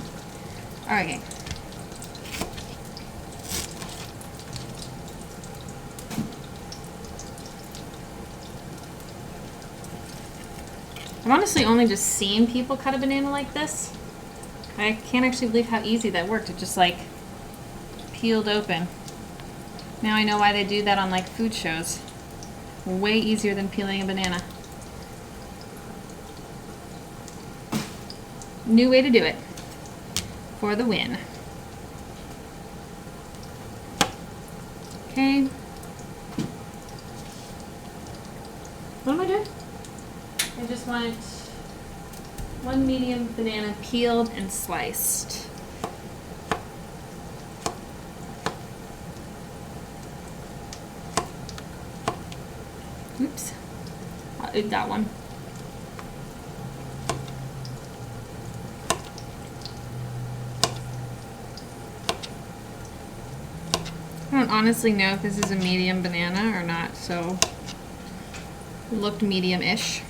Okay. I've honestly only just seen people cut a banana like this. I can't actually believe how easy that worked. It just like peeled open. Now I know why they do that on like food shows. Way easier than peeling a banana. New way to do it. For the win. Okay. What am I doing? I just want one medium banana peeled and sliced. Oops. I'll eat that one. I don't honestly know if this is a medium banana or not, so it looked medium-ish.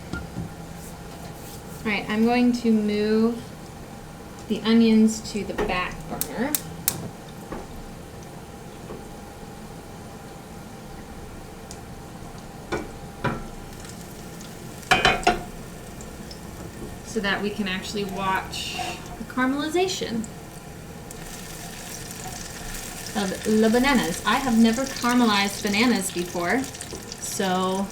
Alright, I'm going to move the onions to the back burner. So that we can actually watch the caramelization of the bananas. I have never caramelized bananas before, so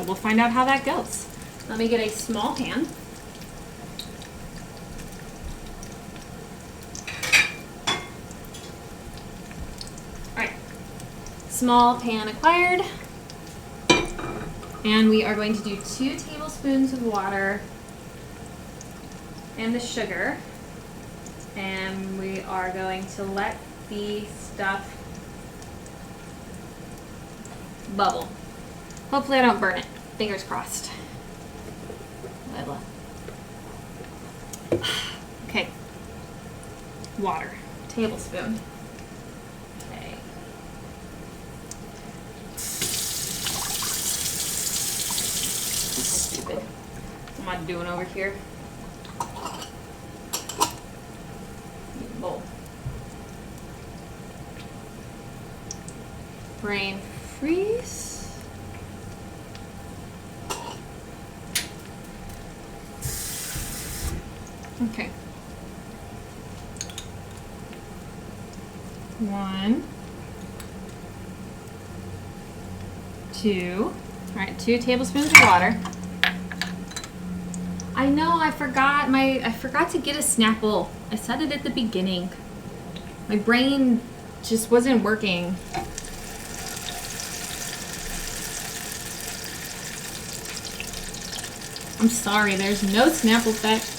we'll find out how that goes. Let me get a small pan. Alright, small pan acquired. And we are going to do 2 tablespoons of water and the sugar. And we are going to let the stuff bubble. Hopefully I don't burn it. Fingers crossed. Okay. Water. Tablespoon. Okay. Stupid. What am I doing over here? Bowl. Brain freeze. Okay. 1, 2. All right, 2 tablespoons of water. I know I forgot to get a Snapple. I said it at the beginning. My brain just wasn't working. I'm sorry, there's no Snapple set.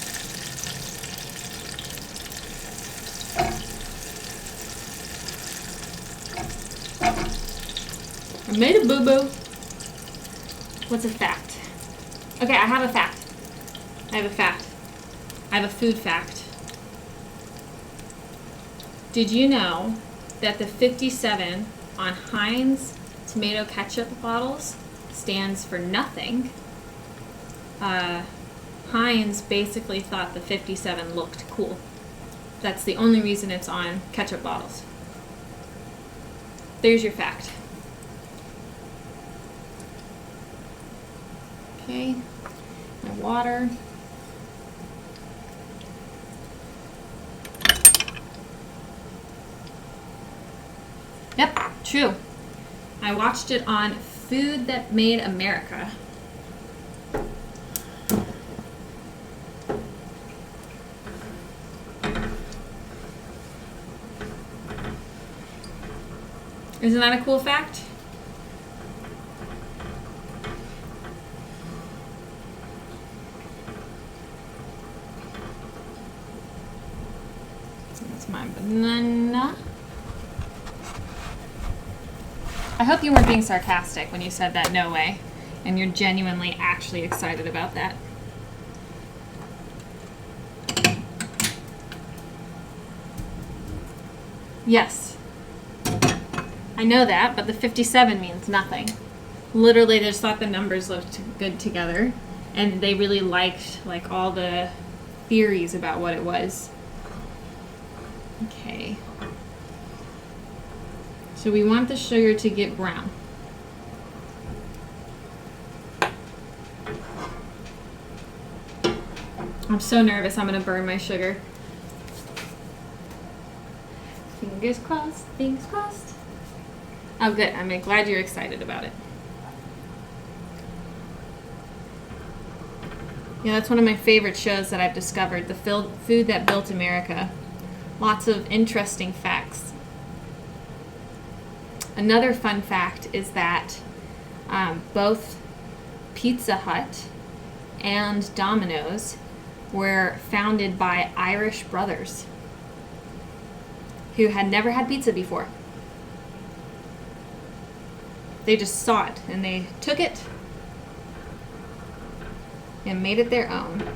I made a boo-boo. What's a fact? Okay, I have a fact. I have a food fact. Did you know that the 57 on Heinz tomato ketchup bottles stands for nothing? Heinz basically thought the 57 looked cool. That's the only reason it's on ketchup bottles. There's your fact. Okay, my water. Yep, true. I watched it on food that made America. Isn't that a cool fact? That's my banana. I hope you weren't being sarcastic when you said that, no way. And you're genuinely actually excited about that. Yes. I know that, but the 57 means nothing. Literally, they just thought the numbers looked good together. And they really liked, like, all the theories about what it was. Okay. So we want the sugar to get brown. I'm so nervous I'm going to burn my sugar. Fingers crossed, fingers crossed. Oh good, I'm glad you're excited about it. Yeah, that's one of my favorite shows that I've discovered, the food that built America. Lots of interesting facts. Another fun fact is that both Pizza Hut and Domino's were founded by Irish brothers who had never had pizza before. They just saw it and they took it and made it their own.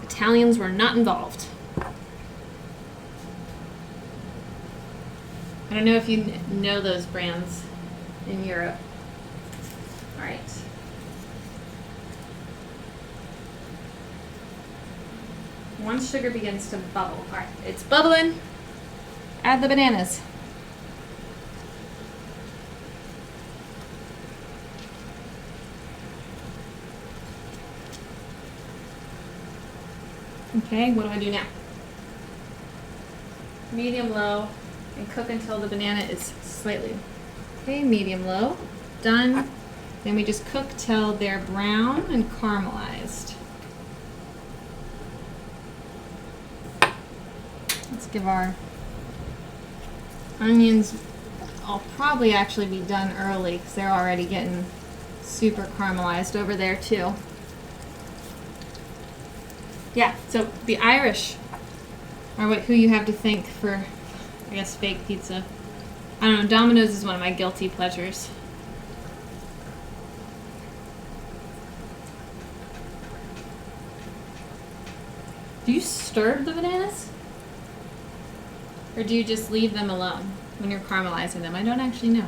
Italians were not involved. I don't know if you know those brands in Europe. All right. Once sugar begins to bubble, all right, it's bubbling. Add the bananas. Okay, what do I do now? Medium low. And cook until the banana is slightly, okay, medium low, done. Then we just cook till they're brown and caramelized. Let's give our onions, I'll probably actually be done early because they're already getting super caramelized over there too. Yeah, so the Irish are who you have to thank for, I guess, fake pizza. I don't know, Domino's is one of my guilty pleasures. Do you stir the bananas? Or do you just leave them alone when you're caramelizing them? I don't actually know.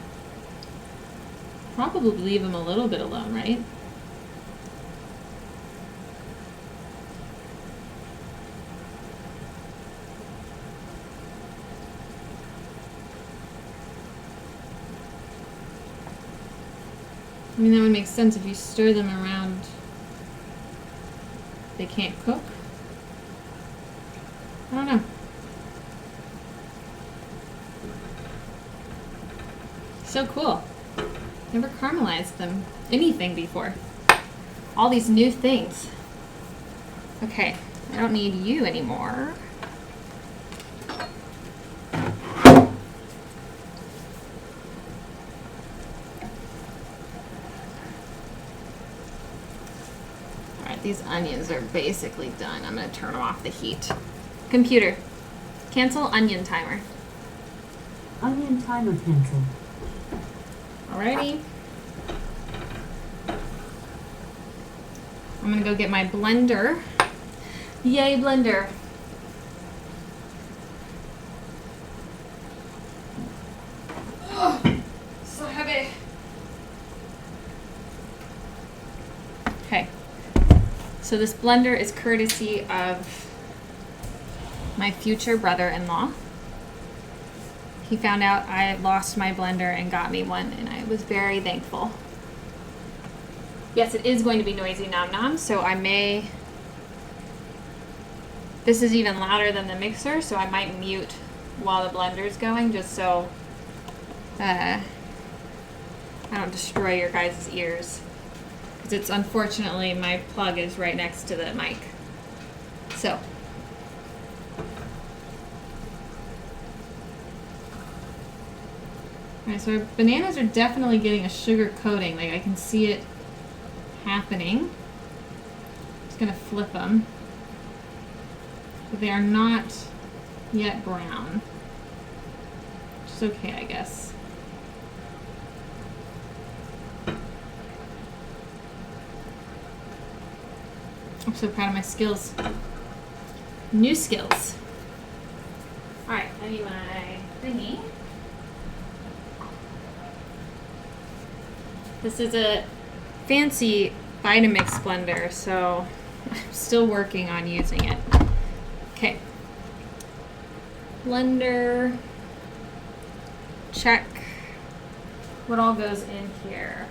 Probably leave them a little bit alone, right? I mean, that would make sense if you stir them around. They can't cook. I don't know. So cool. Never caramelized them. Anything before. All these new things. Okay, I don't need you anymore. These onions are basically done. I'm going to turn off the heat. Computer, cancel onion timer. Onion timer canceled. Alrighty. I'm going to go get my blender. Yay, blender. Oh, so heavy. Okay. So this blender is courtesy of my future brother-in-law. He found out I lost my blender and got me one, and I was very thankful. Yes, it is going to be noisy Nom Noms, so I may... This is even louder than the mixer, so I might mute while the blender's going, just so I don't destroy your guys' ears. Because it's unfortunately, my plug is right next to the mic. So. Alright, so our bananas are definitely getting a sugar coating. Like I can see it happening. Just gonna flip them. But they are not yet brown. Which is okay, I guess. I'm so proud of my skills. New skills. Alright, I need my thingy. This is a fancy Vitamix blender, so I'm still working on using it. Okay. Blender. Check. What all goes in here?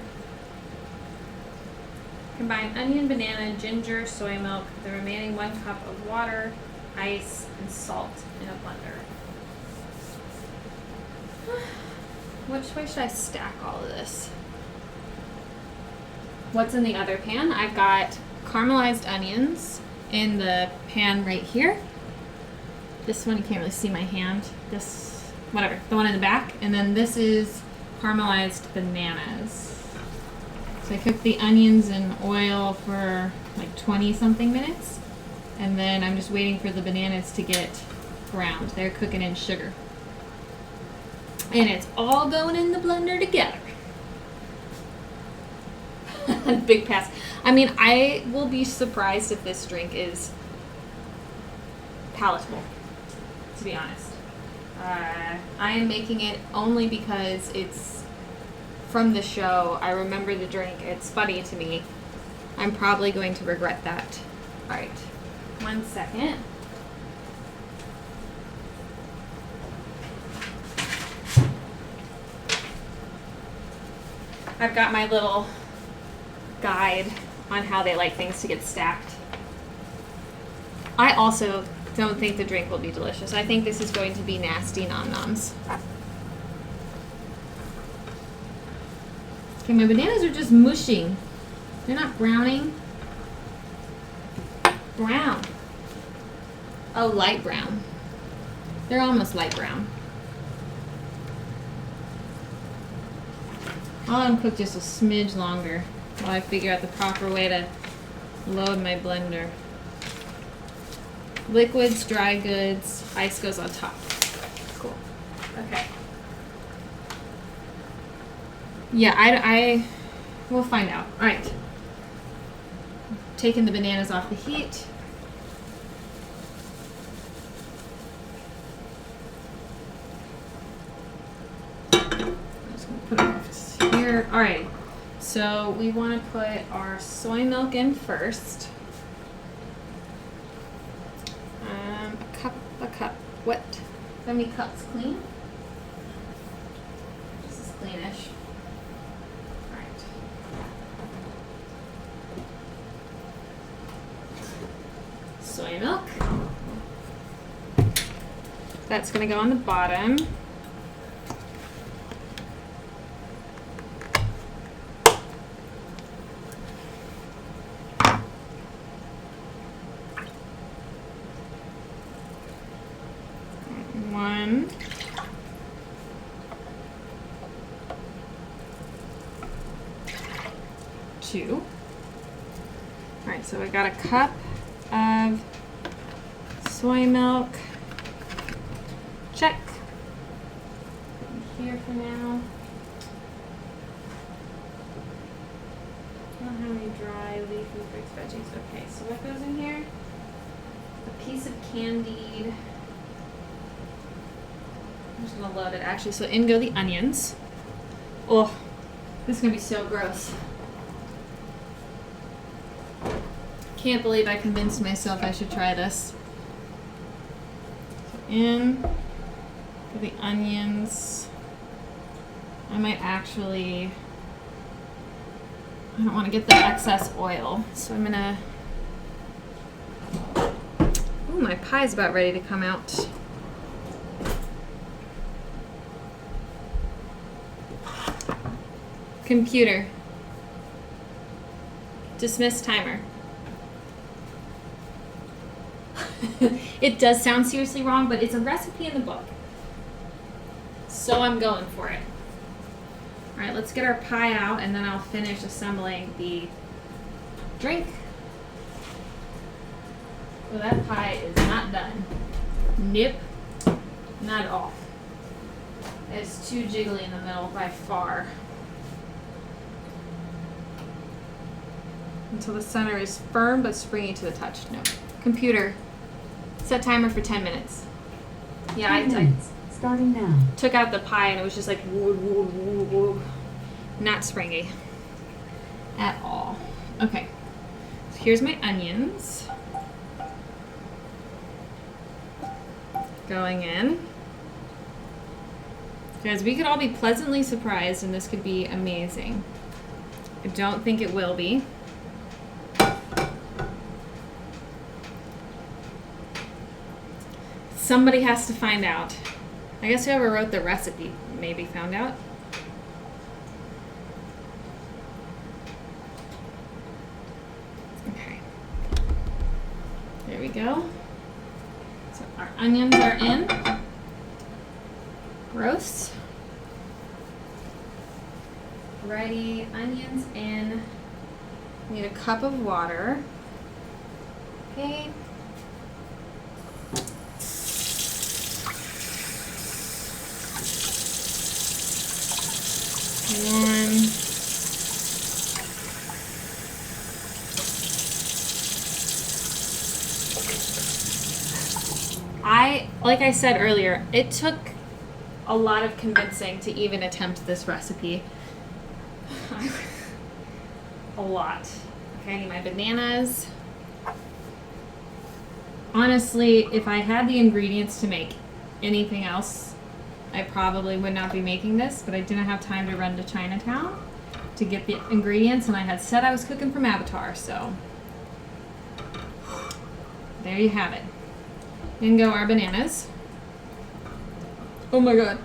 Combine onion, banana, ginger, soy milk, the remaining 1 cup of water, ice, and salt in a blender. Which way should I stack all of this? What's in the other pan? I've got caramelized onions in the pan right here. This one, you can't really see my hand. This, whatever, the one in the back. And then this is caramelized bananas. So I cooked the onions in oil for like 20 something minutes. And then I'm just waiting for the bananas to get browned. They're cooking in sugar. And it's all going in the blender together. Big pass. I mean, I will be surprised if this drink is palatable, to be honest. I am making it only because it's from the show. I remember the drink. It's funny to me. I'm probably going to regret that. All right. 1 second. I've got my little guide on how they like things to get stacked. I also don't think the drink will be delicious. I think this is going to be nasty Nom Noms. Okay, my bananas are just mushing. They're not browning. Brown. Oh, light brown. They're almost light brown. I'll let them cook just a smidge longer while I figure out the proper way to load my blender. Liquids, dry goods, ice goes on top. Cool. Okay. Yeah, I we'll find out. All right. Taking the bananas off the heat. I'm just gonna put it here. All right. So we want to put our soy milk in first. A cup. What? How many cups? Clean? This is cleanish. Alright. Soy milk. That's going to go on the bottom. One. Two. All right, so I got a cup of soy milk. Check. Here for now. I don't have any dry leafy fruits, veggies. Okay, so what goes in here? A piece of candied. I'm just gonna load it actually. So in go the onions. Oh, this is gonna be so gross. Can't believe I convinced myself I should try this. So in go the onions. I might actually, I don't want to get the excess oil, so I'm gonna, ooh, my pie's about ready to come out. Computer. Dismiss timer. It does sound seriously wrong, but it's a recipe in the book. So I'm going for it. All right, let's get our pie out, and then I'll finish assembling the drink. Well, that pie is not done. Nope, not at all. It's too jiggly in the middle by far. Until the center is firm but springy to the touch. No. Computer. Set timer for 10 minutes. Yeah, 10 minutes. Starting now. Took out the pie and it was just like woo, woo, woo, woo. Not springy at all. Okay. So here's my onions. Going in. Guys, we could all be pleasantly surprised and this could be amazing. I don't think it will be. Somebody has to find out. I guess whoever wrote the recipe maybe found out. Okay. There we go. So our onions are in. Roast. Ready, onions in. Need a cup of water. Okay. One. Like I said earlier, it took a lot of convincing to even attempt this recipe. A lot. Okay, I need my bananas. Honestly, if I had the ingredients to make anything else, I probably would not be making this, but I didn't have time to run to Chinatown to get the ingredients, and I had said I was cooking from Avatar, so there you have it. In go our bananas. Oh my god.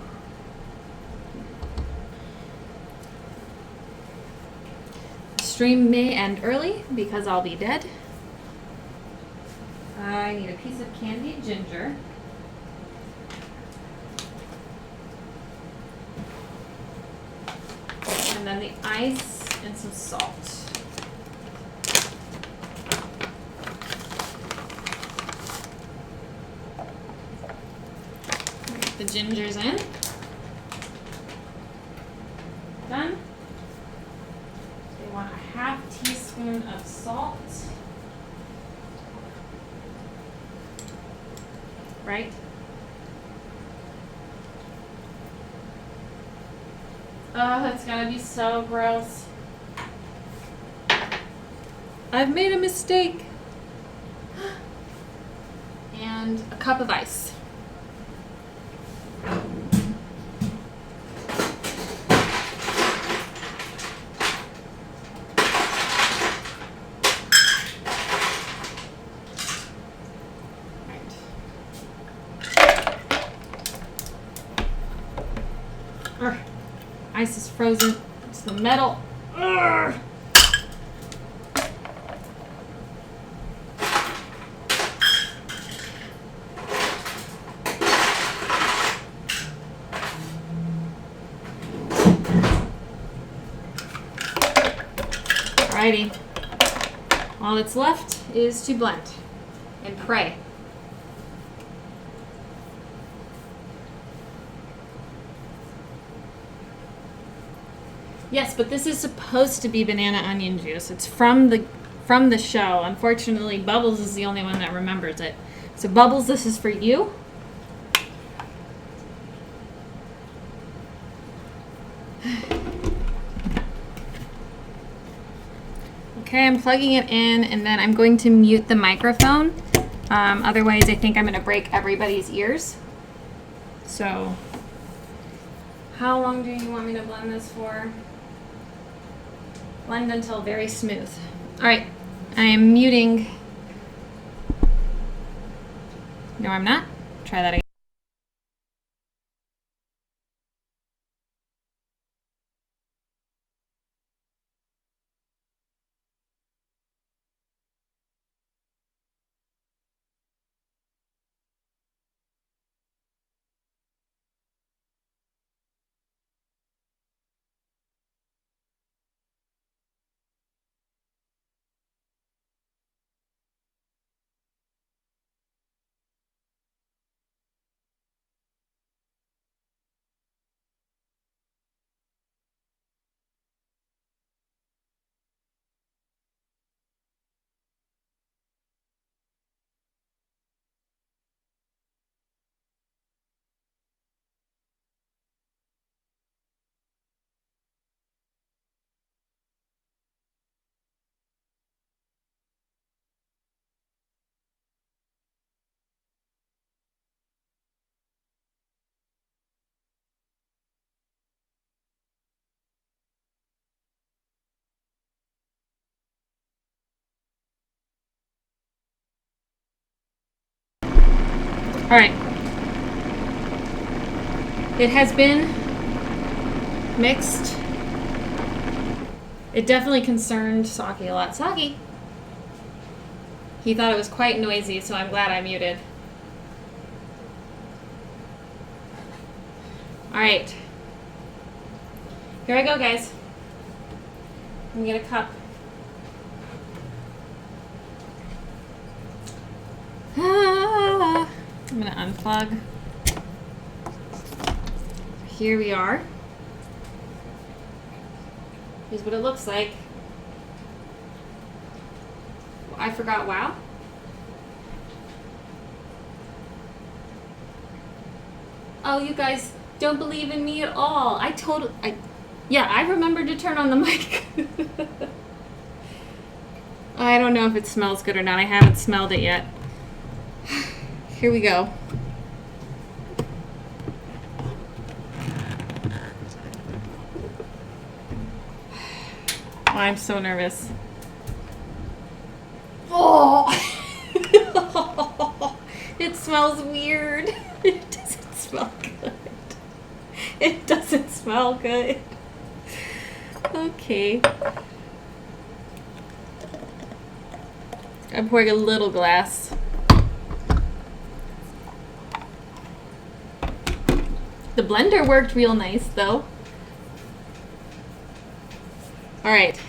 Stream may end early because I'll be dead. I need a piece of candied ginger. And then the ice and some salt. The ginger's in. Done. They want a half teaspoon of salt. Right? Oh, that's gotta be so gross. I've made a mistake. And a cup of ice. Ice is frozen. It's the metal. Urgh. Alrighty. All that's left is to blend and pray. Yes, but this is supposed to be banana onion juice. It's from the show. Unfortunately, Bubbles is the only one that remembers it. So Bubbles, this is for you. Okay, I'm plugging it in, and then I'm going to mute the microphone. Otherwise, I think I'm going to break everybody's ears. So, how long do you want me to blend this for? Blend until very smooth. All right, I am muting. No, I'm not. Try that again. All right. It has been mixed. It definitely concerned Saki a lot. Saki! He thought it was quite noisy, so I'm glad I muted. Alright. Here I go, guys. Let me get a cup. I'm going to unplug. Here we are. Here's what it looks like. I forgot wow. Oh, you guys don't believe in me at all. Yeah, I remembered to turn on the mic. I don't know if it smells good or not. I haven't smelled it yet. Here we go. Oh, I'm so nervous. Oh! It smells weird. It doesn't smell good. It doesn't smell good. Okay. I'm pouring a little glass. The blender worked real nice though. Alright.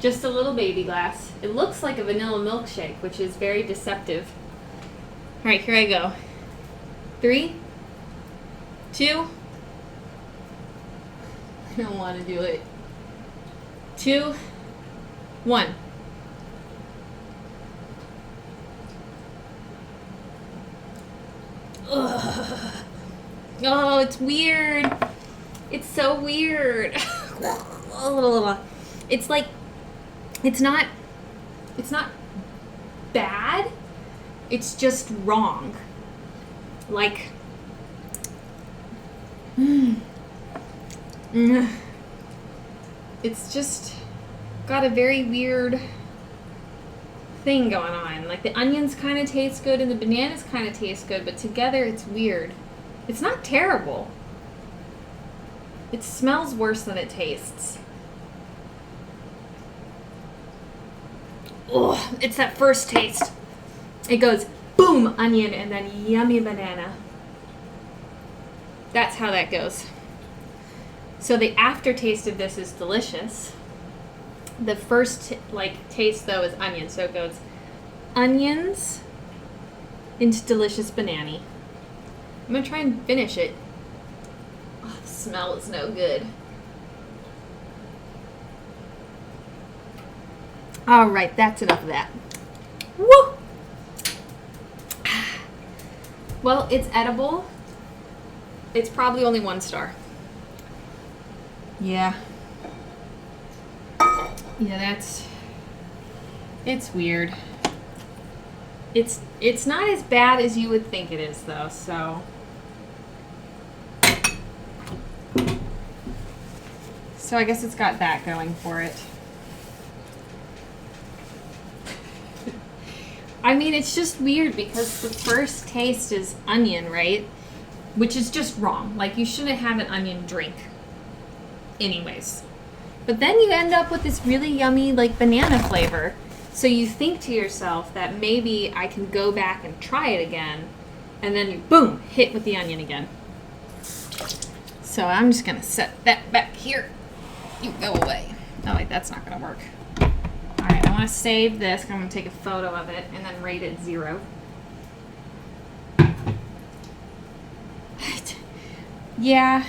Just a little baby glass. It looks like a vanilla milkshake, which is very deceptive. Alright, here I go. 3, 2. I don't want to do it. 2, 1. Ugh. Oh, it's weird. It's so weird. It's like, it's not bad. It's just wrong. Like, it's just got a very weird thing going on. Like the onions kind of taste good and the bananas kind of taste good, but together it's weird. It's not terrible. It smells worse than it tastes. Ugh, it's that first taste. It goes boom, onion, and then yummy banana. That's how that goes. So the aftertaste of this is delicious. The first taste though is onion. So it goes onions into delicious banana. I'm gonna try and finish it. Oh, the smell is no good. All right, that's enough of that. Woo! Well, it's edible. It's probably only 1 star. Yeah. Yeah, it's weird. It's not as bad as you would think it is though, so. So I guess it's got that going for it. I mean, it's just weird because the first taste is onion, right? Which is just wrong. Like, you shouldn't have an onion drink anyways. But then you end up with this really yummy, like, banana flavor. So you think to yourself that maybe I can go back and try it again. And then you, boom, hit with the onion again. So I'm just going to set that back here. You go away. Oh, wait, that's not going to work. All right, I want to save this. I'm going to take a photo of it and then rate it 0. Yeah.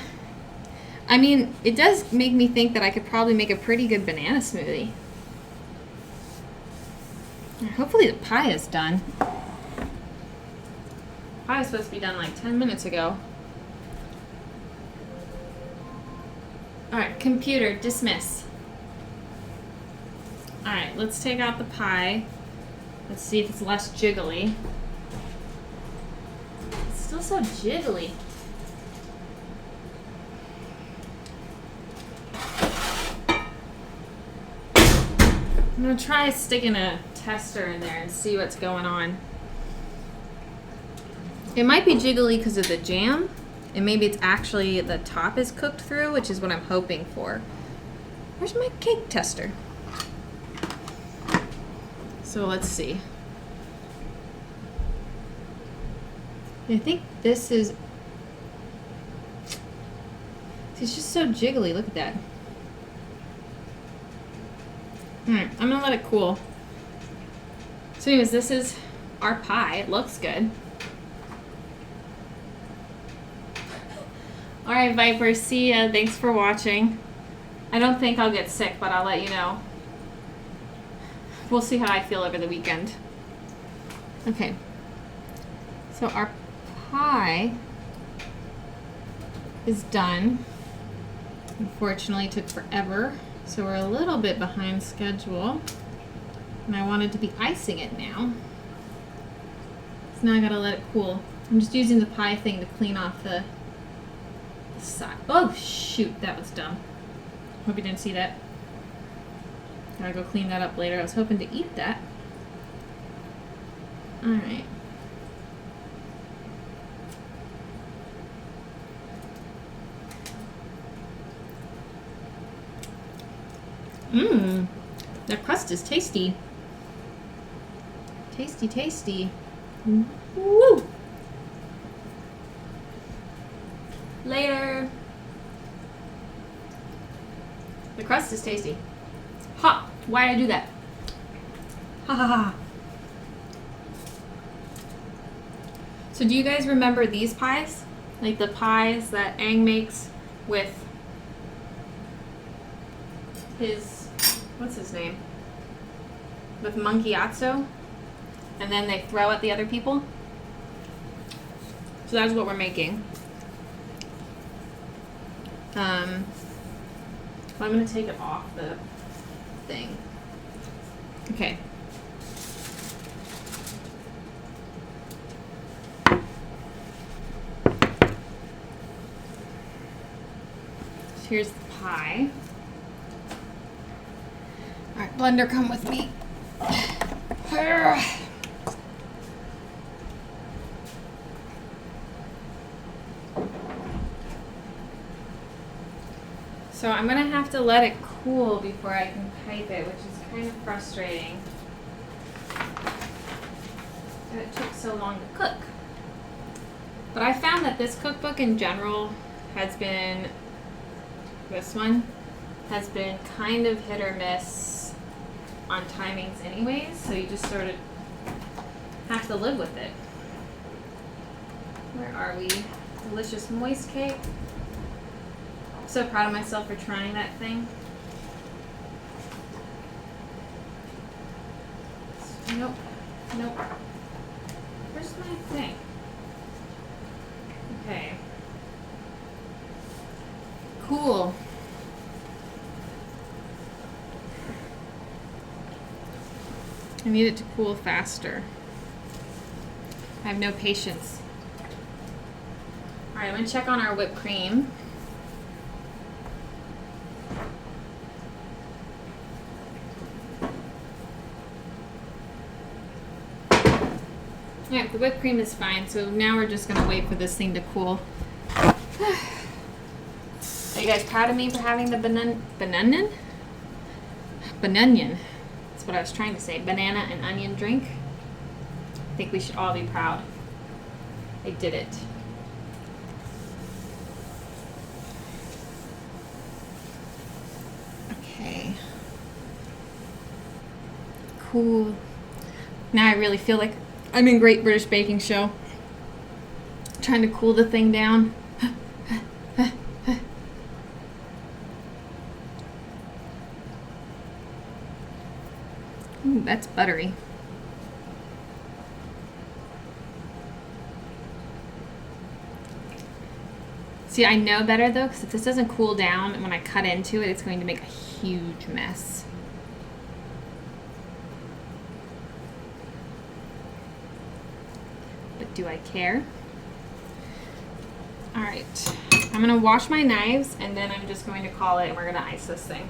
I mean, it does make me think that I could probably make a pretty good banana smoothie. Hopefully the pie is done. Pie was supposed to be done like 10 minutes ago. Alright, computer, dismiss. Alright, let's take out the pie. Let's see if it's less jiggly. It's still so jiggly. I'm gonna try sticking a tester in there and see what's going on. It might be jiggly because of the jam, and maybe it's actually the top is cooked through, which is what I'm hoping for. Where's my cake tester? So let's see. I think this is, it's just so jiggly, look at that. Alright, I'm gonna let it cool. So anyways, this is our pie. It looks good. Alright, Viper, see ya. Thanks for watching. I don't think I'll get sick, but I'll let you know. We'll see how I feel over the weekend. Okay. So our pie is done. Unfortunately, it took forever. So we're a little bit behind schedule. And I wanted to be icing it now. So now I gotta let it cool. I'm just using the pie thing to clean off the side. Oh shoot, that was dumb. Hope you didn't see that. Gotta go clean that up later. I was hoping to eat that. Alright. Mmm. The crust is tasty. Tasty, tasty. Woo! Later. The crust is tasty. Ha! Why did I do that? Ha ha ha. So do you guys remember these pies? Like the pies that Aang makes with his, what's his name? With Monkey Atso? And then they throw at the other people? So that's what we're making. I'm gonna take it off the thing. Okay. So here's the pie. Alright, blender, come with me. So I'm gonna have to let it cool before I can pipe it, which is kind of frustrating. And it took so long to cook. But I found that this cookbook in general has been, this one, has been kind of hit or miss on timings anyways, so you just sort of have to live with it. Where are we? Delicious moist cake. I'm so proud of myself for trying that thing. Nope. Nope. Where's my thing? Okay. Cool. I need it to cool faster. I have no patience. Alright, I'm gonna check on our whipped cream. Yeah, the whipped cream is fine, so now we're just gonna wait for this thing to cool. Are you guys proud of me for having the banunion? Banunion. That's what I was trying to say. Banana and onion drink. I think we should all be proud. I did it. Okay. Cool. Now I really feel like I'm in Great British Baking Show. Trying to cool the thing down. Ooh, that's buttery. See, I know better though, because if this doesn't cool down, when I cut into it, it's going to make a huge mess. But do I care? All right, I'm gonna wash my knives and then I'm just going to call it and we're gonna ice this thing.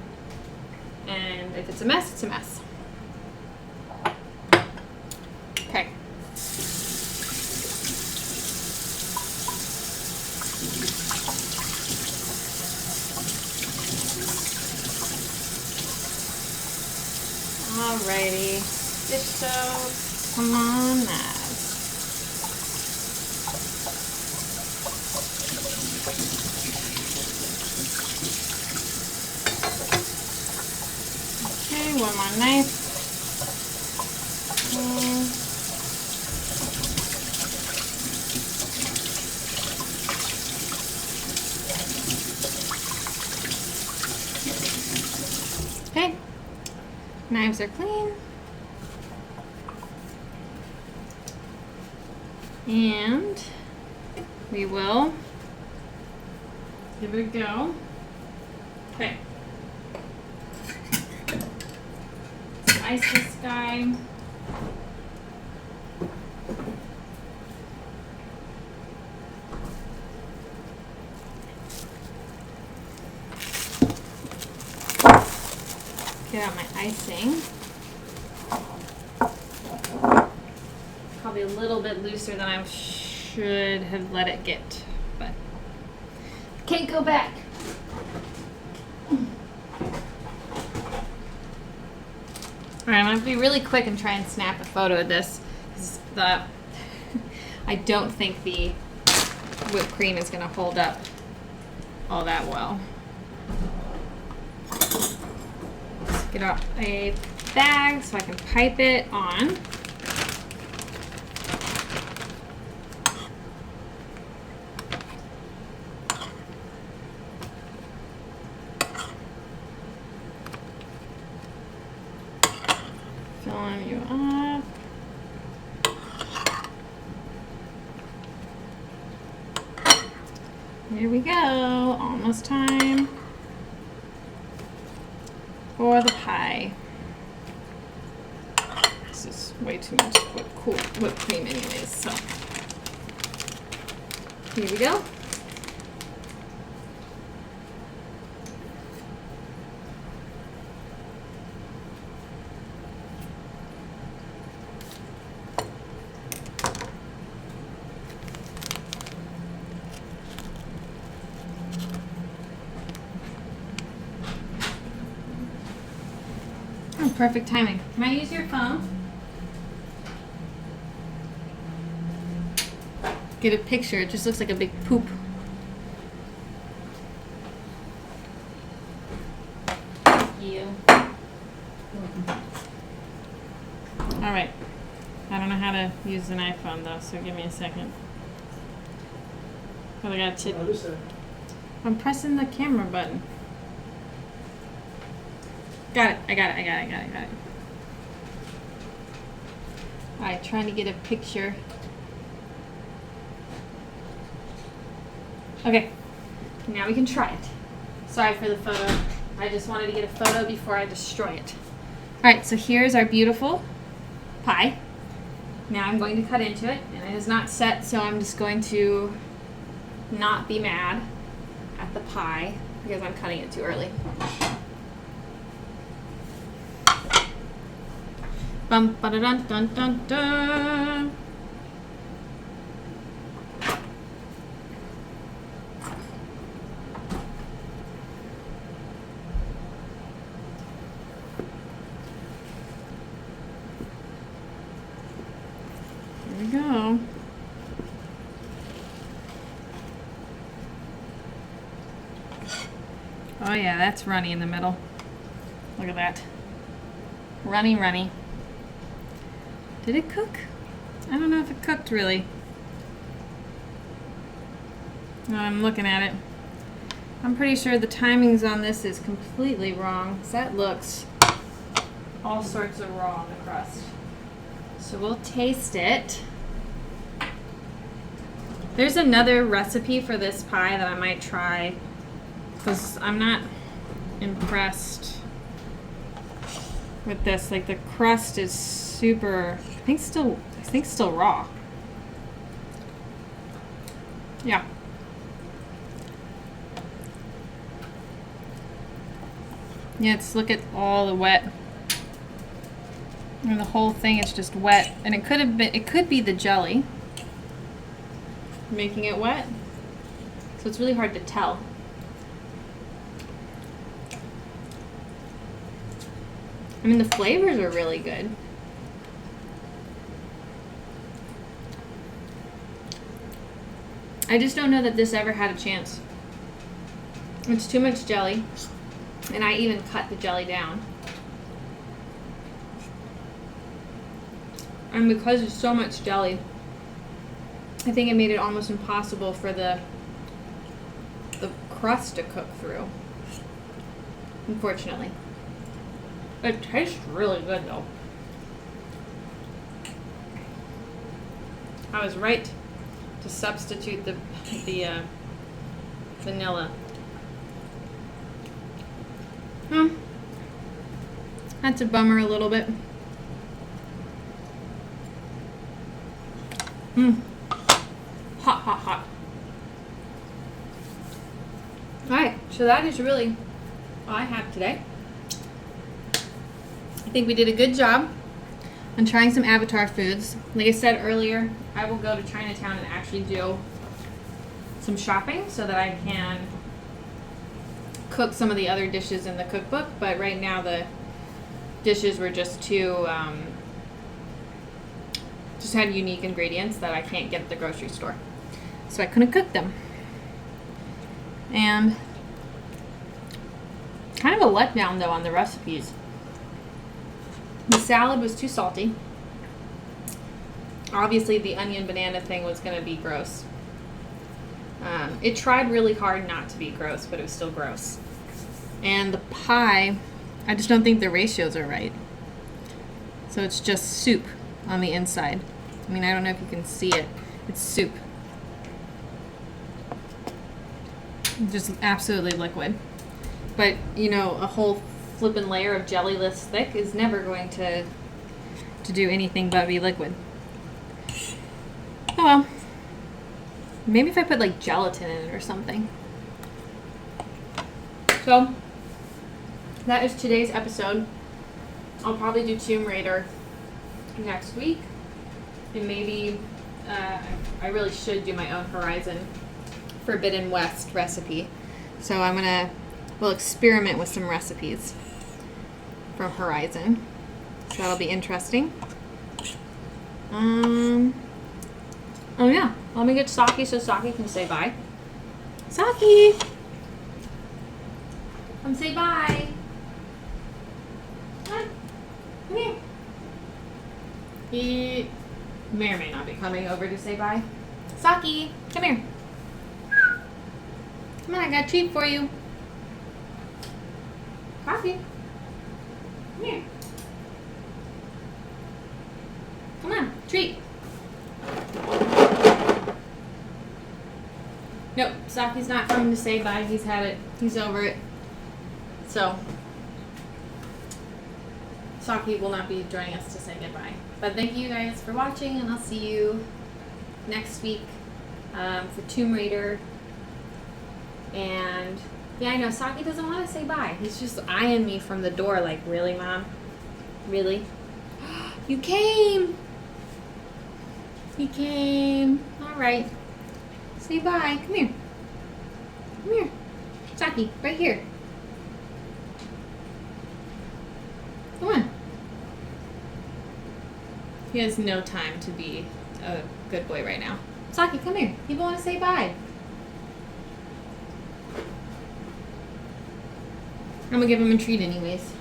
And if it's a mess, it's a mess. Okay. Alrighty, dish soap. Come on, Nav. Okay, one more knife. Okay, knives are clean. And we will give it a go. Okay. Slice this guy. Get out my icing. Probably a little bit looser than I should have let it get, but can't go back. Alright, I'm going to be really quick and try and snap a photo of this, because I don't think the whipped cream is going to hold up all that well. Let's get out a bag so I can pipe it on. Filling you up. Here we go, almost time for the pie. This is way too much whipped cream anyways, so here we go. Oh, perfect timing. Can I use your phone? Get a picture. It just looks like a big poop. Thank you. Alright. I don't know how to use an iPhone though, so give me a second. But I got to. I'm pressing the camera button. Got it. I got it. Alright, trying to get a picture. Okay, now we can try it. Sorry for the photo. I just wanted to get a photo before I destroy it. Alright, so here's our beautiful pie. Now I'm going to cut into it, and it is not set, so I'm just going to not be mad at the pie because I'm cutting it too early. Bum ba da dun dun dun dun. Here we go. Oh yeah, that's runny in the middle. Look at that. Runny, runny. Did it cook? I don't know if it cooked really. No, I'm looking at it. I'm pretty sure the timings on this is completely wrong. So that looks all sorts of raw on the crust. So we'll taste it. There's another recipe for this pie that I might try because I'm not impressed with this. Like the crust is super, I think still raw. Yeah. Yeah, look at all the wet. And the whole thing is just wet. And it could be the jelly making it wet. So it's really hard to tell. I mean, the flavors are really good. I just don't know that this ever had a chance. It's too much jelly, and I even cut the jelly down. And because there's so much jelly, I think it made it almost impossible for the crust to cook through. Unfortunately. It tastes really good though. I was right to substitute the vanilla. That's a bummer a little bit. Hot, hot, hot. Alright, so that is really all I have today. I think we did a good job on trying some Avatar foods. Like I said earlier, I will go to Chinatown and actually do some shopping so that I can cook some of the other dishes in the cookbook, but right now the dishes were just too just had unique ingredients that I can't get at the grocery store, so I couldn't cook them. And kind of a letdown though on the recipes. The salad was too salty. Obviously the onion banana thing was going to be gross. It tried really hard not to be gross, but it was still gross. And the pie, I just don't think the ratios are right. So it's just soup on the inside. I mean, I don't know if you can see it. It's soup. Just absolutely liquid. But, you know, a whole flippin' layer of jelly this thick is never going to do anything but be liquid. Oh well. Maybe if I put like gelatin in it or something. So, that is today's episode. I'll probably do Tomb Raider next week. And maybe, I really should do my own Horizon Forbidden West recipe. So we'll experiment with some recipes from Horizon. So that'll be interesting. Oh yeah, let me get Saki so Saki can say bye. Saki! Come say bye. Come here. He may or may not be coming over to say bye. Saki, come here. Come on, I got a treat for you. Coffee. Come here. Come on, treat. Nope, Saki's not coming to say bye. He's had it. He's over it. So, Saki will not be joining us to say goodbye. But thank you guys for watching, and I'll see you next week for Tomb Raider. And yeah, I know Saki doesn't want to say bye. He's just eyeing me from the door like, really, Mom? Really? You came! He came. All right. Say bye. Come here. Come here. Saki, right here. Come on. He has no time to be a good boy right now. Saki, come here. People want to say bye. I'm going to give him a treat anyways.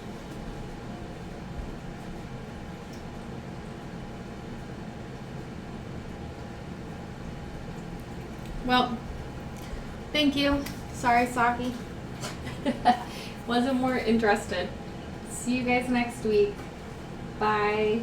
Well, thank you. Sorry, Saki. Wasn't more interested. See you guys next week. Bye.